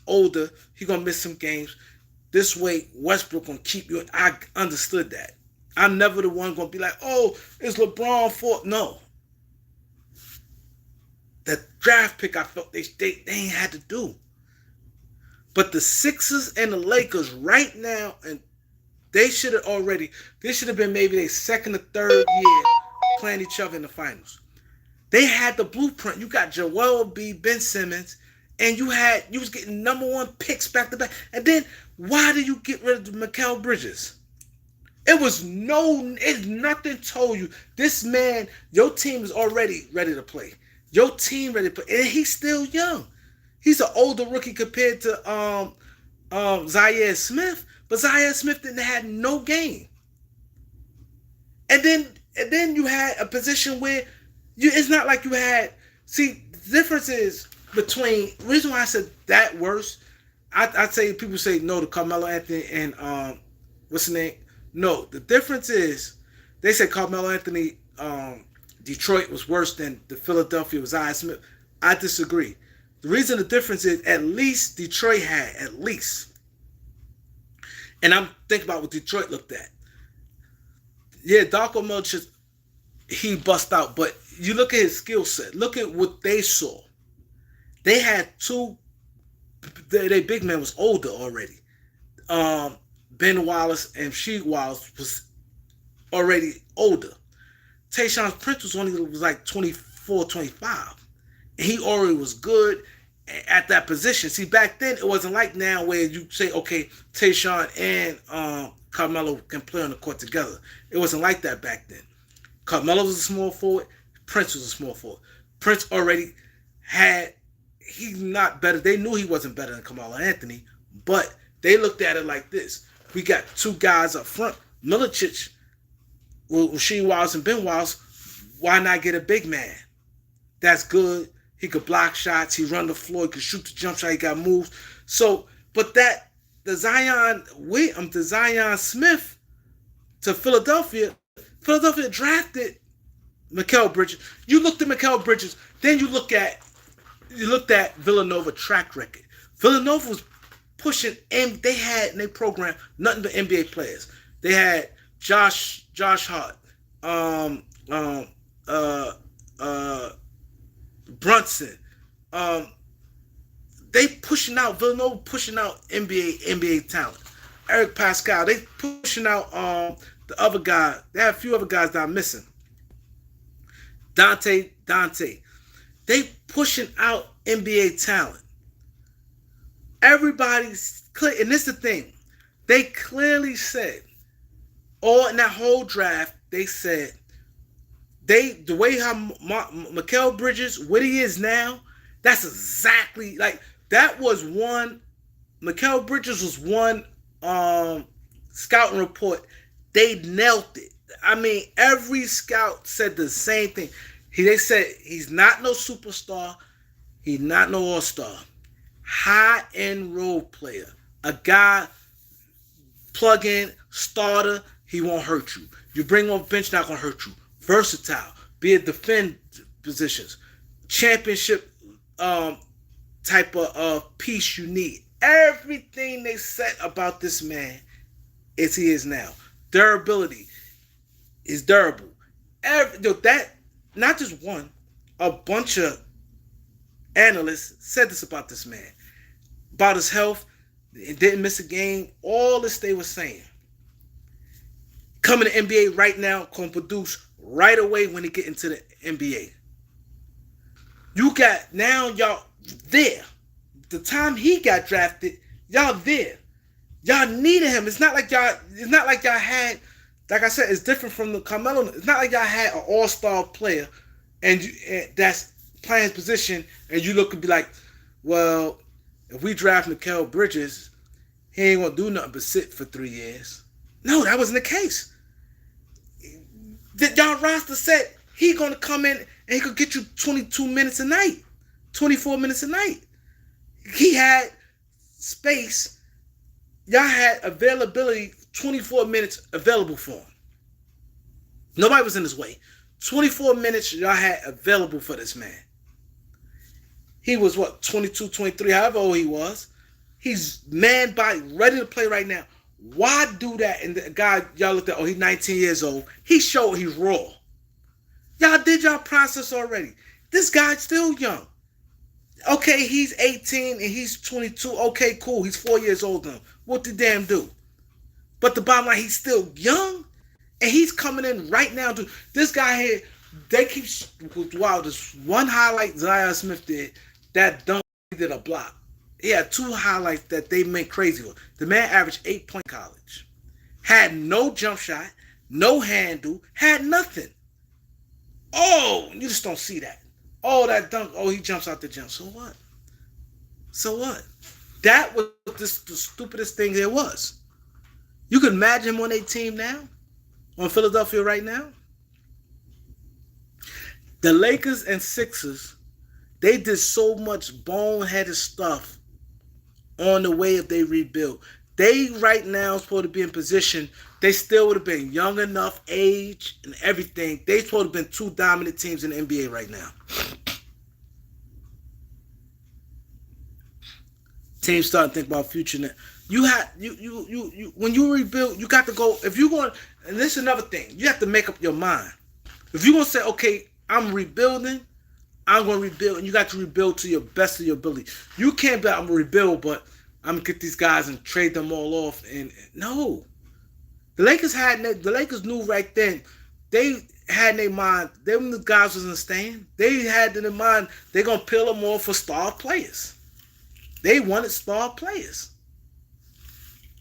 older, he gonna miss some games. This way, Westbrook gonna keep you. I understood that. I'm never the one gonna be like, oh, it's LeBron fault. No. That draft pick, I felt they ain't had to do. But the Sixers and the Lakers right now, and they should have been maybe their second or third year playing each other in the finals. They had the blueprint. You got Joel Embiid, Ben Simmons, and you was getting number one picks back to back. And then why did you get rid of Mikal Bridges? It's nothing told you. This man, your team is already ready to play. Your team ready to play. And he's still young. He's an older rookie compared to Zaire Smith. But Zaire Smith didn't have no game. And then you had a position where it's not like you had. See, the difference is between, the reason why I said that worse, I'd say people say no to Carmelo Anthony and what's the name? No, the difference is they say Carmelo Anthony, Detroit was worse than the Philadelphia was Zaire Smith. I disagree. The reason the difference is at least Detroit had at least. And I'm thinking about what Detroit looked at. Yeah, Darko Milicic, he bust out, but you look at his skill set. Look at what they saw. They had their big man was older already. Ben Wallace and Sheed Wallace was already older. Tayshaun Prince was like 24, 25. And he already was good at that position. See, back then, it wasn't like now where you say, okay, Tayshaun and Carmelo can play on the court together. It wasn't like that back then. Carmelo was a small forward. Prince was a small forward. Prince already he's not better. They knew he wasn't better than Carmelo Anthony, but they looked at it like this. We got two guys up front. Milicic, Rasheed Wallace and Ben Wallace, why not get a big man? That's good. He could block shots. He run the floor. He could shoot the jump shot. He got moves. So, but the Zion Smith to Philadelphia drafted Mikal Bridges. You looked at Mikal Bridges, then you looked at Villanova track record. Villanova was pushing, and they had in their program nothing but NBA players. They had Josh Hart, Brunson. Villanova pushing out NBA talent. Eric Pascal. They pushing out the other guy. They have a few other guys that I'm missing. Dante. They pushing out NBA talent. Everybody's clear, and this is the thing. They clearly said, all in that whole draft, they said the way how Mikal Bridges, what he is now, that's exactly like that was one. Mikal Bridges was one scouting report. They nailed it. I mean, every scout said the same thing. They said he's not no superstar. He's not no all-star. High-end role player. A guy, plug-in, starter, he won't hurt you. You bring him off bench, not going to hurt you. Versatile. Be it defend positions. Championship type of piece you need. Everything they said about this man is he is now. Durability is durable. Not just one, a bunch of analysts said this about this man. About his health, didn't miss a game, all this they were saying. coming to NBA right now can produce right away when they get into the NBA. You got now y'all there. The time he got drafted, y'all there. Y'all needed him. It's not like y'all had, like I said, it's different from the Carmelo. It's not like y'all had an all-star player and that's playing his position, and you look and be like, well, if we draft Mikal Bridges, he ain't gonna do nothing but sit for 3 years. No, that wasn't the case. Y'all roster said he gonna come in and he could get you 22 minutes a night, 24 minutes a night. He had space. Y'all had availability, 24 minutes available for him. Nobody was in his way. 24 minutes y'all had available for this man. He was what, 22, 23, however old he was. He's man body, ready to play right now. Why do that? And the guy y'all looked at, oh, he's 19 years old. He showed he's raw. Y'all did y'all process already. This guy's still young. Okay, he's 18 and he's 22. Okay, cool. He's 4 years older than him. What the damn do? But the bottom line, he's still young. And he's coming in right now. This guy here, they keep, wow, this one highlight Zaire Smith did, that dunk, he did a block. He had 2 highlights that they made crazy with. The man averaged 8 points in college. Had no jump shot, no handle, had nothing. Oh, you just don't see that. Oh, that dunk, oh, he jumps out the gym. So what? So what? That was the stupidest thing there was. You could imagine him on a team now, on Philadelphia right now. The Lakers and Sixers, they did so much boneheaded stuff on the way if they rebuild. They right now supposed to be in position. They still would have been young enough, age and everything. They supposed to have been 2 dominant teams in the NBA right now. Teams starting to think about future now. You when you rebuild, you got to go. If you're going, and this is another thing, you have to make up your mind. If you're gonna say, okay, I'm rebuilding, I'm gonna rebuild, and you got to rebuild to your best of your ability. You can't be, I'm gonna rebuild, but I'm gonna get these guys and trade them all off. And no, the Lakers knew right then. They had in their mind, them the guys wasn't staying. They had in their mind they're gonna peel them off for star players. They wanted star players.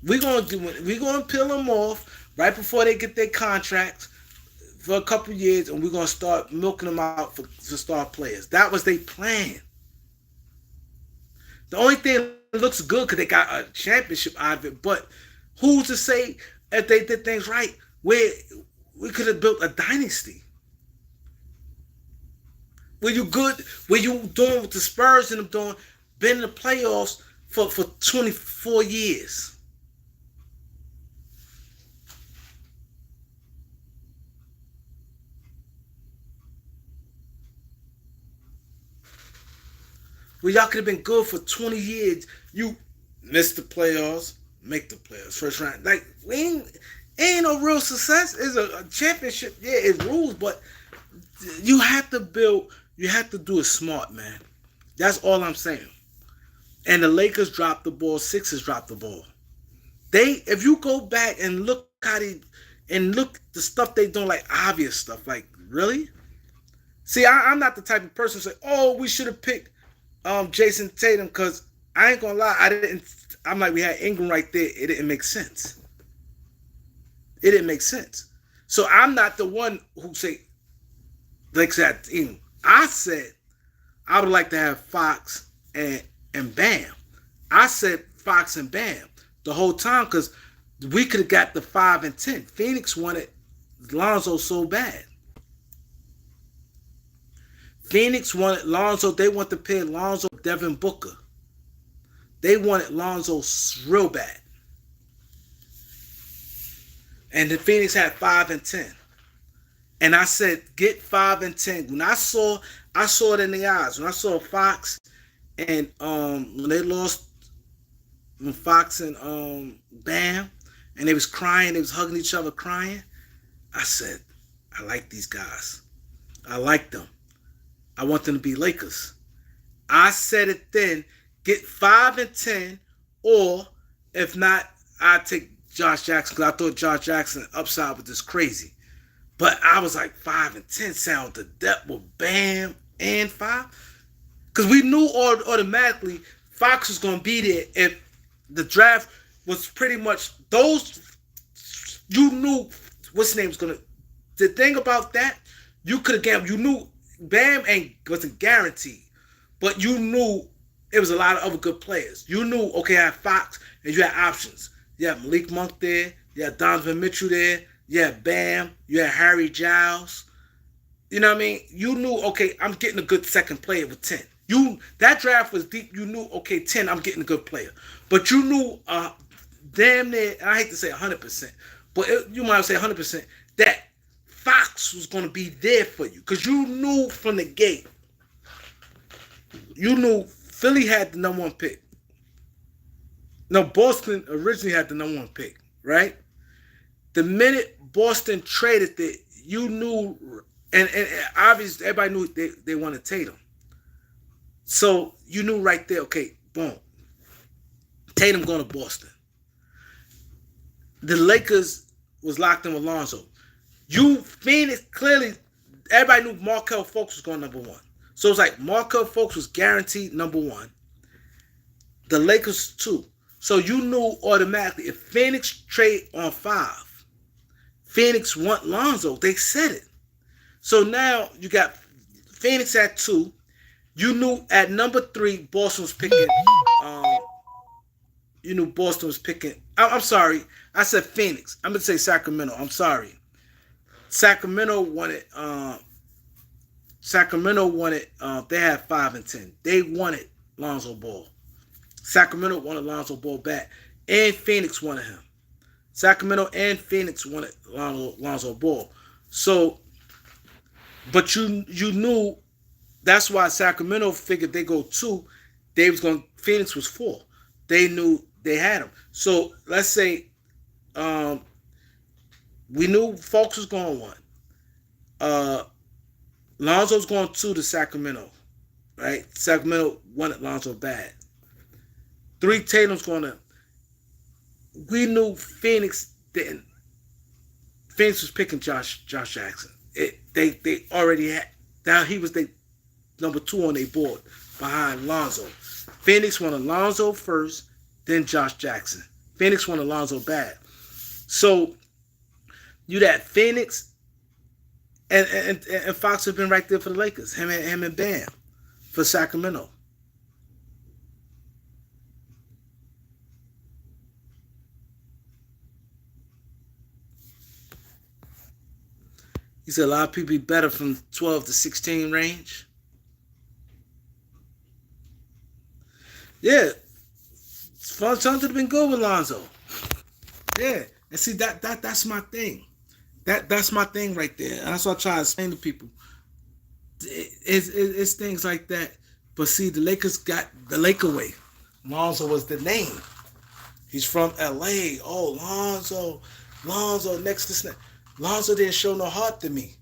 We're gonna peel them off right before they get their contracts for a couple years, and we're gonna start milking them out for star players. That was their plan. The only thing that looks good because they got a championship out of it, but who's to say if they did things right, where we could have built a dynasty? Were you good? Were you doing what the Spurs and them doing? Been in the playoffs for 24 years. Well, y'all could have been good for 20 years. You missed the playoffs, make the playoffs, first round. Like, ain't no real success. It's a championship. Yeah, it rules, but you have to build, you have to do it smart, man. That's all I'm saying. And the Lakers dropped the ball, Sixers dropped the ball. If you go back and look how look the stuff they doing, like obvious stuff, like really? See, I'm not the type of person to say, oh, we should have picked Jason Tatum, because I ain't gonna lie, I'm like, we had Ingram right there. It didn't make sense. It didn't make sense. So I'm not the one who say, like that. I said I would like to have Fox and Bam. I said Fox and Bam the whole time because we could have got the 5 and 10. Phoenix wanted Lonzo so bad. Phoenix wanted Lonzo. They want to pay Lonzo Devin Booker. They wanted Lonzo real bad. And the Phoenix had 5 and 10. And I said, get 5 and 10. When I saw it in the eyes. When I saw Fox and when they lost, when Fox and Bam, and they was crying, they was hugging each other crying, I said, I like these guys. I like them. I want them to be Lakers. I said it then, get 5 and 10, or if not, I take Josh Jackson because I thought Josh Jackson upside was just crazy. But I was like 5 and 10 sound the depth with Bam and 5. Because we knew automatically Fox was going to be there if the draft was pretty much those. You knew what's his name was going to. The thing about that, you could have gambled. You knew Bam wasn't guaranteed. But you knew it was a lot of other good players. You knew, okay, I had Fox and you had options. You had Malik Monk there. You had Donovan Mitchell there. You had Bam. You had Harry Giles. You know what I mean? You knew, okay, I'm getting a good second player with 10. That draft was deep. You knew, okay, 10, I'm getting a good player. But you knew damn near, I hate to say 100%, but you might say 100%, that Fox was going to be there for you. Because you knew from the gate, you knew Philly had the number 1 pick. No, Boston originally had the number 1 pick, right? The minute Boston traded it, you knew, and obviously everybody knew they wanted Tatum. So you knew right there, okay, boom. Tatum going to Boston. The Lakers was locked in with Lonzo. Phoenix, clearly, everybody knew Markelle Fultz was going number 1. So it's like Markelle Fultz was guaranteed number 1. The Lakers 2. So you knew automatically if Phoenix trade on 5, Phoenix want Lonzo. They said it. So now you got Phoenix at 2. You knew at number 3, Boston was picking. You knew Boston was picking. I'm sorry. I said Phoenix. I'm going to say Sacramento. I'm sorry. Sacramento wanted. They had 5 and 10. They wanted Lonzo Ball. Sacramento wanted Lonzo Ball back. And Phoenix wanted him. Sacramento and Phoenix wanted Lonzo Ball. So, but you knew that's why Sacramento figured they go 2. Phoenix was 4. They knew they had him. So let's say we knew Fultz was going 1. Lonzo's going 2 to Sacramento, right? Sacramento wanted Lonzo bad. 3, Tatum's going to. We knew Phoenix didn't. Phoenix was picking Josh Jackson. They already had. Now he was the number 2 on their board behind Lonzo. Phoenix wanted Lonzo first, then Josh Jackson. Phoenix wanted Lonzo bad. So you that Phoenix and Fox have been right there for the Lakers. Him and Bam for Sacramento. He said a lot of people be better from 12 to 16 range. Yeah. Something have been good with Lonzo. Yeah. And see that's my thing. That's my thing right there. And that's what I try to explain to people. It's things like that. But see, the Lakers got the Laker way. Lonzo was the name. He's from LA. Oh, Lonzo next to Snap. Lonzo didn't show no heart to me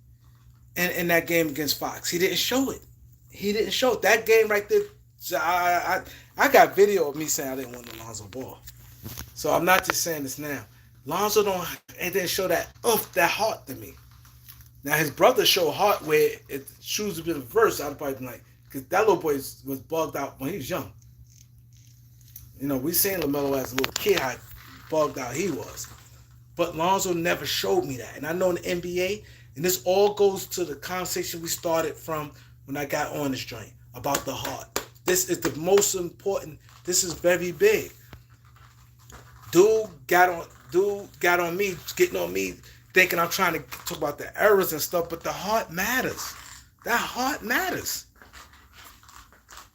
in that game against Fox. He didn't show it. That game right there, I got video of me saying I didn't want the Lonzo Ball. So I'm not just saying this now. Lonzo didn't show that heart to me. Now his brother showed heart where it shoes a bit of verse. I'd probably be like, because that little boy was bugged out when he was young. You know, we seen LaMelo as a little kid how bugged out he was. But Lonzo never showed me that. And I know in the NBA, and this all goes to the conversation we started from when I got on this joint about the heart. This is the most important. This is very big. Dude got on me, getting on me, thinking I'm trying to talk about the errors and stuff, but the heart matters. That heart matters.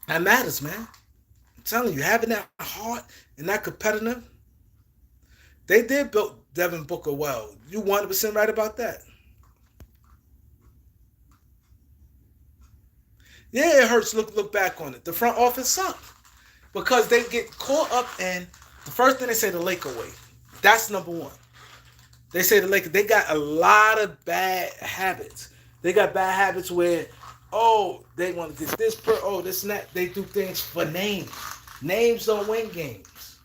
That matters, man. I'm telling you, having that heart and that competitive, they did build Devin Booker well. You 100% right about that. Yeah, it hurts. Look back on it. The front office sucked because they get caught up in the first thing they say the Laker way. That's number 1. They say the Lakers. They got a lot of bad habits. They got bad habits where, they want to get this this and that. They do things for names. Names don't win games.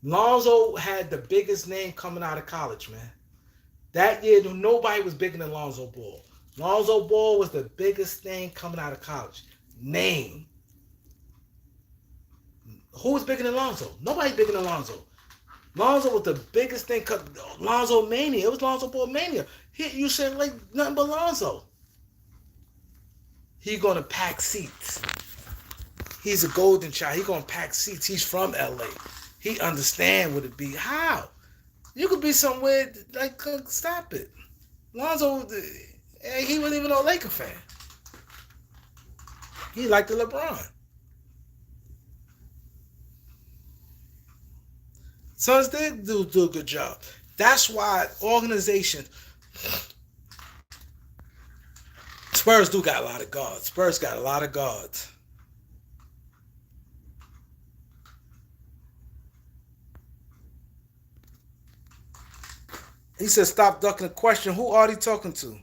Lonzo had the biggest name coming out of college, man. That year, nobody was bigger than Lonzo Ball. Lonzo Ball was the biggest thing coming out of college. Name. Who was bigger than Lonzo? Nobody bigger than Lonzo. Lonzo was the biggest thing. Lonzo mania. It was Lonzo Ball mania. You said like nothing but Lonzo. He gonna pack seats. He's a golden child. He gonna pack seats. He's from LA. He understand what it be. How? You could be somewhere like stop it. Lonzo, he wasn't even a Laker fan. He liked the LeBron. Suns did do a good job. That's why organization. Spurs do got a lot of guards. Spurs got a lot of guards. He said, stop ducking the question. Who are they talking to?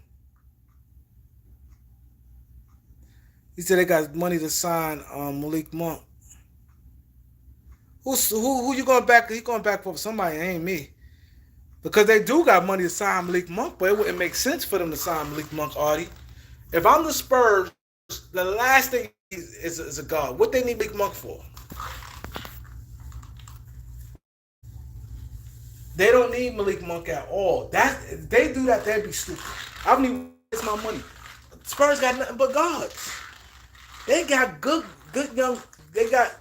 He said they got money to sign Malik Monk. Who you going back? He going back for somebody, ain't me. Because they do got money to sign Malik Monk, but it wouldn't make sense for them to sign Malik Monk, Artie. If I'm the Spurs, the last thing is a guard. What they need Malik Monk for? They don't need Malik Monk at all. If they do that, they'd be stupid. I don't even waste my money. Spurs got nothing but guards. They got good young. They got.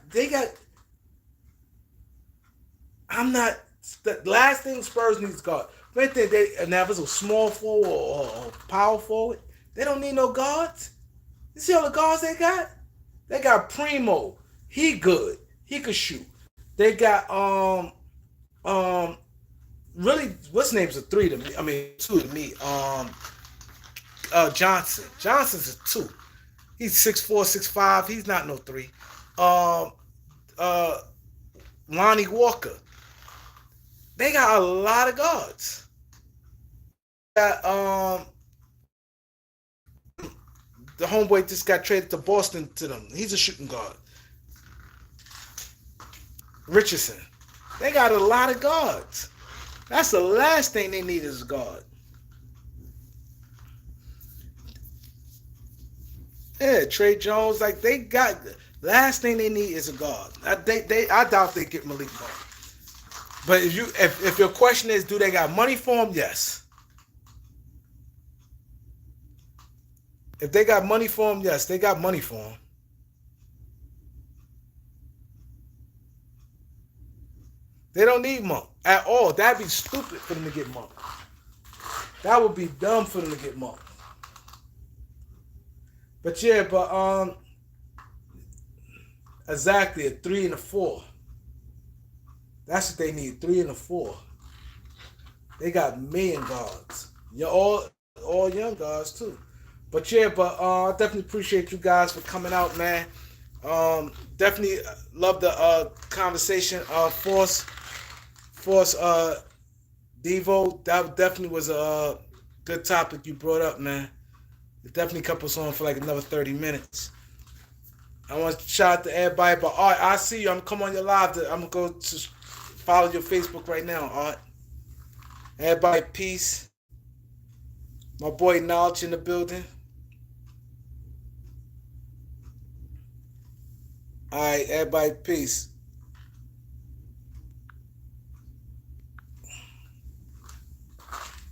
I'm not. The last thing Spurs needs guard. Right there, now if it's a small forward or power forward, they don't need no guards. You see all the guards they got? They got Primo. He good. He could shoot. They got really, what's name's a 3 to me? I mean 2 to me. Johnson. Johnson's a 2. He's 6'4", 6'5". He's not no 3. Lonnie Walker. They got a lot of guards. Got the homeboy just got traded to Boston to them. He's a shooting guard. Richardson. They got a lot of guards. That's the last thing they need is a guard. Yeah, Trey Jones, like they got last thing they need is a guard. I doubt they get Malik Monk. But if your question is, do they got money for him? Yes. If they got money for him, yes, they got money for him. They don't need Monk at all. That'd be stupid for them to get Monk. That would be dumb for them to get Monk. But yeah, exactly a 3 and a 4. That's what they need, 3 and a 4. They got million guards. You're all young guards too. But yeah, I definitely appreciate you guys for coming out, man. Definitely love the conversation. Force Devo, that definitely was a good topic you brought up, man. It definitely kept us on for like another 30 minutes. I want to shout out to everybody, but Art, I see you. I'm come on your live. I'm gonna go to follow your Facebook right now, Art. Everybody, peace. My boy Knowledge in the building. All right, everybody, peace.